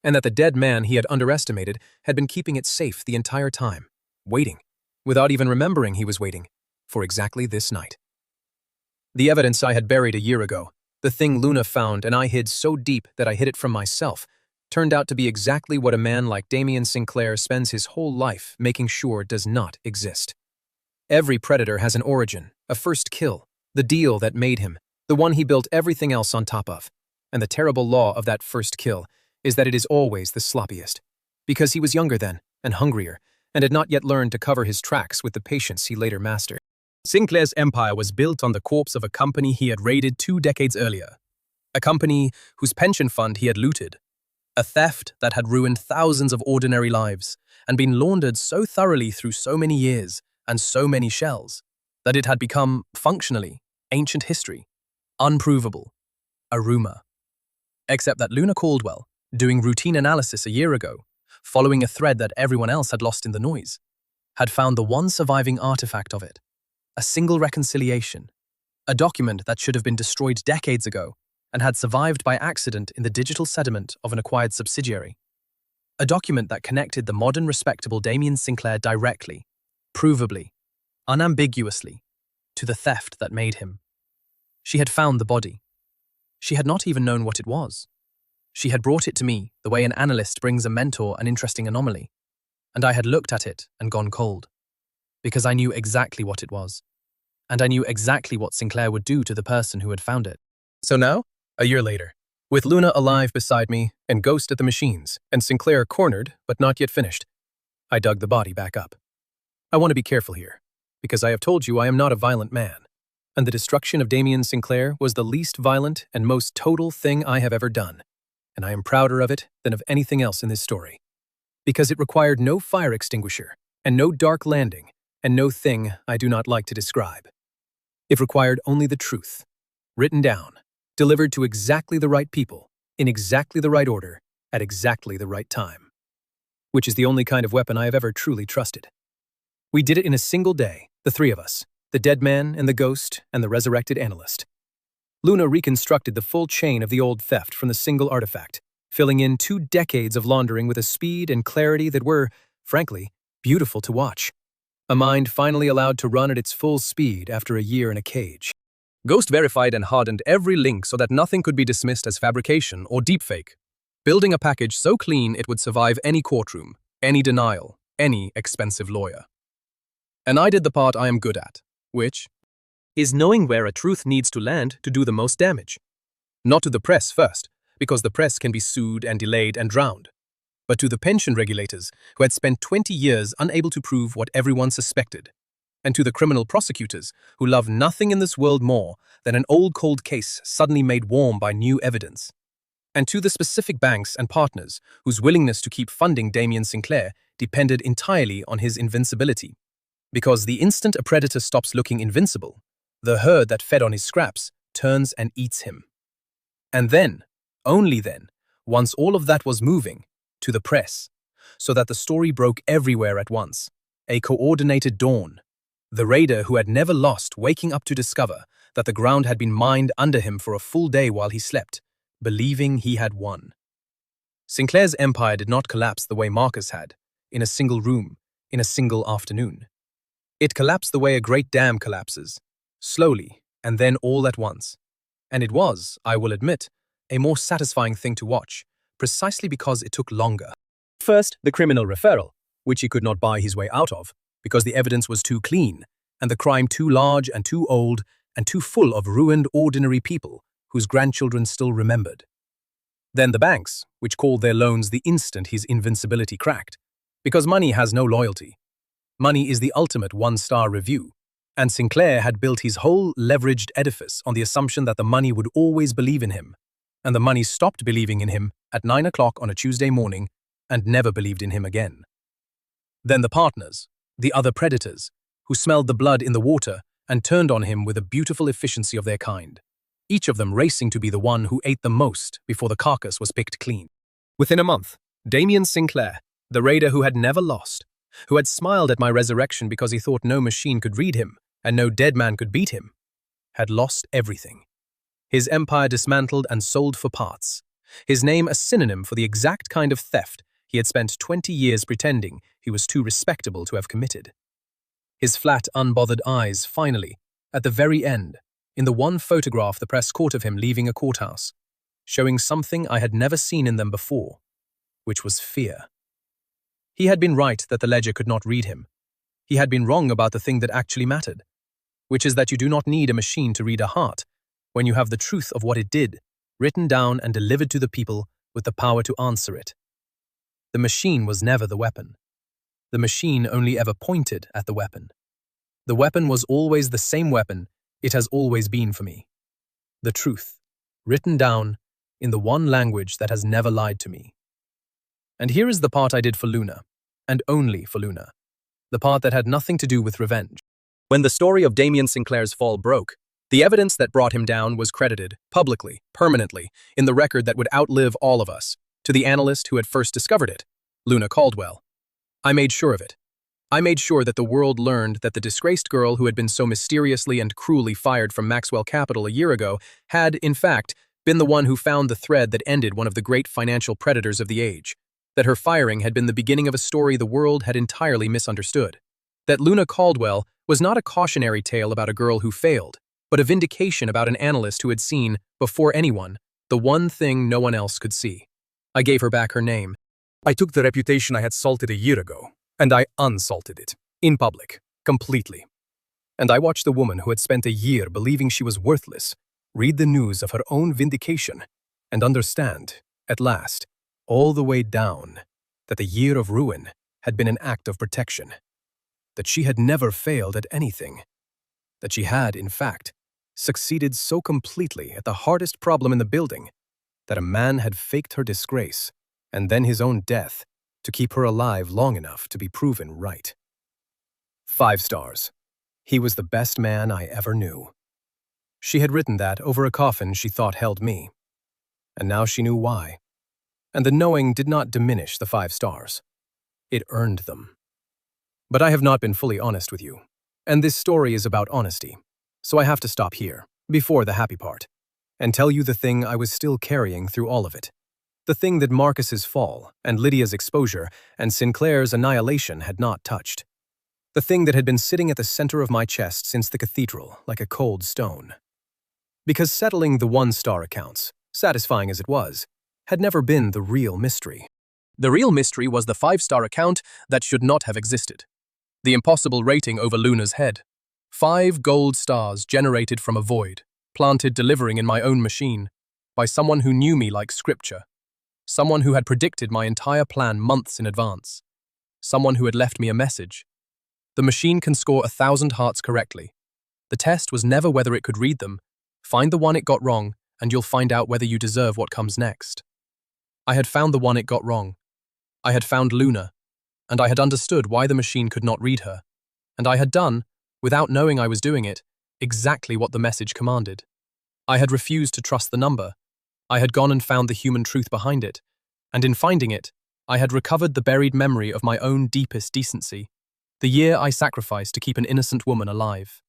and that the dead man he had underestimated had been keeping it safe the entire time, waiting, without even remembering he was waiting, for exactly this night. The evidence I had buried a year ago, the thing Luna found and I hid so deep that I hid it from myself, turned out to be exactly what a man like Damien Sinclair spends his whole life making sure does not exist. Every predator has an origin, a first kill, the deal that made him, the one he built everything else on top of. And the terrible law of that first kill is that it is always the sloppiest. Because he was younger then, and hungrier, and had not yet learned to cover his tracks with the patience he later mastered. Sinclair's empire was built on the corpse of a company he had raided 2 decades earlier. A company whose pension fund he had looted. A theft that had ruined thousands of ordinary lives and been laundered so thoroughly through so many years and so many shells that it had become, functionally, ancient history, unprovable, a rumor. Except that Luna Caldwell, doing routine analysis a year ago, following a thread that everyone else had lost in the noise, had found the one surviving artifact of it, a single reconciliation, a document that should have been destroyed decades ago and had survived by accident in the digital sediment of an acquired subsidiary. A document that connected the modern respectable Damien Sinclair directly, provably, unambiguously, to the theft that made him. She had found the body. She had not even known what it was. She had brought it to me the way an analyst brings a mentor an interesting anomaly, and I had looked at it and gone cold, because I knew exactly what it was, and I knew exactly what Sinclair would do to the person who had found it. So now, a year later, with Luna alive beside me and Ghost at the machines and Sinclair cornered but not yet finished, I dug the body back up. I want to be careful here, because I have told you I am not a violent man, and the destruction of Damien Sinclair was the least violent and most total thing I have ever done, and I am prouder of it than of anything else in this story, because it required no fire extinguisher and no dark landing and no thing I do not like to describe. It required only the truth, written down, delivered to exactly the right people, in exactly the right order, at exactly the right time. Which is the only kind of weapon I have ever truly trusted. We did it in a single day, the three of us, the dead man and the ghost and the resurrected analyst. Luna reconstructed the full chain of the old theft from the single artifact, filling in 2 decades of laundering with a speed and clarity that were, frankly, beautiful to watch. A mind finally allowed to run at its full speed after a year in a cage. Ghost verified and hardened every link so that nothing could be dismissed as fabrication or deepfake, building a package so clean it would survive any courtroom, any denial, any expensive lawyer. And I did the part I am good at, which is knowing where a truth needs to land to do the most damage. Not to the press first, because the press can be sued and delayed and drowned, but to the pension regulators who had spent 20 years unable to prove what everyone suspected, and to the criminal prosecutors who love nothing in this world more than an old cold case suddenly made warm by new evidence, and to the specific banks and partners whose willingness to keep funding Damien Sinclair depended entirely on his invincibility. Because the instant a predator stops looking invincible, the herd that fed on his scraps turns and eats him. And then, only then, once all of that was moving, to the press, so that the story broke everywhere at once. A coordinated dawn. The raider who had never lost waking up to discover that the ground had been mined under him for a full day while he slept, believing he had won. Sinclair's empire did not collapse the way Marcus had, in a single room, in a single afternoon. It collapsed the way a great dam collapses, slowly, and then all at once. And it was, I will admit, a more satisfying thing to watch, precisely because it took longer. First, the criminal referral, which he could not buy his way out of, because the evidence was too clean, and the crime too large and too old and too full of ruined ordinary people whose grandchildren still remembered. Then the banks, which called their loans the instant his invincibility cracked, because money has no loyalty. Money is the ultimate one-star review, and Sinclair had built his whole leveraged edifice on the assumption that the money would always believe in him, and the money stopped believing in him at 9 o'clock on a Tuesday morning and never believed in him again. Then the partners, the other predators, who smelled the blood in the water and turned on him with a beautiful efficiency of their kind, each of them racing to be the one who ate the most before the carcass was picked clean. Within a month, Damien Sinclair, the raider who had never lost, who had smiled at my resurrection because he thought no machine could read him and no dead man could beat him, had lost everything. His empire dismantled and sold for parts, his name a synonym for the exact kind of theft he had spent 20 years pretending he was too respectable to have committed. His flat, unbothered eyes, finally, at the very end, in the one photograph the press caught of him leaving a courthouse, showing something I had never seen in them before, which was fear. He had been right that the ledger could not read him. He had been wrong about the thing that actually mattered, which is that you do not need a machine to read a heart when you have the truth of what it did, written down and delivered to the people with the power to answer it. The machine was never the weapon. The machine only ever pointed at the weapon. The weapon was always the same weapon it has always been for me. The truth, written down in the one language that has never lied to me. And here is the part I did for Luna, and only for Luna. The part that had nothing to do with revenge. When the story of Damien Sinclair's fall broke, the evidence that brought him down was credited, publicly, permanently, in the record that would outlive all of us, to the analyst who had first discovered it, Luna Caldwell. I made sure of it. I made sure that the world learned that the disgraced girl who had been so mysteriously and cruelly fired from Maxwell Capital a year ago had, in fact, been the one who found the thread that ended one of the great financial predators of the age, that her firing had been the beginning of a story the world had entirely misunderstood, that Luna Caldwell was not a cautionary tale about a girl who failed, but a vindication about an analyst who had seen, before anyone, the one thing no one else could see. I gave her back her name. I took the reputation I had salted a year ago, and I unsalted it, in public, completely. And I watched the woman who had spent a year believing she was worthless read the news of her own vindication and understand, at last, all the way down, that the year of ruin had been an act of protection, that she had never failed at anything, that she had, in fact, succeeded so completely at the hardest problem in the building that a man had faked her disgrace and then his own death to keep her alive long enough to be proven right. 5 stars. He was the best man I ever knew. She had written that over a coffin she thought held me, and now she knew why. And the knowing did not diminish the 5 stars. It earned them. But I have not been fully honest with you, and this story is about honesty, so I have to stop here, before the happy part, and tell you the thing I was still carrying through all of it. The thing that Marcus's fall and Lydia's exposure and Sinclair's annihilation had not touched. The thing that had been sitting at the center of my chest since the cathedral, like a cold stone. Because settling the 1-star accounts, satisfying as it was, had never been the real mystery. The real mystery was the 5-star account that should not have existed. The impossible rating over Luna's head. 5 gold stars generated from a void, planted delivering in my own machine, by someone who knew me like scripture. Someone who had predicted my entire plan months in advance. Someone who had left me a message. The machine can score 1,000 hearts correctly. The test was never whether it could read them. Find the one it got wrong, and you'll find out whether you deserve what comes next. I had found the one it got wrong. I had found Luna, and I had understood why the machine could not read her. And I had done, without knowing I was doing it, exactly what the message commanded. I had refused to trust the number. I had gone and found the human truth behind it, and in finding it, I had recovered the buried memory of my own deepest decency, the year I sacrificed to keep an innocent woman alive.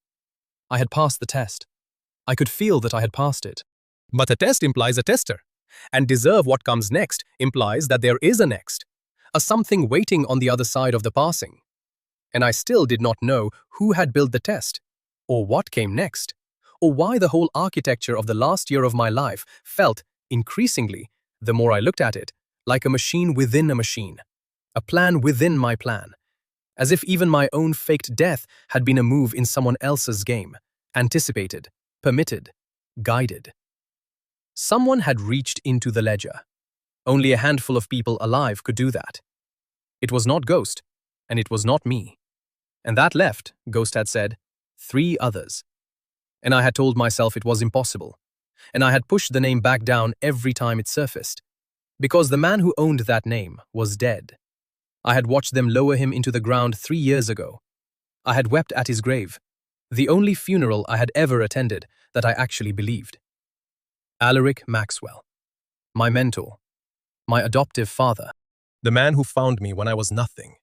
I had passed the test. I could feel that I had passed it. But a test implies a tester, and deserve what comes next implies that there is a next, a something waiting on the other side of the passing. And I still did not know who had built the test, or what came next, or why the whole architecture of the last year of my life felt, increasingly, the more I looked at it, like a machine within a machine, a plan within my plan, as if even my own faked death had been a move in someone else's game, anticipated, permitted, guided. Someone had reached into the ledger. Only a handful of people alive could do that. It was not Ghost, and it was not me. And that left, Ghost had said, 3 others. And I had told myself it was impossible. And I had pushed the name back down every time it surfaced. Because the man who owned that name was dead. I had watched them lower him into the ground 3 years ago. I had wept at his grave, the only funeral I had ever attended that I actually believed. Ethan Maxwell, my mentor, my adoptive father, The man who found me when I was nothing.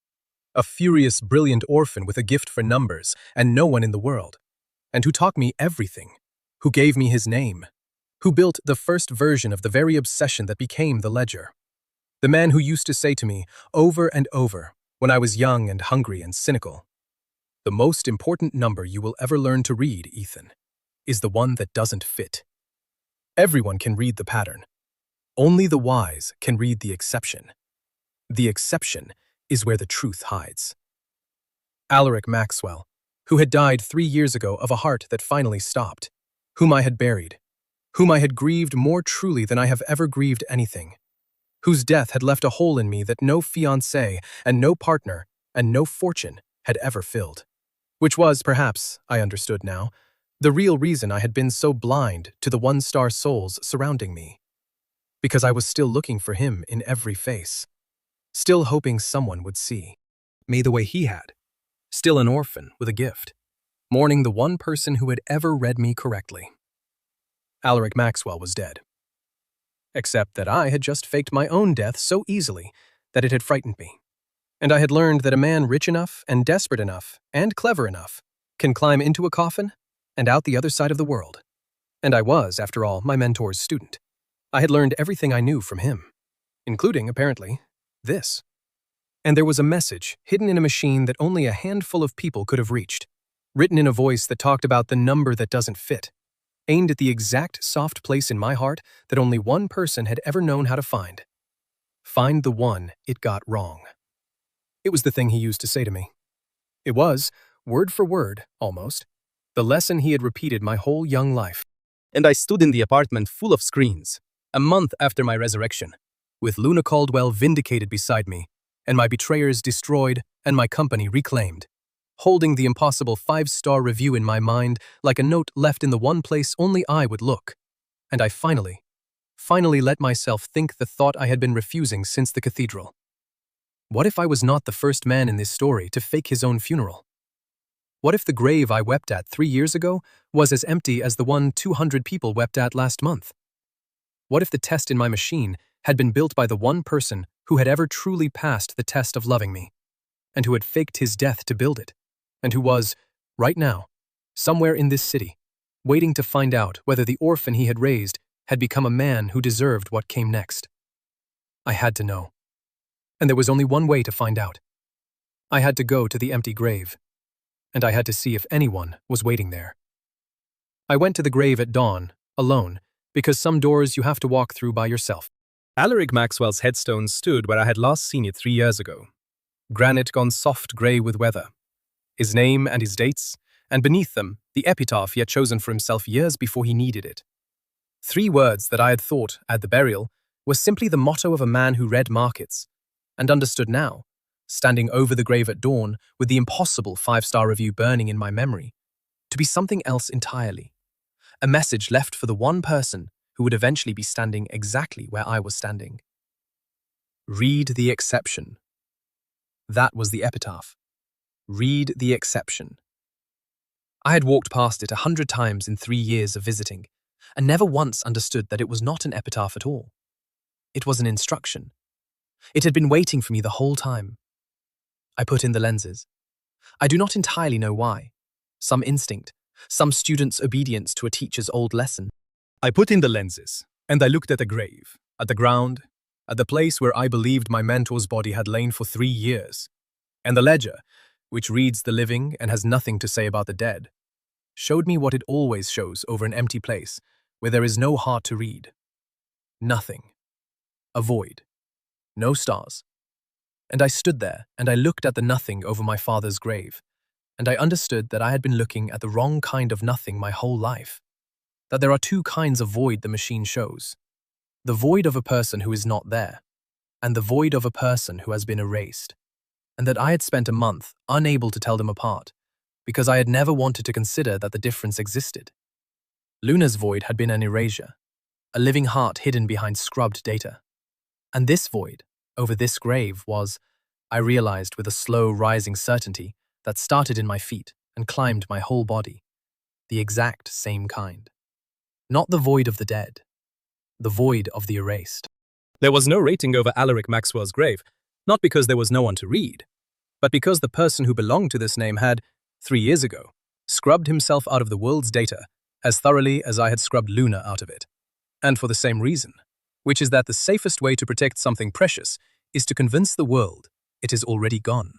A furious, brilliant orphan with a gift for numbers and no one in the world. And who taught me everything. Who gave me his name. Who built the first version of the very obsession that became the ledger. The man who used to say to me, over and over, when I was young and hungry and cynical, "The most important number you will ever learn to read, Ethan, is the one that doesn't fit. Everyone can read the pattern. Only the wise can read the exception. The exception is where the truth hides." Ethan Maxwell, who had died 3 years ago of a heart that finally stopped, whom I had buried, whom I had grieved more truly than I have ever grieved anything, whose death had left a hole in me that no fiancé and no partner and no fortune had ever filled. Which was, perhaps, I understood now, the real reason I had been so blind to the one-star souls surrounding me. Because I was still looking for him in every face, still hoping someone would see me the way he had, still an orphan with a gift, mourning the one person who had ever read me correctly. Ethan Maxwell was dead. Except that I had just faked my own death so easily that it had frightened me. And I had learned that a man rich enough and desperate enough and clever enough can climb into a coffin and out the other side of the world. And I was, after all, my mentor's student. I had learned everything I knew from him, including, apparently, this. And there was a message hidden in a machine that only a handful of people could have reached, written in a voice that talked about the number that doesn't fit, aimed at the exact soft place in my heart that only one person had ever known how to find. Find the one it got wrong. It was the thing he used to say to me. It was, word for word, almost, the lesson he had repeated my whole young life. And I stood in the apartment full of screens, a month after my resurrection, with Luna Caldwell vindicated beside me, and my betrayers destroyed and my company reclaimed, holding the impossible 5-star review in my mind like a note left in the one place only I would look. And I finally let myself think the thought I had been refusing since the cathedral. What if I was not the first man in this story to fake his own funeral? What if the grave I wept at 3 years ago was as empty as the one 200 people wept at last month? What if the test in my machine had been built by the one person who had ever truly passed the test of loving me, and who had faked his death to build it, and who was, right now, somewhere in this city, waiting to find out whether the orphan he had raised had become a man who deserved what came next? I had to know. And there was only one way to find out. I had to go to the empty grave, and I had to see if anyone was waiting there. I went to the grave at dawn, alone, because some doors you have to walk through by yourself. Ethan Maxwell's headstone stood where I had last seen it 3 years ago. Granite gone soft grey with weather. His name and his dates, and beneath them, the epitaph he had chosen for himself years before he needed it. 3 words that I had thought, at the burial, were simply the motto of a man who read markets, and understood now, standing over the grave at dawn with the impossible 5-star review burning in my memory, to be something else entirely. A message left for the one person who would eventually be standing exactly where I was standing. Read the exception. That was the epitaph. Read the exception. I had walked past it 100 times in 3 years of visiting, and never once understood that it was not an epitaph at all. It was an instruction. It had been waiting for me the whole time. I put in the lenses. I do not entirely know why. Some instinct, some student's obedience to a teacher's old lesson. I put in the lenses, and I looked at the grave, at the ground, at the place where I believed my mentor's body had lain for 3 years, and the ledger, which reads the living and has nothing to say about the dead, showed me what it always shows over an empty place where there is no heart to read. Nothing. A void. No stars. And I stood there and I looked at the nothing over my father's grave, and I understood that I had been looking at the wrong kind of nothing my whole life. That there are 2 kinds of void the machine shows. The void of a person who is not there, and the void of a person who has been erased. And that I had spent a month unable to tell them apart, because I had never wanted to consider that the difference existed. Luna's void had been an erasure, a living heart hidden behind scrubbed data. And this void, over this grave, was, I realized with a slow rising certainty that started in my feet and climbed my whole body, the exact same kind. Not the void of the dead, the void of the erased. There was no rating over Alaric Maxwell's grave, not because there was no one to read, but because the person who belonged to this name had, 3 years ago, scrubbed himself out of the world's data as thoroughly as I had scrubbed Luna out of it. And for the same reason, which is that the safest way to protect something precious is to convince the world it is already gone.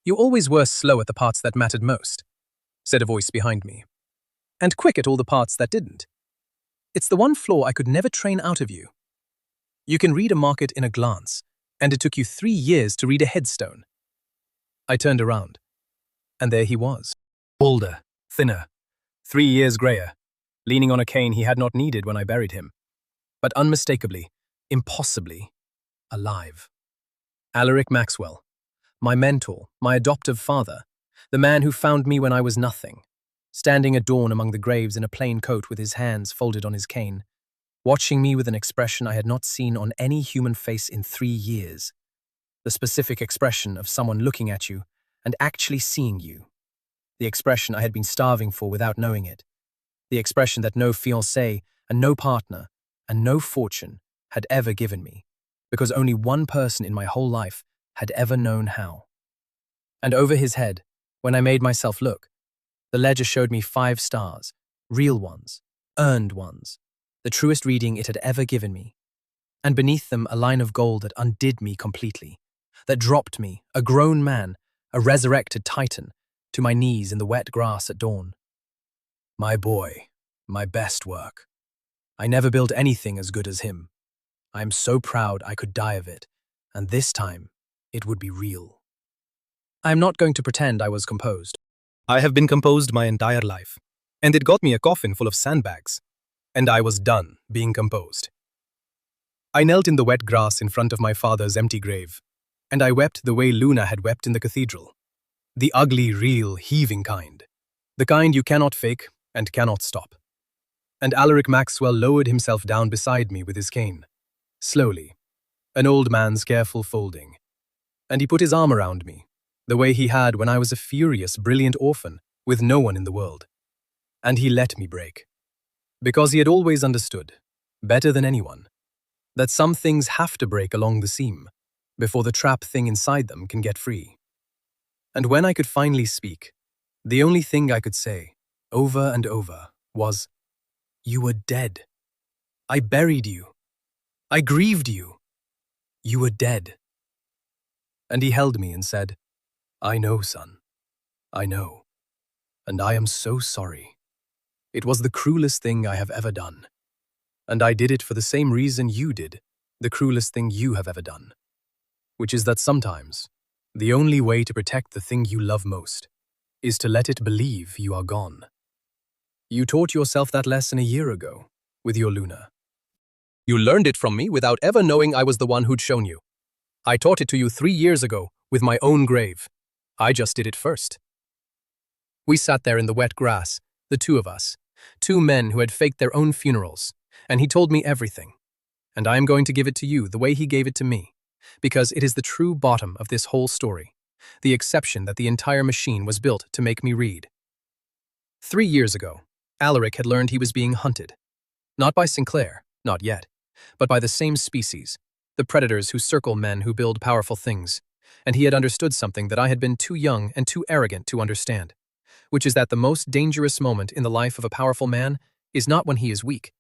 You always were slow at the parts that mattered most, said a voice behind me, and quick at all the parts that didn't. It's the one flaw I could never train out of you. You can read a market in a glance, and it took you 3 years to read a headstone. I turned around, and there he was. Older, thinner, 3 years greyer, leaning on a cane he had not needed when I buried him, but unmistakably, impossibly, alive. Alaric Maxwell, my mentor, my adoptive father, the man who found me when I was nothing, standing at dawn among the graves in a plain coat with his hands folded on his cane, watching me with an expression I had not seen on any human face in 3 years. The specific expression of someone looking at you and actually seeing you. The expression I had been starving for without knowing it. The expression that no fiancé and no partner and no fortune had ever given me, because only one person in my whole life had ever known how. And over his head, when I made myself look, the ledger showed me 5 stars, real ones, earned ones, the truest reading it had ever given me. And beneath them a line of gold that undid me completely, that dropped me, a grown man, a resurrected titan, to my knees in the wet grass at dawn. My boy, my best work. I never built anything as good as him. I am so proud I could die of it, and this time it would be real. I am not going to pretend I was composed. I have been composed my entire life, and it got me a coffin full of sandbags, and I was done being composed. I knelt in the wet grass in front of my father's empty grave, and I wept the way Luna had wept in the cathedral. The ugly, real, heaving kind. The kind you cannot fake and cannot stop. And Alaric Maxwell lowered himself down beside me with his cane, slowly, an old man's careful folding, and he put his arm around me, the way he had when I was a furious, brilliant orphan with no one in the world. And he let me break. Because he had always understood, better than anyone, that some things have to break along the seam before the trap thing inside them can get free. And when I could finally speak, the only thing I could say, over and over, was, "You were dead. I buried you. I grieved you. You were dead." And he held me and said, "I know, son. I know. And I am so sorry. It was the cruelest thing I have ever done. And I did it for the same reason you did, the cruelest thing you have ever done. Which is that sometimes, the only way to protect the thing you love most is to let it believe you are gone. You taught yourself that lesson a year ago with your Luna. You learned it from me without ever knowing I was the one who'd shown you. I taught it to you 3 years ago with my own grave. I just did it first." We sat there in the wet grass, the 2 of us, 2 men who had faked their own funerals, and he told me everything. And I am going to give it to you the way he gave it to me, because it is the true bottom of this whole story, the exception that the entire machine was built to make me read. 3 years ago, Alaric had learned he was being hunted. Not by Sinclair, not yet, but by the same species, the predators who circle men who build powerful things, and he had understood something that I had been too young and too arrogant to understand, which is that the most dangerous moment in the life of a powerful man is not when he is weak,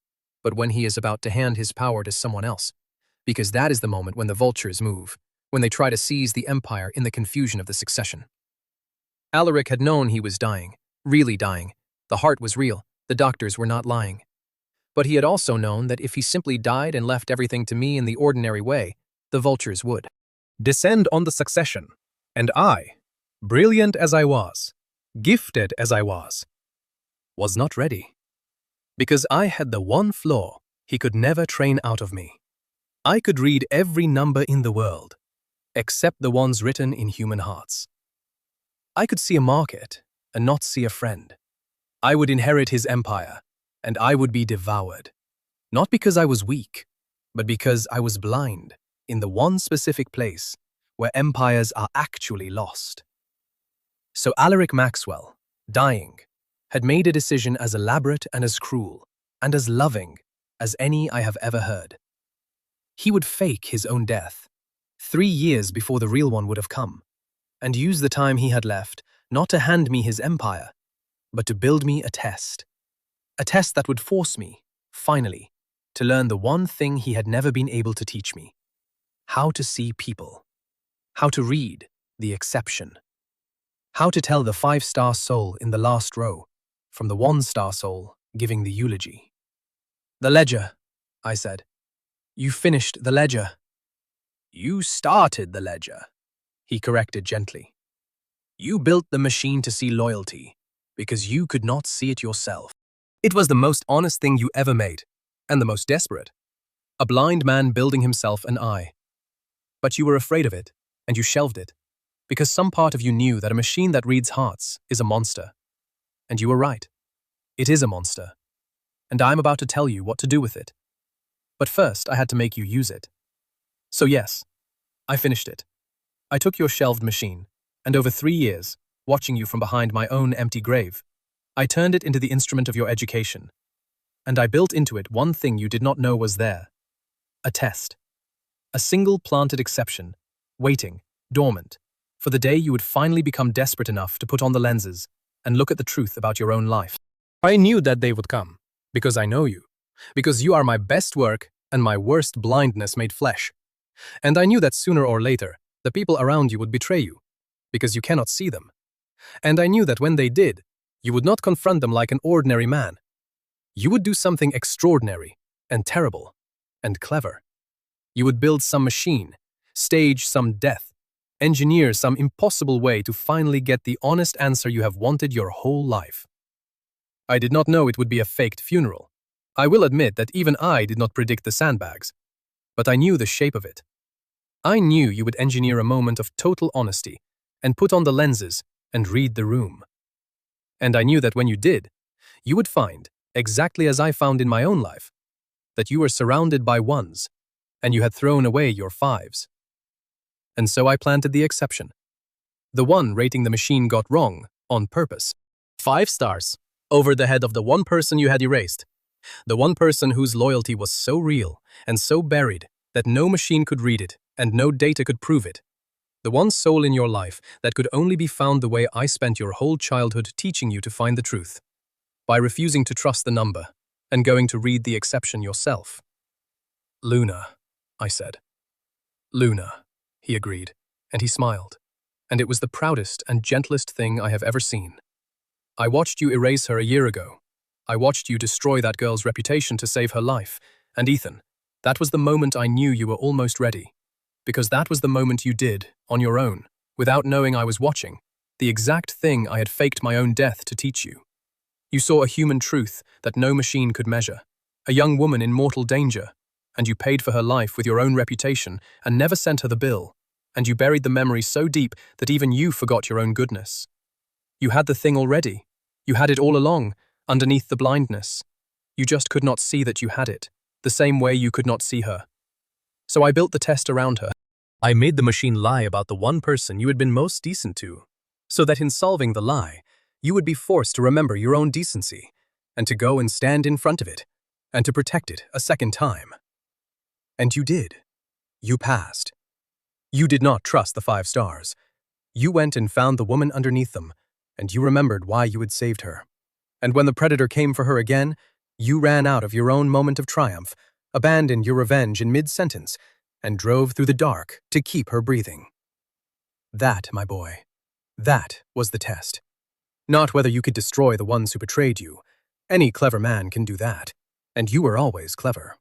but when he is about to hand his power to someone else, because that is the moment when the vultures move, when they try to seize the empire in the confusion of the succession. Alaric had known he was dying, really dying. The heart was real, the doctors were not lying. But he had also known that if he simply died and left everything to me in the ordinary way, the vultures would descend on the succession, and I, brilliant as I was, gifted as I was not ready. Because I had the one flaw he could never train out of me. I could read every number in the world, except the ones written in human hearts. I could see a market and not see a friend. I would inherit his empire, and I would be devoured, not because I was weak, but because I was blind in the one specific place where empires are actually lost. So Alaric Maxwell, dying, had made a decision as elaborate and as cruel and as loving as any I have ever heard. He would fake his own death, 3 years before the real one would have come, and use the time he had left not to hand me his empire, but to build me a test that would force me, finally, to learn the one thing he had never been able to teach me: how to see people, how to read the exception, how to tell the 5-star soul in the last row from the 1-star soul giving the eulogy. "The ledger," I said. "You finished the ledger." "You started the ledger," he corrected gently. "You built the machine to see loyalty, because you could not see it yourself." It was the most honest thing you ever made, and the most desperate. A blind man building himself an eye. But you were afraid of it, and you shelved it, because some part of you knew that a machine that reads hearts is a monster. And you were right. It is a monster. And I'm about to tell you what to do with it. But first, I had to make you use it. So yes, I finished it. I took your shelved machine, and over 3 years, watching you from behind my own empty grave, I turned it into the instrument of your education. And I built into it one thing you did not know was there: a test. A single planted exception, waiting, dormant, for the day you would finally become desperate enough to put on the lenses and look at the truth about your own life. I knew that day would come, because I know you, because you are my best work and my worst blindness made flesh. And I knew that sooner or later, the people around you would betray you, because you cannot see them. And I knew that when they did, you would not confront them like an ordinary man. You would do something extraordinary and terrible and clever. You would build some machine, stage some death, engineer some impossible way to finally get the honest answer you have wanted your whole life. I did not know it would be a faked funeral. I will admit that even I did not predict the sandbags, but I knew the shape of it. I knew you would engineer a moment of total honesty and put on the lenses and read the room. And I knew that when you did, you would find, exactly as I found in my own life, that you were surrounded by ones, and you had thrown away your 5s. And so I planted the exception. The one rating the machine got wrong, on purpose. 5 stars, over the head of the one person you had erased. The one person whose loyalty was so real and so buried that no machine could read it and no data could prove it. The one soul in your life that could only be found the way I spent your whole childhood teaching you to find the truth, by refusing to trust the number and going to read the exception yourself. "Luna," I said. "Luna," he agreed, and he smiled, and it was the proudest and gentlest thing I have ever seen. I watched you erase her a year ago. I watched you destroy that girl's reputation to save her life, and Ethan, that was the moment I knew you were almost ready. Because that was the moment you did, on your own, without knowing I was watching, the exact thing I had faked my own death to teach you. You saw a human truth that no machine could measure, a young woman in mortal danger, and you paid for her life with your own reputation and never sent her the bill, and you buried the memory so deep that even you forgot your own goodness. You had the thing already. You had it all along, underneath the blindness. You just could not see that you had it, the same way you could not see her. So I built the test around her. I made the machine lie about the one person you had been most decent to, so that in solving the lie, you would be forced to remember your own decency, and to go and stand in front of it, and to protect it a second time. And you did. You passed. You did not trust the 5 stars. You went and found the woman underneath them, and you remembered why you had saved her. And when the predator came for her again, you ran out of your own moment of triumph, abandoned your revenge in mid-sentence, and drove through the dark to keep her breathing. That, my boy, that was the test. Not whether you could destroy the ones who betrayed you. Any clever man can do that, and you were always clever.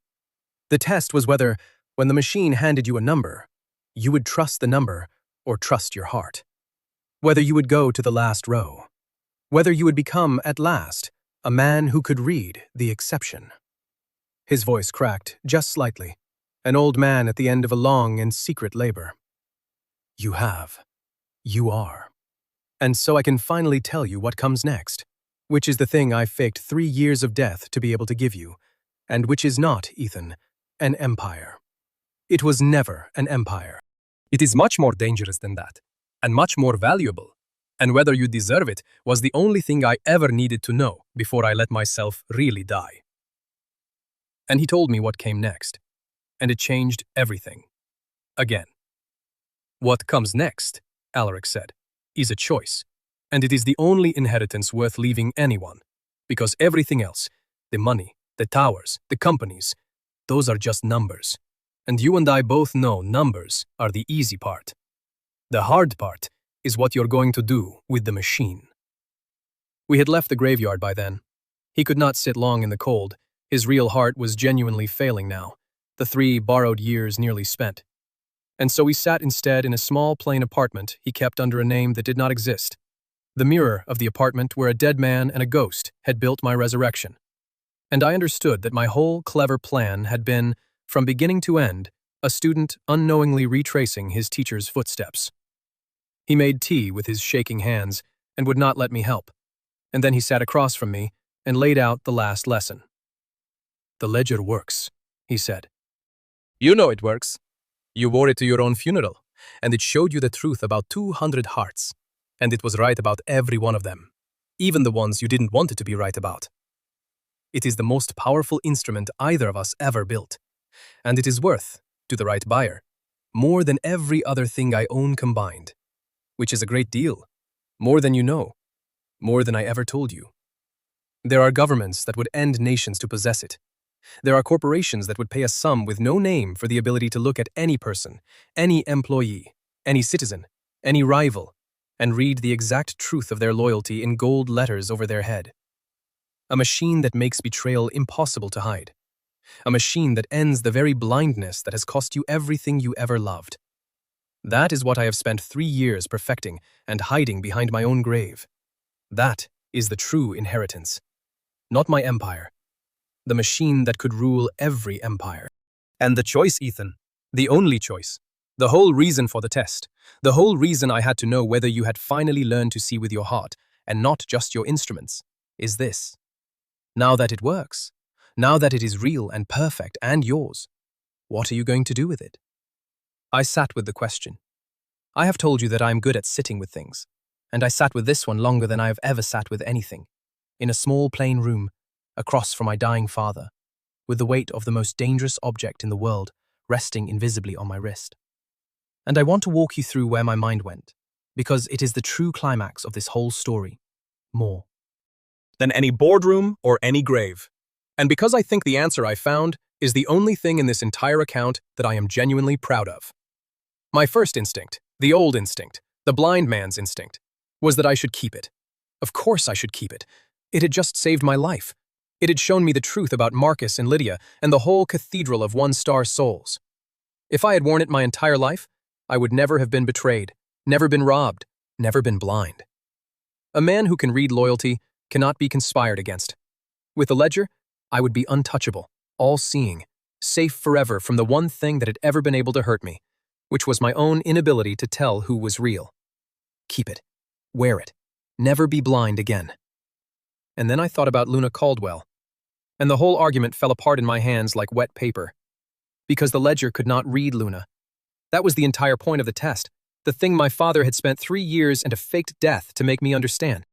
The test was whether, when the machine handed you a number, you would trust the number or trust your heart. Whether you would go to the last row. Whether you would become, at last, a man who could read the exception. His voice cracked, just slightly, an old man at the end of a long and secret labor. You have. You are. And so I can finally tell you what comes next, which is the thing I faked 3 years of death to be able to give you, and which is not, Ethan, an empire. It was never an empire. It is much more dangerous than that, and much more valuable. And whether you deserve it was the only thing I ever needed to know before I let myself really die. And he told me what came next, and it changed everything. Again. What comes next, Alaric said, is a choice, and it is the only inheritance worth leaving anyone, because everything else, the money, the towers, the companies, those are just numbers. And you and I both know numbers are the easy part. The hard part is what you're going to do with the machine. We had left the graveyard by then. He could not sit long in the cold. His real heart was genuinely failing now, the 3 borrowed years nearly spent. And so he sat instead in a small plain apartment he kept under a name that did not exist. The mirror of the apartment where a dead man and a ghost had built my resurrection. And I understood that my whole clever plan had been, from beginning to end, a student unknowingly retracing his teacher's footsteps. He made tea with his shaking hands and would not let me help. And then he sat across from me and laid out the last lesson. The ledger works, he said. You know it works. You wore it to your own funeral, and it showed you the truth about 200 hearts. And it was right about every one of them, even the ones you didn't want it to be right about. It is the most powerful instrument either of us ever built, and it is worth, to the right buyer, more than every other thing I own combined, which is a great deal, more than you know, more than I ever told you. There are governments that would end nations to possess it. There are corporations that would pay a sum with no name for the ability to look at any person, any employee, any citizen, any rival, and read the exact truth of their loyalty in gold letters over their head. A machine that makes betrayal impossible to hide. A machine that ends the very blindness that has cost you everything you ever loved. That is what I have spent 3 years perfecting and hiding behind my own grave. That is the true inheritance. Not my empire. The machine that could rule every empire. And the choice, Ethan, the only choice, the whole reason for the test, the whole reason I had to know whether you had finally learned to see with your heart and not just your instruments, is this. Now that it works, now that it is real and perfect and yours, what are you going to do with it? I sat with the question. I have told you that I am good at sitting with things, and I sat with this one longer than I have ever sat with anything, in a small plain room, across from my dying father, with the weight of the most dangerous object in the world resting invisibly on my wrist. And I want to walk you through where my mind went, because it is the true climax of this whole story. More than any boardroom or any grave. And because I think the answer I found is the only thing in this entire account that I am genuinely proud of. My first instinct, the old instinct, the blind man's instinct, was that I should keep it. Of course I should keep it. It had just saved my life. It had shown me the truth about Marcus and Lydia and the whole cathedral of one-star souls. If I had worn it my entire life, I would never have been betrayed, never been robbed, never been blind. A man who can read loyalty cannot be conspired against. With the ledger, I would be untouchable, all-seeing, safe forever from the one thing that had ever been able to hurt me, which was my own inability to tell who was real. Keep it. Wear it. Never be blind again. And then I thought about Luna Caldwell, and the whole argument fell apart in my hands like wet paper. Because the ledger could not read Luna. That was the entire point of the test, the thing my father had spent 3 years and a faked death to make me understand.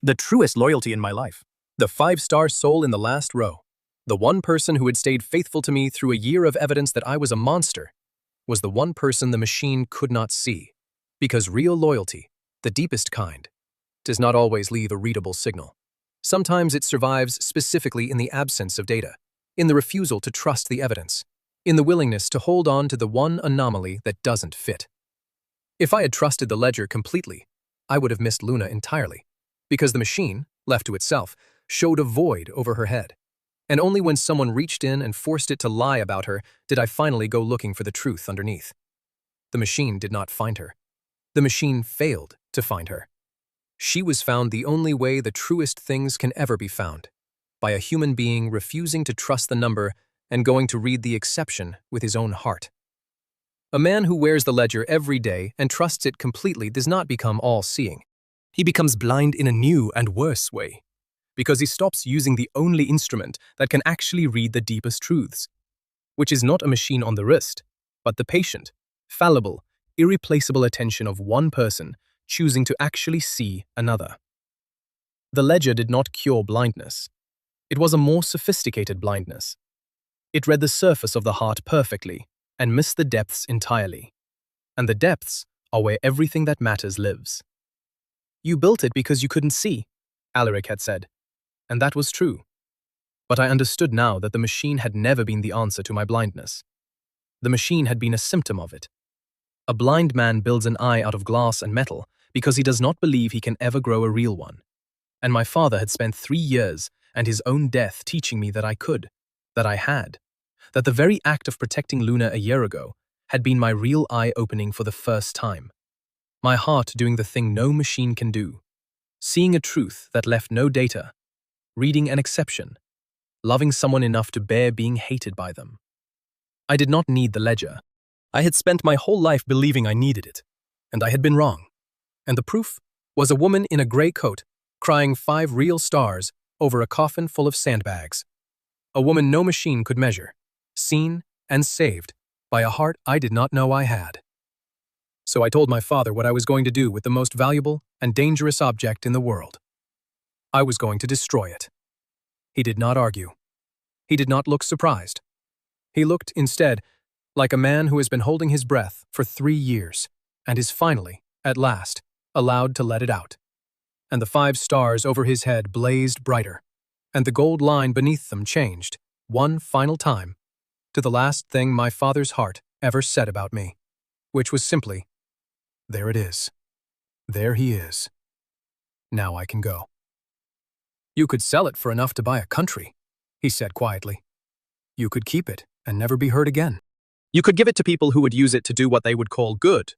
The truest loyalty in my life. The 5-star soul in the last row. The one person who had stayed faithful to me through a year of evidence that I was a monster. was the one person the machine could not see, because real loyalty, the deepest kind, does not always leave a readable signal. Sometimes it survives specifically in the absence of data, in the refusal to trust the evidence, in the willingness to hold on to the one anomaly that doesn't fit. If I had trusted the ledger completely, I would have missed Luna entirely, because the machine, left to itself, showed a void over her head. And only when someone reached in and forced it to lie about her did I finally go looking for the truth underneath. The machine did not find her. The machine failed to find her. She was found the only way the truest things can ever be found, by a human being refusing to trust the number and going to read the exception with his own heart. A man who wears the ledger every day and trusts it completely does not become all-seeing. He becomes blind in a new and worse way, because he stops using the only instrument that can actually read the deepest truths, which is not a machine on the wrist, but the patient, fallible, irreplaceable attention of one person choosing to actually see another. The ledger did not cure blindness. It was a more sophisticated blindness. It read the surface of the heart perfectly and missed the depths entirely. And the depths are where everything that matters lives. "You built it because you couldn't see," Alaric had said. And that was true. But I understood now that the machine had never been the answer to my blindness. The machine had been a symptom of it. A blind man builds an eye out of glass and metal because he does not believe he can ever grow a real one. And my father had spent 3 years and his own death teaching me that I could, that I had, that the very act of protecting Luna a year ago had been my real eye-opening for the first time. My heart doing the thing no machine can do, seeing a truth that left no data, reading an exception, loving someone enough to bear being hated by them. I did not need the ledger. I had spent my whole life believing I needed it, and I had been wrong. And the proof was a woman in a grey coat crying 5 real stars over a coffin full of sandbags. A woman no machine could measure, seen and saved by a heart I did not know I had. So I told my father what I was going to do with the most valuable and dangerous object in the world. I was going to destroy it. He did not argue. He did not look surprised. He looked, instead, like a man who has been holding his breath for 3 years and is finally, at last, allowed to let it out. And the 5 stars over his head blazed brighter, and the gold line beneath them changed, one final time, to the last thing my father's heart ever said about me, which was simply, "There it is. There he is. Now I can go." "You could sell it for enough to buy a country," he said quietly. "You could keep it and never be heard again. You could give it to people who would use it to do what they would call good,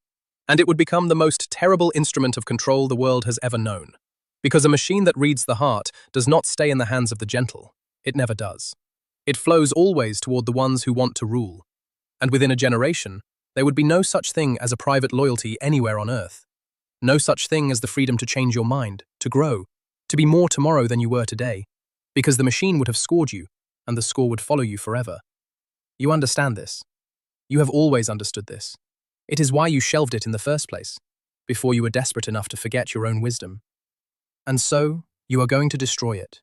and it would become the most terrible instrument of control the world has ever known. Because a machine that reads the heart does not stay in the hands of the gentle. It never does. It flows always toward the ones who want to rule. And within a generation, there would be no such thing as a private loyalty anywhere on earth. No such thing as the freedom to change your mind, to grow, to be more tomorrow than you were today, because the machine would have scored you, and the score would follow you forever. You understand this. You have always understood this. It is why you shelved it in the first place, before you were desperate enough to forget your own wisdom. And so, you are going to destroy it.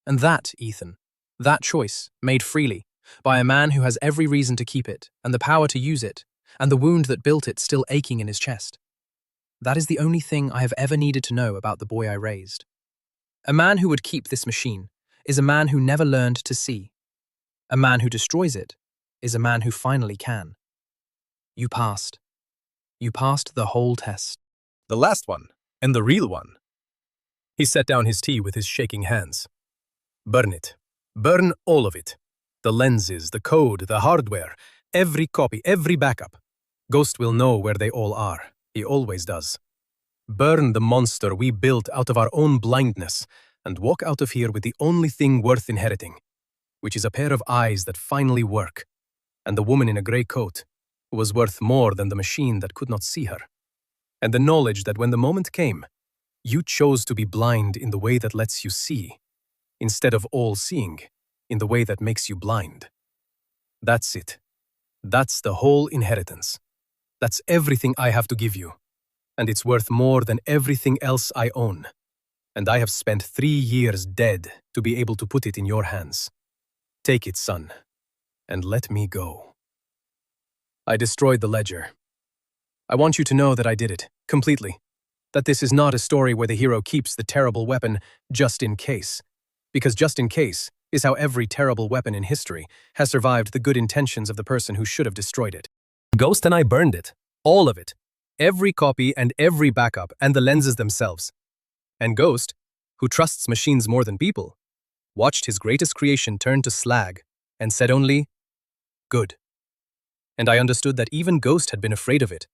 And that, Ethan, that choice, made freely, by a man who has every reason to keep it, and the power to use it, and the wound that built it still aching in his chest. That is the only thing I have ever needed to know about the boy I raised. A man who would keep this machine is a man who never learned to see. A man who destroys it is a man who finally can. You passed. You passed the whole test. The last one, and the real one. He set down his tea with his shaking hands. Burn it. Burn all of it. The lenses, the code, the hardware, every copy, every backup. Ghost will know where they all are. He always does. Burn the monster we built out of our own blindness and walk out of here with the only thing worth inheriting, which is a pair of eyes that finally work, and the woman in a grey coat who was worth more than the machine that could not see her, and the knowledge that when the moment came, you chose to be blind in the way that lets you see, instead of all-seeing in the way that makes you blind. That's it. That's the whole inheritance. That's everything I have to give you, and it's worth more than everything else I own. And I have spent 3 years dead to be able to put it in your hands. Take it, son, and let me go. I destroyed the ledger. I want you to know that I did it, completely. That this is not a story where the hero keeps the terrible weapon just in case. Because just in case is how every terrible weapon in history has survived the good intentions of the person who should have destroyed it. Ghost and I burned it. All of it. Every copy and every backup and the lenses themselves. And Ghost, who trusts machines more than people, watched his greatest creation turn to slag and said only, "Good." And I understood that even Ghost had been afraid of it,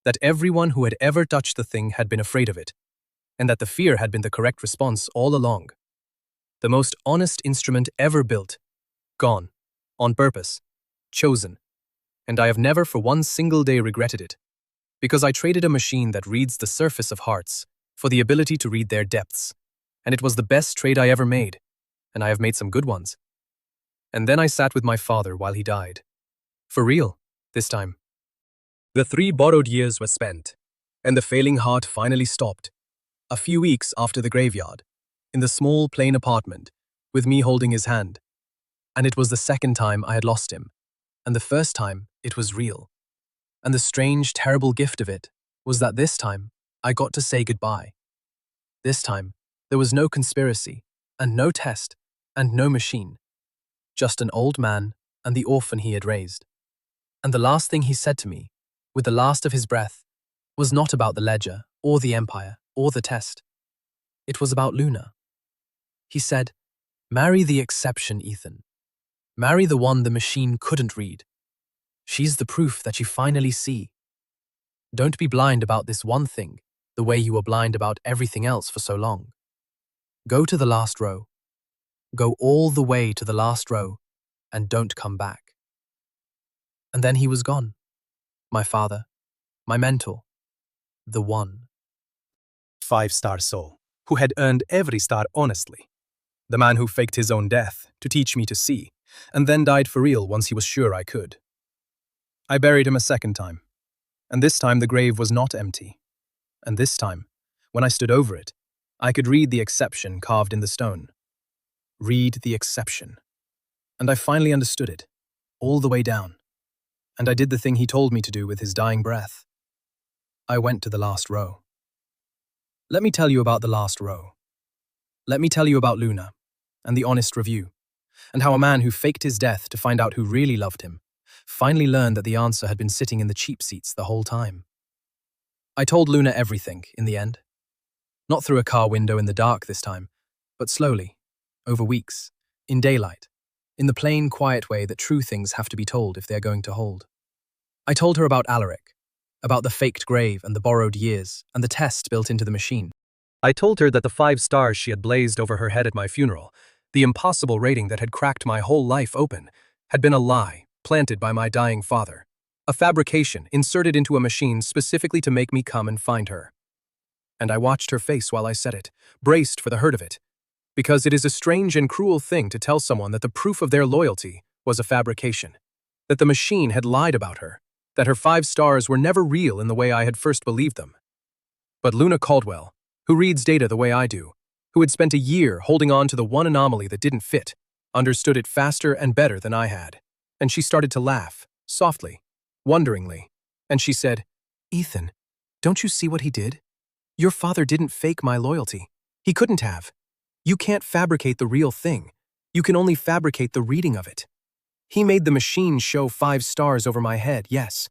that everyone who had ever touched the thing had been afraid of it, and that the fear had been the correct response all along. The most honest instrument ever built, gone, on purpose, chosen, and I have never for one single day regretted it, because I traded a machine that reads the surface of hearts for the ability to read their depths, and it was the best trade I ever made, and I have made some good ones. And then I sat with my father while he died. For real, this time. The 3 borrowed years were spent, and the failing heart finally stopped, a few weeks after the graveyard, in the small plain apartment, with me holding his hand. And it was the second time I had lost him, and the first time it was real. And the strange, terrible gift of it was that this time I got to say goodbye. This time there was no conspiracy, and no test, and no machine. Just an old man and the orphan he had raised. And the last thing he said to me, with the last of his breath, was not about the ledger, or the empire, or the test. It was about Luna. He said, "Marry the exception, Ethan. Marry the one the machine couldn't read. She's the proof that you finally see. Don't be blind about this one thing, the way you were blind about everything else for so long. Go to the last row. Go all the way to the last row, and don't come back." And then he was gone. My father, my mentor, the one. 5-star soul, who had earned every star honestly. The man who faked his own death to teach me to see, and then died for real once he was sure I could. I buried him a second time, and this time the grave was not empty. And this time, when I stood over it, I could read the exception carved in the stone. Read the exception. And I finally understood it, all the way down. And I did the thing he told me to do with his dying breath. I went to the last row. Let me tell you about the last row. Let me tell you about Luna, and the honest review, and how a man who faked his death to find out who really loved him finally learned that the answer had been sitting in the cheap seats the whole time. I told Luna everything, in the end. Not through a car window in the dark this time, but slowly, over weeks, in daylight, in the plain, quiet way that true things have to be told if they're going to hold. I told her about Alaric, about the faked grave and the borrowed years, and the test built into the machine. I told her that the 5 stars she had blazed over her head at my funeral, the impossible rating that had cracked my whole life open, had been a lie planted by my dying father, a fabrication inserted into a machine specifically to make me come and find her. And I watched her face while I said it, braced for the hurt of it, because it is a strange and cruel thing to tell someone that the proof of their loyalty was a fabrication, that the machine had lied about her, that her 5 stars were never real in the way I had first believed them. But Luna Caldwell, who reads data the way I do, who had spent a year holding on to the one anomaly that didn't fit, understood it faster and better than I had, and she started to laugh, softly, wonderingly, and she said, "Ethan, don't you see what he did? Your father didn't fake my loyalty. He couldn't have. You can't fabricate the real thing. You can only fabricate the reading of it. He made the machine show 5 stars over my head, yes,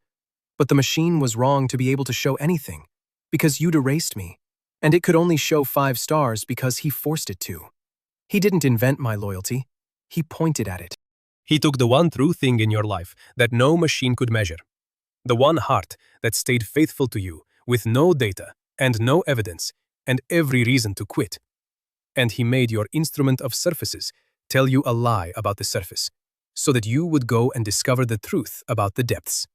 but the machine was wrong to be able to show anything, because you'd erased me, and it could only show 5 stars because he forced it to. He didn't invent my loyalty. He pointed at it. He took the one true thing in your life that no machine could measure, the one heart that stayed faithful to you with no data and no evidence and every reason to quit. And he made your instrument of surfaces tell you a lie about the surface, so that you would go and discover the truth about the depths.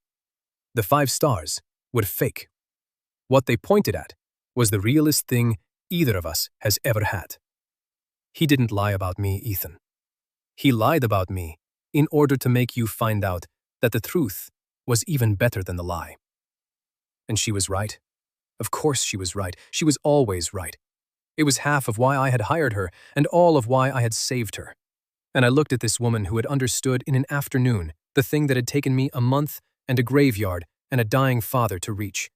The 5 stars were fake. What they pointed at was the realest thing either of us has ever had. He didn't lie about me, Ethan. He lied about me in order to make you find out that the truth was even better than the lie. And she was right. Of course she was right. She was always right. It was half of why I had hired her and all of why I had saved her. And I looked at this woman who had understood in an afternoon the thing that had taken me a month and a graveyard and a dying father to reach.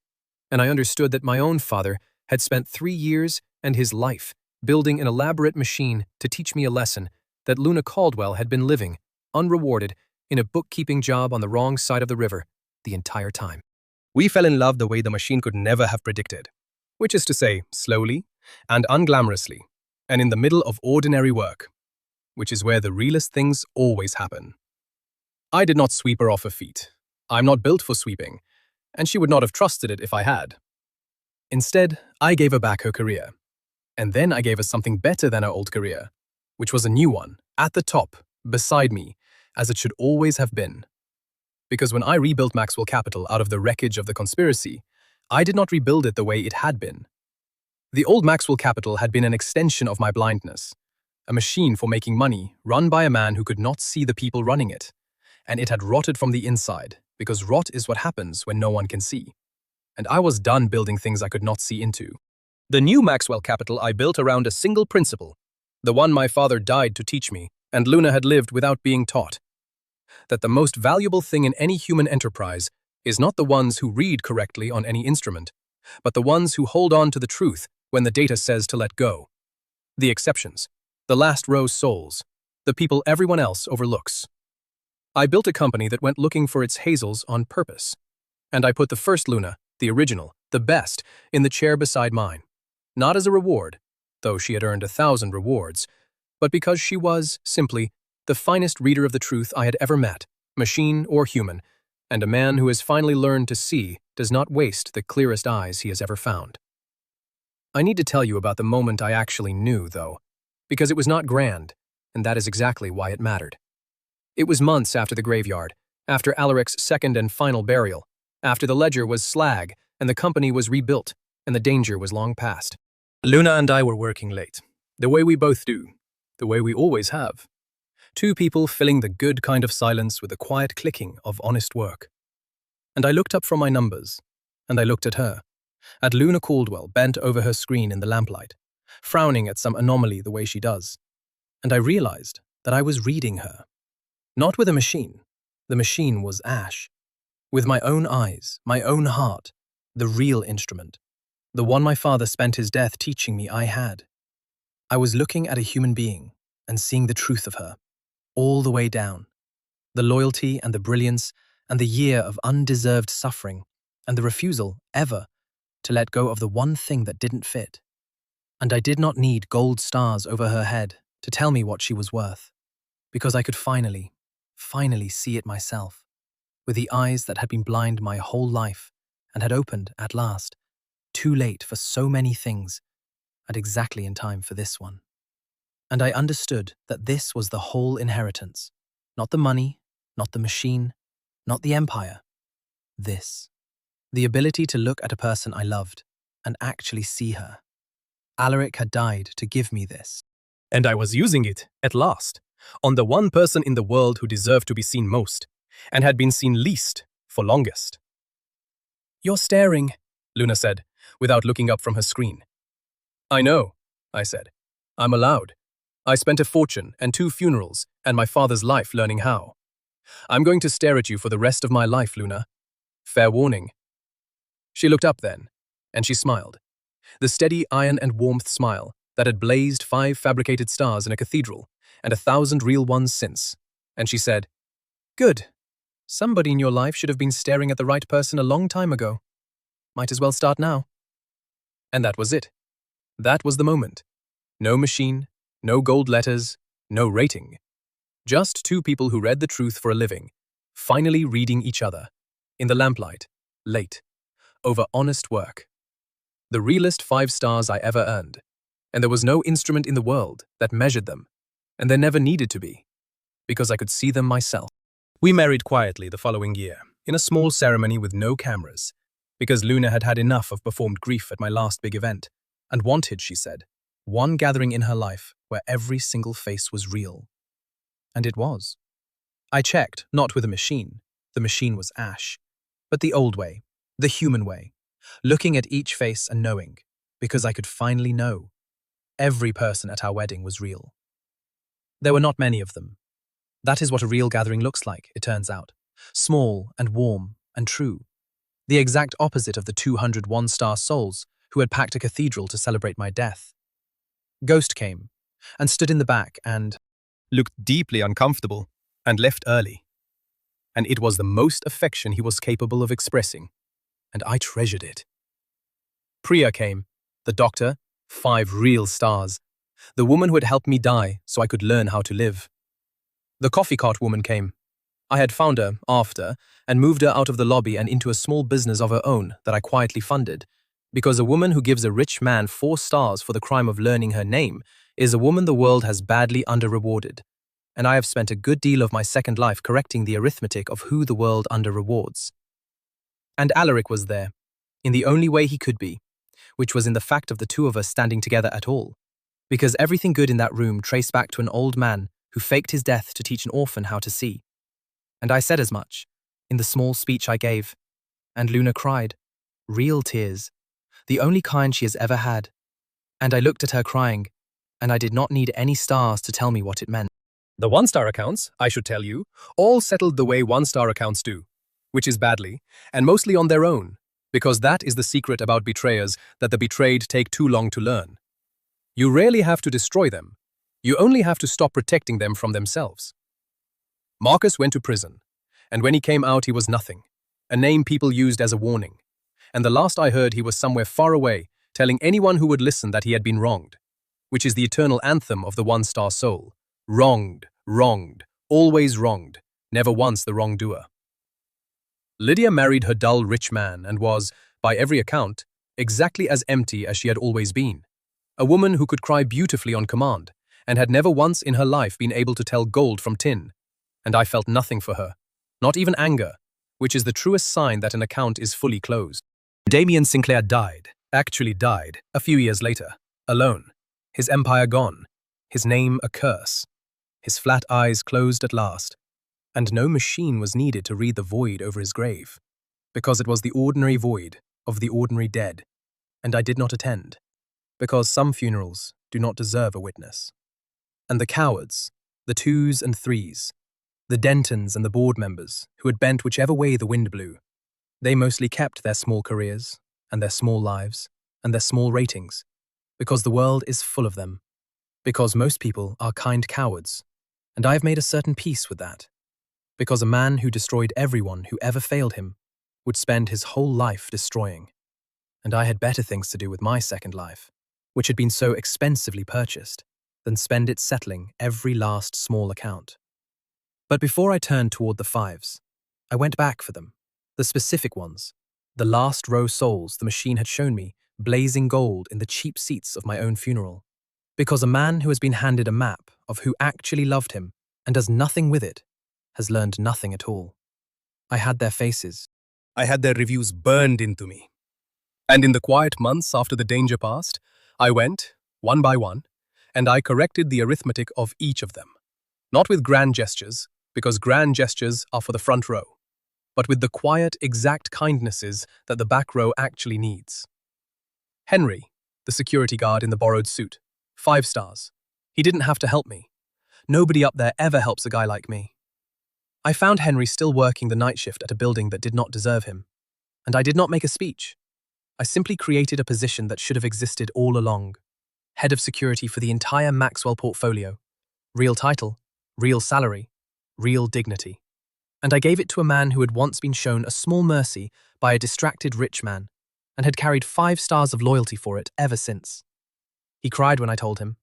And I understood that my own father had spent 3 years and his life building an elaborate machine to teach me a lesson that Luna Caldwell had been living, unrewarded, in a bookkeeping job on the wrong side of the river the entire time. We fell in love the way the machine could never have predicted, which is to say, slowly and unglamorously, and in the middle of ordinary work, which is where the realest things always happen. I did not sweep her off her feet. I'm not built for sweeping, and she would not have trusted it if I had. Instead, I gave her back her career, and then I gave her something better than her old career, which was a new one, at the top, beside me, as it should always have been. Because when I rebuilt Maxwell Capital out of the wreckage of the conspiracy, I did not rebuild it the way it had been. The old Maxwell Capital had been an extension of my blindness, a machine for making money run by a man who could not see the people running it, and it had rotted from the inside, because rot is what happens when no one can see. And I was done building things I could not see into. The new Maxwell Capital I built around a single principle, the one my father died to teach me, and Luna had lived without being taught. That the most valuable thing in any human enterprise is not the ones who read correctly on any instrument, but the ones who hold on to the truth when the data says to let go. The exceptions, the last row souls, the people everyone else overlooks. I built a company that went looking for its hazels on purpose, and I put the first Luna, the original, the best, in the chair beside mine, not as a reward, though she had earned 1,000 rewards, but because she was, simply, the finest reader of the truth I had ever met, machine or human, and a man who has finally learned to see does not waste the clearest eyes he has ever found. I need to tell you about the moment I actually knew, though, because it was not grand, and that is exactly why it mattered. It was months after the graveyard, after Alaric's second and final burial, after the ledger was slag and the company was rebuilt and the danger was long past. Luna and I were working late, the way we both do, the way we always have. Two people filling the good kind of silence with the quiet clicking of honest work. And I looked up from my numbers, and I looked at her, at Luna Caldwell bent over her screen in the lamplight, frowning at some anomaly the way she does. And I realized that I was reading her. Not with a machine. The machine was ash. With my own eyes, my own heart, the real instrument. The one my father spent his death teaching me I had. I was looking at a human being and seeing the truth of her, all the way down. The loyalty and the brilliance and the year of undeserved suffering and the refusal, ever, to let go of the one thing that didn't fit. And I did not need gold stars over her head to tell me what she was worth, because I could finally see it myself, with the eyes that had been blind my whole life and had opened at last, too late for so many things, and exactly in time for this one. And I understood that this was the whole inheritance, not the money, not the machine, not the empire. This. The ability to look at a person I loved and actually see her. Alaric had died to give me this. And I was using it, at last, on the one person in the world who deserved to be seen most, and had been seen least for longest. "You're staring," Luna said, without looking up from her screen. "I know," I said. "I'm allowed. I spent a fortune and 2 funerals and my father's life learning how. I'm going to stare at you for the rest of my life, Luna. Fair warning." She looked up then, and she smiled. The steady iron and warmth smile that had blazed 5 fabricated stars in a cathedral and 1,000 real ones since. And she said, "Good. Somebody in your life should have been staring at the right person a long time ago. Might as well start now." And that was it. That was the moment. No machine, no gold letters, no rating. Just 2 people who read the truth for a living, finally reading each other, in the lamplight, late, over honest work. The realest 5 stars I ever earned, and there was no instrument in the world that measured them, and there never needed to be, because I could see them myself. We married quietly the following year, in a small ceremony with no cameras, because Luna had had enough of performed grief at my last big event, and wanted, she said, one gathering in her life where every single face was real. And it was. I checked, not with a machine, the machine was ash, but the old way, the human way, looking at each face and knowing, because I could finally know. Every person at our wedding was real. There were not many of them. That is what a real gathering looks like, it turns out. Small and warm, and true. The exact opposite of the 200 one-star souls who had packed a cathedral to celebrate my death. Ghost came and stood in the back and Looked deeply uncomfortable and left early. And it was the most affection he was capable of expressing, and I treasured it. Priya came, the doctor, 5 real stars, the woman who had helped me die so I could learn how to live. The coffee cart woman came. I had found her after and moved her out of the lobby and into a small business of her own that I quietly funded, because a woman who gives a rich man 4 stars for the crime of learning her name is a woman the world has badly under-rewarded, and I have spent a good deal of my second life correcting the arithmetic of who the world under-rewards. And Alaric was there, in the only way he could be, which was in the fact of the 2 of us standing together at all, because everything good in that room traced back to an old man who faked his death to teach an orphan how to see. And I said as much, in the small speech I gave, and Luna cried, real tears, the only kind she has ever had. And I looked at her crying, and I did not need any stars to tell me what it meant. The 1-star accounts, I should tell you, all settled the way 1-star accounts do, which is badly, and mostly on their own, because that is the secret about betrayers that the betrayed take too long to learn. You rarely have to destroy them. You only have to stop protecting them from themselves. Marcus went to prison, and when he came out he was nothing, a name people used as a warning. And the last I heard he was somewhere far away, telling anyone who would listen that he had been wronged, which is the eternal anthem of the 1-star soul. Wronged, wronged, always wronged, never once the wrongdoer. Lydia married her dull rich man and was, by every account, exactly as empty as she had always been. A woman who could cry beautifully on command, and had never once in her life been able to tell gold from tin. And I felt nothing for her, not even anger, which is the truest sign that an account is fully closed. Damien Sinclair actually died, a few years later, alone, his empire gone, his name a curse, his flat eyes closed at last, and no machine was needed to read the void over his grave, because it was the ordinary void of the ordinary dead, and I did not attend, because some funerals do not deserve a witness. And the cowards, the 2s and 3s, the Dentons and the board members who had bent whichever way the wind blew, they mostly kept their small careers and their small lives and their small ratings, because the world is full of them, because most people are kind cowards, and I have made a certain peace with that, because a man who destroyed everyone who ever failed him would spend his whole life destroying, and I had better things to do with my second life, which had been so expensively purchased, than spend it settling every last small account. But before I turned toward the 5s, I went back for them, the specific ones, the last row souls the machine had shown me, blazing gold in the cheap seats of my own funeral, because a man who has been handed a map of who actually loved him and does nothing with it has learned nothing at all. I had their faces. I had their reviews burned into me. And in the quiet months after the danger passed, I went, one by one, and I corrected the arithmetic of each of them. Not with grand gestures, because grand gestures are for the front row, but with the quiet, exact kindnesses that the back row actually needs. Henry, the security guard in the borrowed suit, 5 stars. He didn't have to help me. Nobody up there ever helps a guy like me. I found Henry still working the night shift at a building that did not deserve him, and I did not make a speech. I simply created a position that should have existed all along. Head of security for the entire Maxwell portfolio. Real title, real salary, real dignity. And I gave it to a man who had once been shown a small mercy by a distracted rich man, and had carried 5 stars of loyalty for it ever since. He cried when I told him.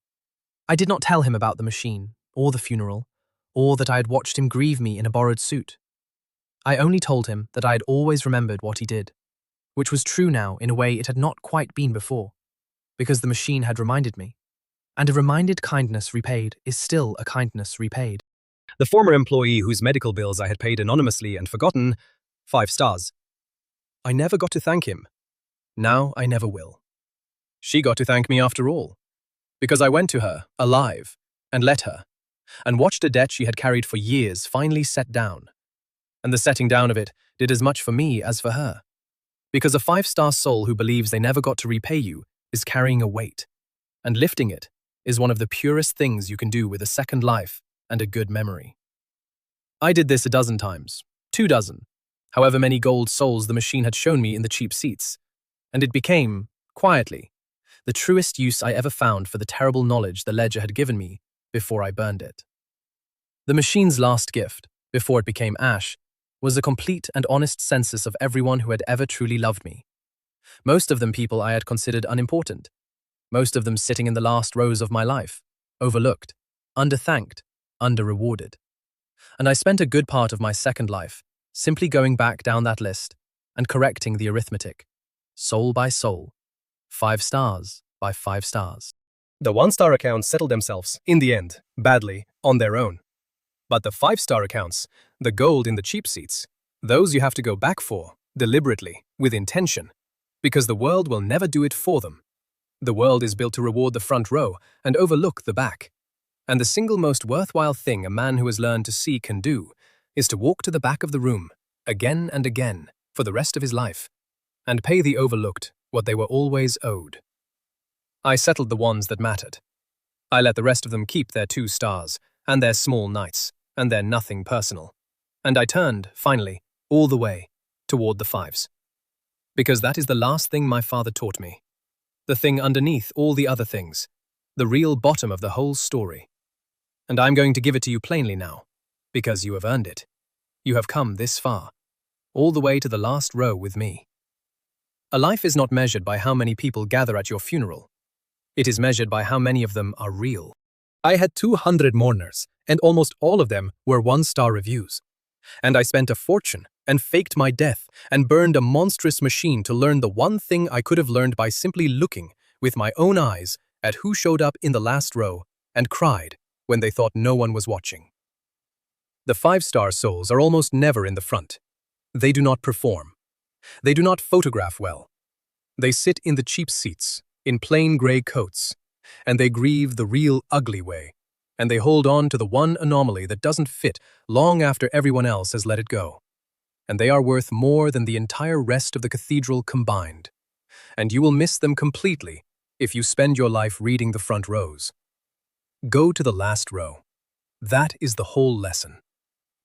I did not tell him about the machine, or the funeral, or that I had watched him grieve me in a borrowed suit. I only told him that I had always remembered what he did, which was true now in a way it had not quite been before, because the machine had reminded me, and a reminded kindness repaid is still a kindness repaid. The former employee whose medical bills I had paid anonymously and forgotten, 5 stars. I never got to thank him. Now I never will. She got to thank me after all, because I went to her, alive, and let her, and watched a debt she had carried for years finally set down. And the setting down of it did as much for me as for her, because a 5-star soul who believes they never got to repay you is carrying a weight, and lifting it is one of the purest things you can do with a second life and a good memory. I did this a dozen times, 2 dozen, however many gold souls the machine had shown me in the cheap seats, and it became, quietly, the truest use I ever found for the terrible knowledge the ledger had given me before I burned it. The machine's last gift, before it became ash, was a complete and honest census of everyone who had ever truly loved me. Most of them people I had considered unimportant. Most of them sitting in the last rows of my life, overlooked, underthanked, under-rewarded. And I spent a good part of my second life simply going back down that list and correcting the arithmetic, soul by soul, 5 stars by 5 stars. The 1-star accounts settled themselves, in the end, badly, on their own. But the 5-star accounts, the gold in the cheap seats, those you have to go back for, deliberately, with intention, because the world will never do it for them. The world is built to reward the front row and overlook the back. And the single most worthwhile thing a man who has learned to see can do is to walk to the back of the room, again and again, for the rest of his life, and pay the overlooked what they were always owed. I settled the ones that mattered. I let the rest of them keep their 2 stars, and their small knights, and their nothing personal. And I turned, finally, all the way, toward the 5s. Because that is the last thing my father taught me. The thing underneath all the other things. The real bottom of the whole story. And I'm going to give it to you plainly now, because you have earned it. You have come this far, all the way to the last row with me. A life is not measured by how many people gather at your funeral. It is measured by how many of them are real. I had 200 mourners, and almost all of them were 1-star reviews. And I spent a fortune and faked my death and burned a monstrous machine to learn the one thing I could have learned by simply looking with my own eyes at who showed up in the last row and cried when they thought no one was watching. The 5-star souls are almost never in the front. They do not perform. They do not photograph well. They sit in the cheap seats, in plain gray coats, and they grieve the real ugly way, and they hold on to the one anomaly that doesn't fit long after everyone else has let it go. And they are worth more than the entire rest of the cathedral combined. And you will miss them completely if you spend your life reading the front rows. Go to the last row. That is the whole lesson.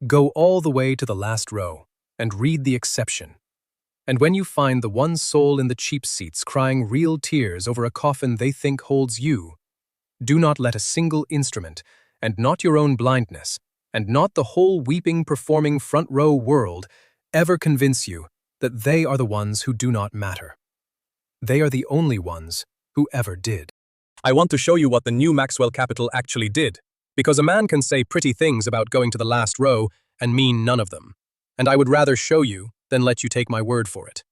Go all the way to the last row and read the exception. And when you find the one soul in the cheap seats crying real tears over a coffin they think holds you, do not let a single instrument, and not your own blindness, and not the whole weeping, performing front row world ever convince you that they are the ones who do not matter. They are the only ones who ever did. I want to show you what the new Maxwell Capital actually did, because a man can say pretty things about going to the last row and mean none of them, and I would rather show you than let you take my word for it.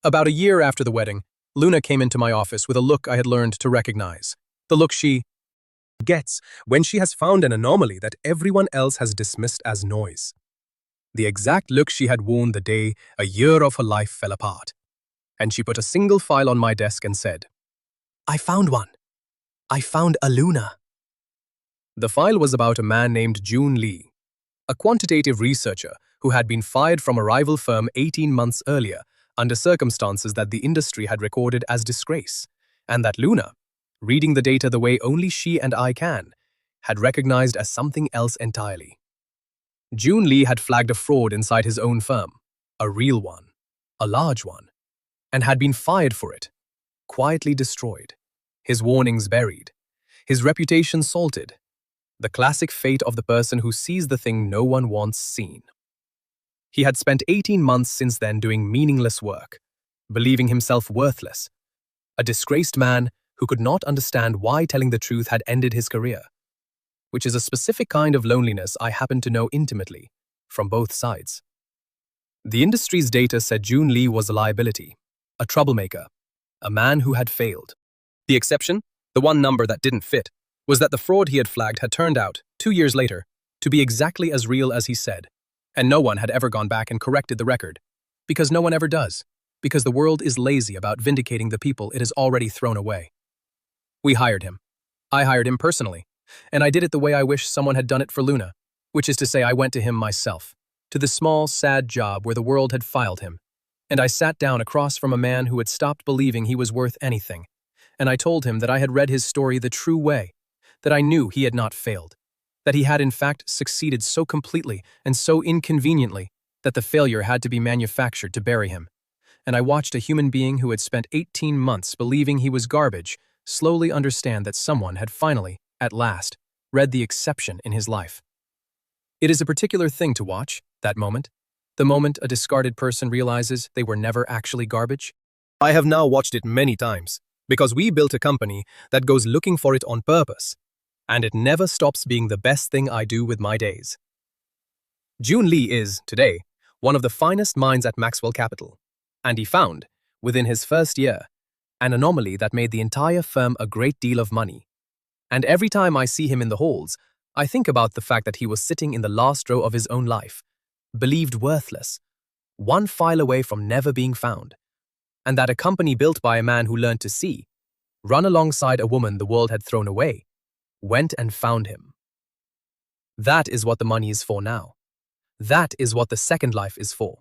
About a year after the wedding, Luna came into my office with a look I had learned to recognize. The look she gets when she has found an anomaly that everyone else has dismissed as noise. The exact look she had worn the day a year of her life fell apart. And she put a single file on my desk and said, "I found one. I found a Luna." The file was about a man named June Lee, a quantitative researcher who had been fired from a rival firm 18 months earlier under circumstances that the industry had recorded as disgrace, and that Luna, reading the data the way only she and I can, had recognized as something else entirely. June Lee had flagged a fraud inside his own firm, a real one, a large one, and had been fired for it, quietly destroyed, his warnings buried, his reputation salted, the classic fate of the person who sees the thing no one wants seen. He had spent 18 months since then doing meaningless work, believing himself worthless, a disgraced man who could not understand why telling the truth had ended his career, which is a specific kind of loneliness I happen to know intimately, from both sides. The industry's data said June Lee was a liability, a troublemaker, a man who had failed. The exception, the one number that didn't fit, was that the fraud he had flagged had turned out, 2 years later, to be exactly as real as he said, and no one had ever gone back and corrected the record, because no one ever does, because the world is lazy about vindicating the people it has already thrown away. We hired him. I hired him personally, and I did it the way I wish someone had done it for Luna, which is to say I went to him myself, to the small, sad job where the world had filed him, and I sat down across from a man who had stopped believing he was worth anything, and I told him that I had read his story the true way, that I knew he had not failed, that he had in fact succeeded so completely and so inconveniently that the failure had to be manufactured to bury him. And I watched a human being who had spent 18 months believing he was garbage slowly understand that someone had finally, at last, read the exception in his life. It is a particular thing to watch, that moment. The moment a discarded person realizes they were never actually garbage. I have now watched it many times, because we built a company that goes looking for it on purpose, and it never stops being the best thing I do with my days. Jun Lee is, today, one of the finest minds at Maxwell Capital, and he found, within his first year, an anomaly that made the entire firm a great deal of money. And every time I see him in the halls, I think about the fact that he was sitting in the last row of his own life, believed worthless, one file away from never being found, and that a company built by a man who learned to see, run alongside a woman the world had thrown away, went and found him. That is what the money is for now. That is what the second life is for.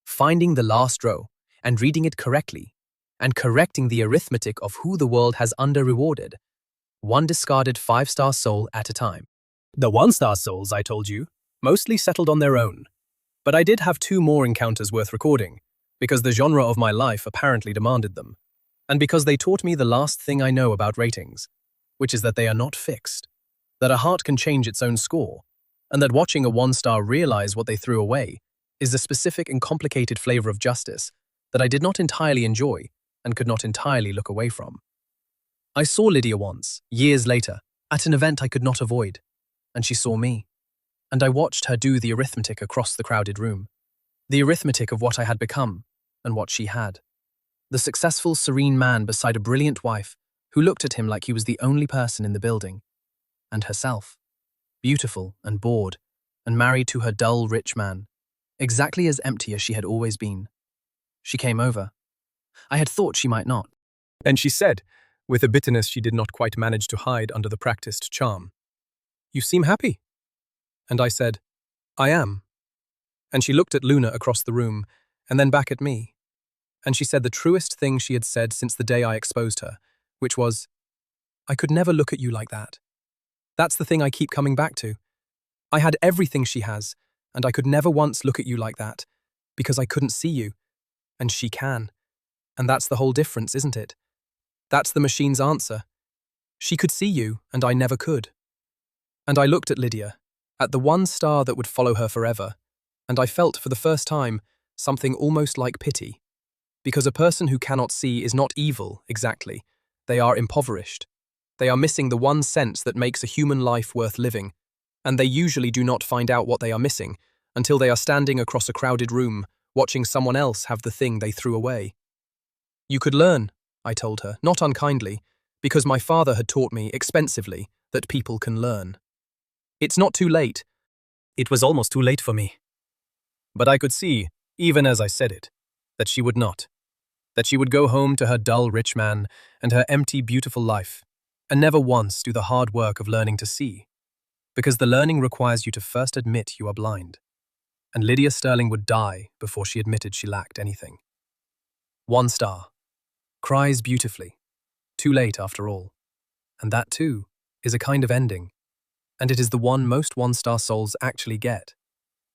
Finding the last row and reading it correctly, and correcting the arithmetic of who the world has under-rewarded, one discarded 5-star soul at a time. The 1-star souls, I told you, mostly settled on their own. But I did have 2 more encounters worth recording, because the genre of my life apparently demanded them, and because they taught me the last thing I know about ratings, which is that they are not fixed, that a heart can change its own score, and that watching a 1-star realize what they threw away is a specific and complicated flavor of justice that I did not entirely enjoy and could not entirely look away from. I saw Lydia once, years later, at an event I could not avoid, and she saw me, and I watched her do the arithmetic across the crowded room, the arithmetic of what I had become and what she had. The successful, serene man beside a brilliant wife who looked at him like he was the only person in the building, and herself, beautiful and bored, and married to her dull, rich man, exactly as empty as she had always been. She came over. I had thought she might not. And she said, with a bitterness she did not quite manage to hide under the practiced charm, "You seem happy." And I said, "I am." And she looked at Luna across the room, and then back at me. And she said the truest thing she had said since the day I exposed her, which was, "I could never look at you like that." That's the thing I keep coming back to. I had everything she has, and I could never once look at you like that, because I couldn't see you, and she can. And that's the whole difference, isn't it? That's the machine's answer. She could see you, and I never could. And I looked at Lydia, at the 1-star that would follow her forever, and I felt for the first time something almost like pity. Because a person who cannot see is not evil, exactly. They are impoverished. They are missing the one sense that makes a human life worth living, and they usually do not find out what they are missing until they are standing across a crowded room, watching someone else have the thing they threw away. "You could learn," I told her, not unkindly, because my father had taught me expensively that people can learn. "It's not too late." It was almost too late for me. But I could see, even as I said it, that she would not. That she would go home to her dull rich man and her empty beautiful life, and never once do the hard work of learning to see. Because the learning requires you to first admit you are blind. And Lydia Sterling would die before she admitted she lacked anything. 1-star. Cries beautifully. Too late after all. And that too is a kind of ending. And it is the one most 1-star souls actually get.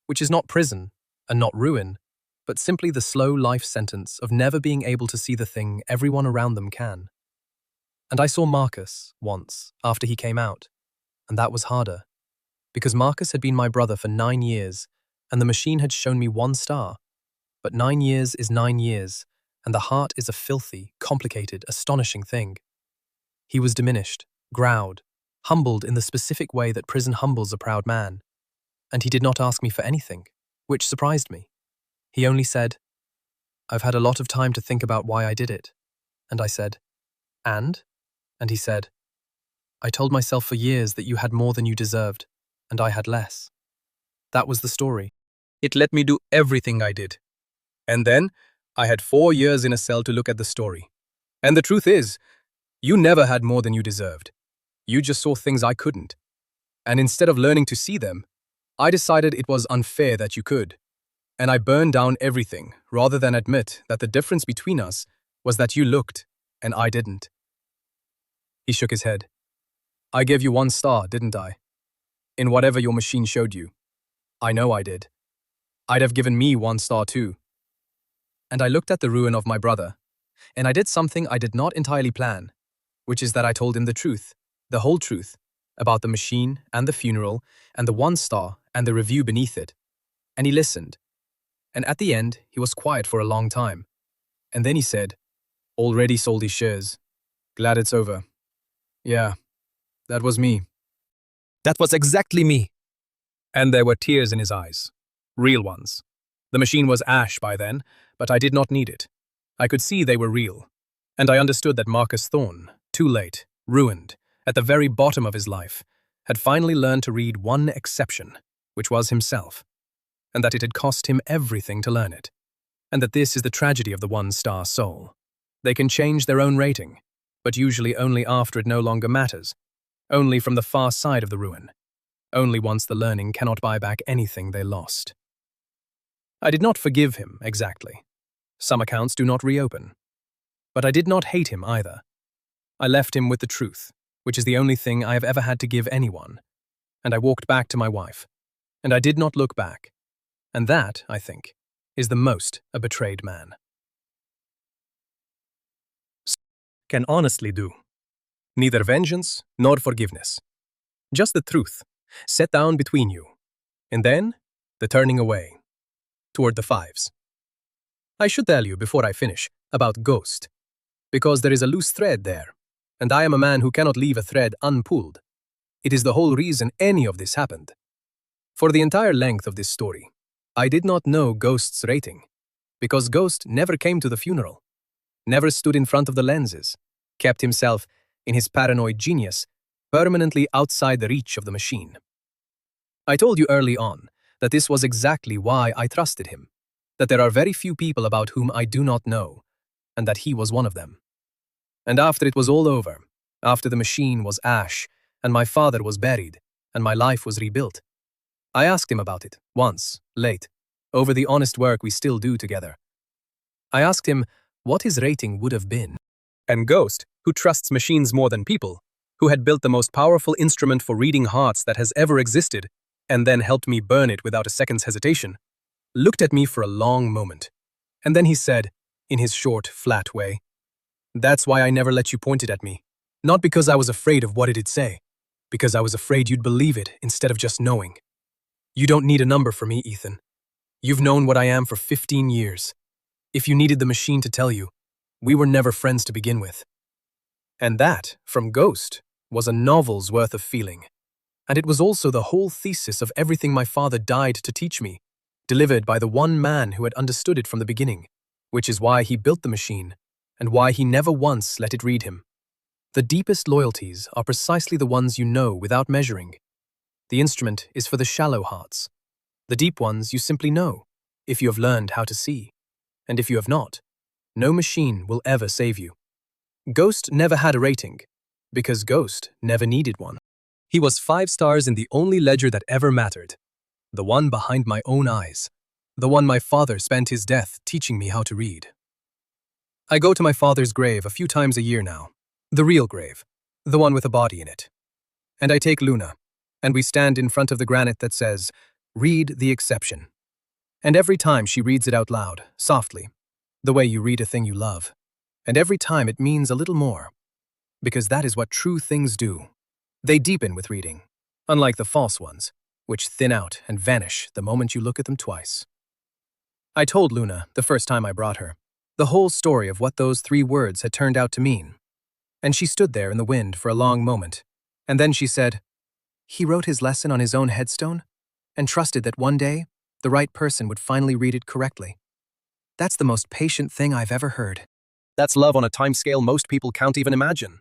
Which is not prison and not ruin, but simply the slow life sentence of never being able to see the thing everyone around them can. And I saw Marcus once after he came out, and that was harder. Because Marcus had been my brother for 9 years, and the machine had shown me 1-star. But 9 years is 9 years, and the heart is a filthy, complicated, astonishing thing. He was diminished, growled, humbled in the specific way that prison humbles a proud man. And he did not ask me for anything, which surprised me. He only said, "I've had a lot of time to think about why I did it." And I said, "And?" And he said, "I told myself for years that you had more than you deserved, and I had less." That was the story. It let me do everything I did. And then, I had 4 years in a cell to look at the story. And the truth is, you never had more than you deserved. You just saw things I couldn't. And instead of learning to see them, I decided it was unfair that you could. And I burned down everything, rather than admit that the difference between us was that you looked, and I didn't. He shook his head. "I gave you 1-star, didn't I? In whatever your machine showed you. I know I did. I'd have given me 1 star too. And I looked at the ruin of my brother, and I did something I did not entirely plan, which is that I told him the truth, the whole truth, about the machine and the funeral and the 1 star and the review beneath it. And he listened. And at the end, he was quiet for a long time. And then he said, "Already sold his shares. Glad it's over." Yeah, that was me. That was exactly me. And there were tears in his eyes. Real ones. The machine was ash by then, but I did not need it. I could see they were real. And I understood that Marcus Thorne, too late, ruined, at the very bottom of his life, had finally learned to read one exception, which was himself, and that it had cost him everything to learn it, and that this is the tragedy of the 1-star soul. They can change their own rating, but usually only after it no longer matters, only from the far side of the ruin, only once the learning cannot buy back anything they lost. I did not forgive him, exactly. Some accounts do not reopen. But I did not hate him either. I left him with the truth, which is the only thing I have ever had to give anyone, and I walked back to my wife, and I did not look back. And that, I think, is the most a betrayed man can honestly do. Neither vengeance nor forgiveness. Just the truth, set down between you. And then, the turning away, toward the 5s. I should tell you before I finish about Ghost, because there is a loose thread there, and I am a man who cannot leave a thread unpulled. It is the whole reason any of this happened. For the entire length of this story, I did not know Ghost's rating, because Ghost never came to the funeral, never stood in front of the lenses, kept himself, in his paranoid genius, permanently outside the reach of the machine. I told you early on that this was exactly why I trusted him, that there are very few people about whom I do not know, and that he was one of them. And after it was all over, after the machine was ash, and my father was buried, and my life was rebuilt, I asked him about it, once, late, over the honest work we still do together. I asked him what his rating would have been. And Ghost, who trusts machines more than people, who had built the most powerful instrument for reading hearts that has ever existed, and then helped me burn it without a second's hesitation, looked at me for a long moment. And then he said, in his short, flat way, "That's why I never let you point it at me. Not because I was afraid of what it'd say, because I was afraid you'd believe it instead of just knowing. You don't need a number for me, Ethan. You've known what I am for 15 years. If you needed the machine to tell you, we were never friends to begin with." And that, from Ghost, was a novel's worth of feeling. And it was also the whole thesis of everything my father died to teach me, delivered by the one man who had understood it from the beginning, which is why he built the machine, and why he never once let it read him. The deepest loyalties are precisely the ones you know without measuring. The instrument is for the shallow hearts. The deep ones you simply know, if you have learned how to see. And if you have not, no machine will ever save you. Ghost never had a rating, because Ghost never needed one. He was 5 stars in the only ledger that ever mattered, the one behind my own eyes, the one my father spent his death teaching me how to read. I go to my father's grave a few times a year now, the real grave, the one with a body in it. And I take Luna, and we stand in front of the granite that says, "Read the exception." And every time she reads it out loud, softly, the way you read a thing you love, and every time it means a little more, because that is what true things do. They deepen with reading, unlike the false ones, which thin out and vanish the moment you look at them twice. I told Luna, the first time I brought her, the whole story of what those 3 words had turned out to mean. And she stood there in the wind for a long moment, and then she said, "He wrote his lesson on his own headstone, and trusted that one day, the right person would finally read it correctly. That's the most patient thing I've ever heard." That's love on a timescale most people can't even imagine.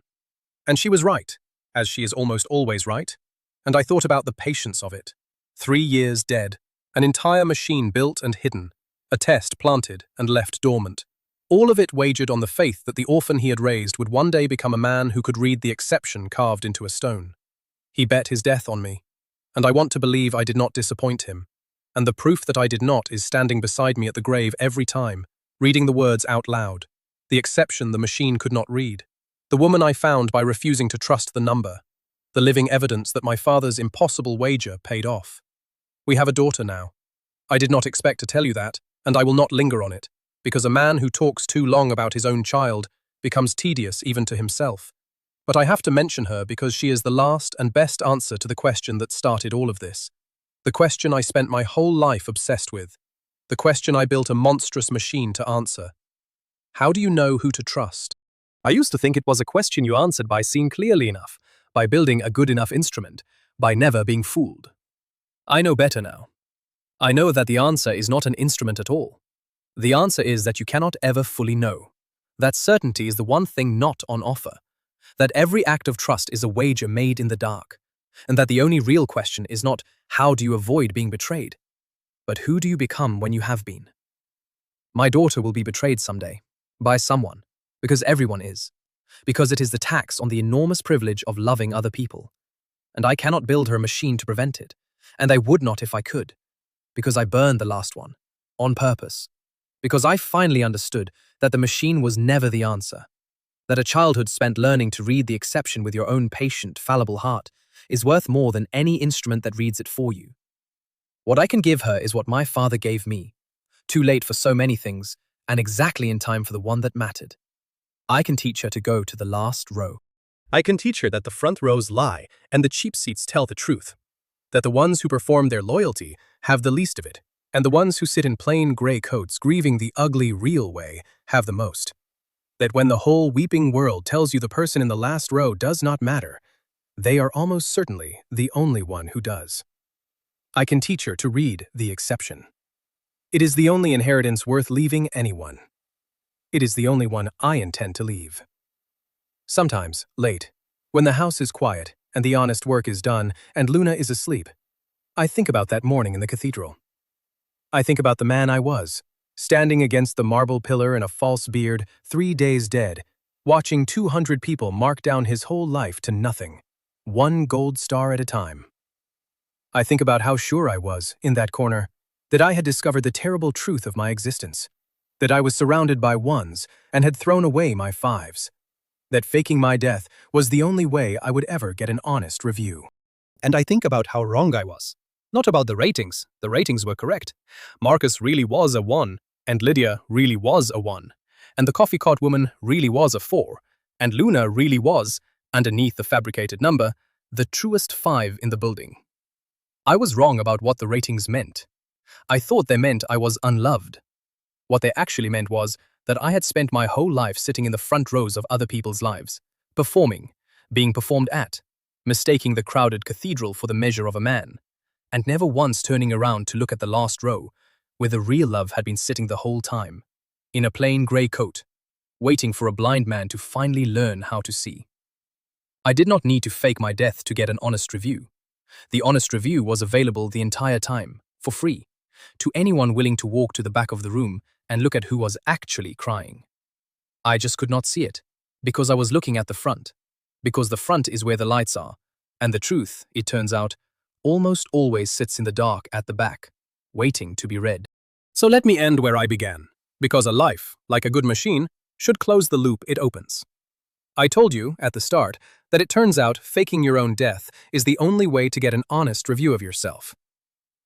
And she was right, as she is almost always right, and I thought about the patience of it. 3 years dead, an entire machine built and hidden, a test planted and left dormant. All of it wagered on the faith that the orphan he had raised would one day become a man who could read the exception carved into a stone. He bet his death on me, and I want to believe I did not disappoint him, and the proof that I did not is standing beside me at the grave every time, reading the words out loud, the exception the machine could not read, the woman I found by refusing to trust the number, the living evidence that my father's impossible wager paid off. We have a daughter now, I did not expect to tell you that, and I will not linger on it, because a man who talks too long about his own child becomes tedious even to himself. But I have to mention her because she is the last and best answer to the question that started all of this. The question I spent my whole life obsessed with. The question I built a monstrous machine to answer. How do you know who to trust? I used to think it was a question you answered by seeing clearly enough, by building a good enough instrument, by never being fooled. I know better now. I know that the answer is not an instrument at all. The answer is that you cannot ever fully know. That certainty is the one thing not on offer. That every act of trust is a wager made in the dark. And that the only real question is not how do you avoid being betrayed, but who do you become when you have been? My daughter will be betrayed someday, by someone, because everyone is. Because it is the tax on the enormous privilege of loving other people. And I cannot build her a machine to prevent it, and I would not if I could. Because I burned the last one, on purpose. Because I finally understood that the machine was never the answer. That a childhood spent learning to read the exception with your own patient, fallible heart is worth more than any instrument that reads it for you. What I can give her is what my father gave me, too late for so many things, and exactly in time for the one that mattered. I can teach her to go to the last row. I can teach her that the front rows lie and the cheap seats tell the truth. That the ones who perform their loyalty have the least of it, and the ones who sit in plain gray coats grieving the ugly, real way have the most. That when the whole weeping world tells you the person in the last row does not matter, they are almost certainly the only one who does. I can teach her to read the exception. It is the only inheritance worth leaving anyone. It is the only one I intend to leave. Sometimes, late, when the house is quiet and the honest work is done and Luna is asleep, I think about that morning in the cathedral. I think about the man I was, standing against the marble pillar in a false beard, 3 days dead, watching 200 people mark down his whole life to nothing, one gold star at a time. I think about how sure I was, in that corner, that I had discovered the terrible truth of my existence, that I was surrounded by ones and had thrown away my fives, that faking my death was the only way I would ever get an honest review. And I think about how wrong I was. Not about the ratings were correct. Marcus really was a 1, and Lydia really was a 1, and the coffee cart woman really was a 4, and Luna really was, underneath the fabricated number, the truest 5 in the building. I was wrong about what the ratings meant. I thought they meant I was unloved. What they actually meant was that I had spent my whole life sitting in the front rows of other people's lives, performing, being performed at, mistaking the crowded cathedral for the measure of a man, and never once turning around to look at the last row, where the real love had been sitting the whole time, in a plain grey coat, waiting for a blind man to finally learn how to see. I did not need to fake my death to get an honest review. The honest review was available the entire time, for free, to anyone willing to walk to the back of the room and look at who was actually crying. I just could not see it, because I was looking at the front, because the front is where the lights are, and the truth, it turns out, almost always sits in the dark at the back, waiting to be read. So let me end where I began, because a life, like a good machine, should close the loop it opens. I told you, at the start, that it turns out faking your own death is the only way to get an honest review of yourself.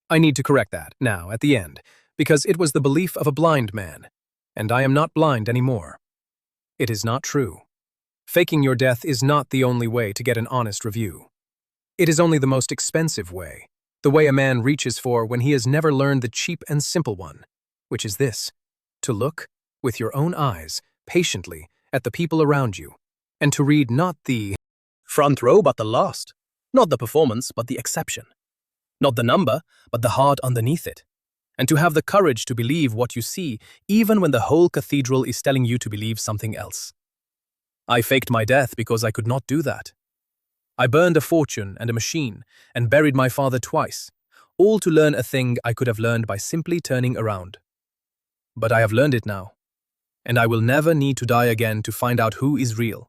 I need to correct that, now, at the end, because it was the belief of a blind man, and I am not blind anymore. It is not true. Faking your death is not the only way to get an honest review. It is only the most expensive way, the way a man reaches for when he has never learned the cheap and simple one, which is this: to look, with your own eyes, patiently, at the people around you, and to read not the front row but the last, not the performance but the exception, not the number but the heart underneath it, and to have the courage to believe what you see even when the whole cathedral is telling you to believe something else. I faked my death because I could not do that. I burned a fortune and a machine and buried my father twice, all to learn a thing I could have learned by simply turning around. But I have learned it now, and I will never need to die again to find out who is real,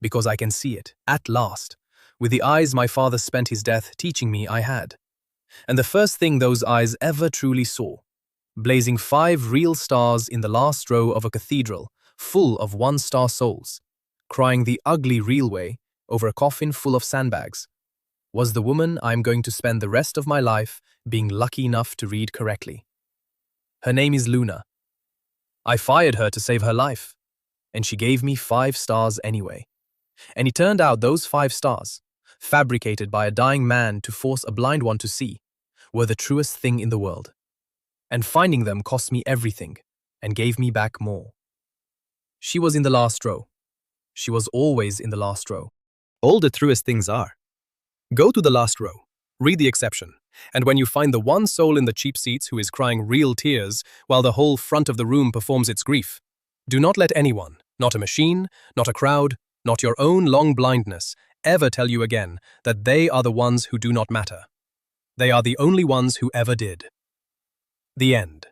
because I can see it, at last, with the eyes my father spent his death teaching me I had. And the first thing those eyes ever truly saw, blazing 5 real stars in the last row of a cathedral full of 1-star souls, crying the ugly real way over a coffin full of sandbags, was the woman I'm going to spend the rest of my life being lucky enough to read correctly. Her name is Luna. I fired her to save her life, and she gave me 5 stars anyway. And it turned out those 5 stars, fabricated by a dying man to force a blind one to see, were the truest thing in the world. And finding them cost me everything, and gave me back more. She was in the last row. She was always in the last row. All the truest things are. Go to the last row, read the exception, and when you find the one soul in the cheap seats who is crying real tears while the whole front of the room performs its grief, do not let anyone, not a machine, not a crowd, not your own long blindness, ever tell you again that they are the ones who do not matter. They are the only ones who ever did. The end.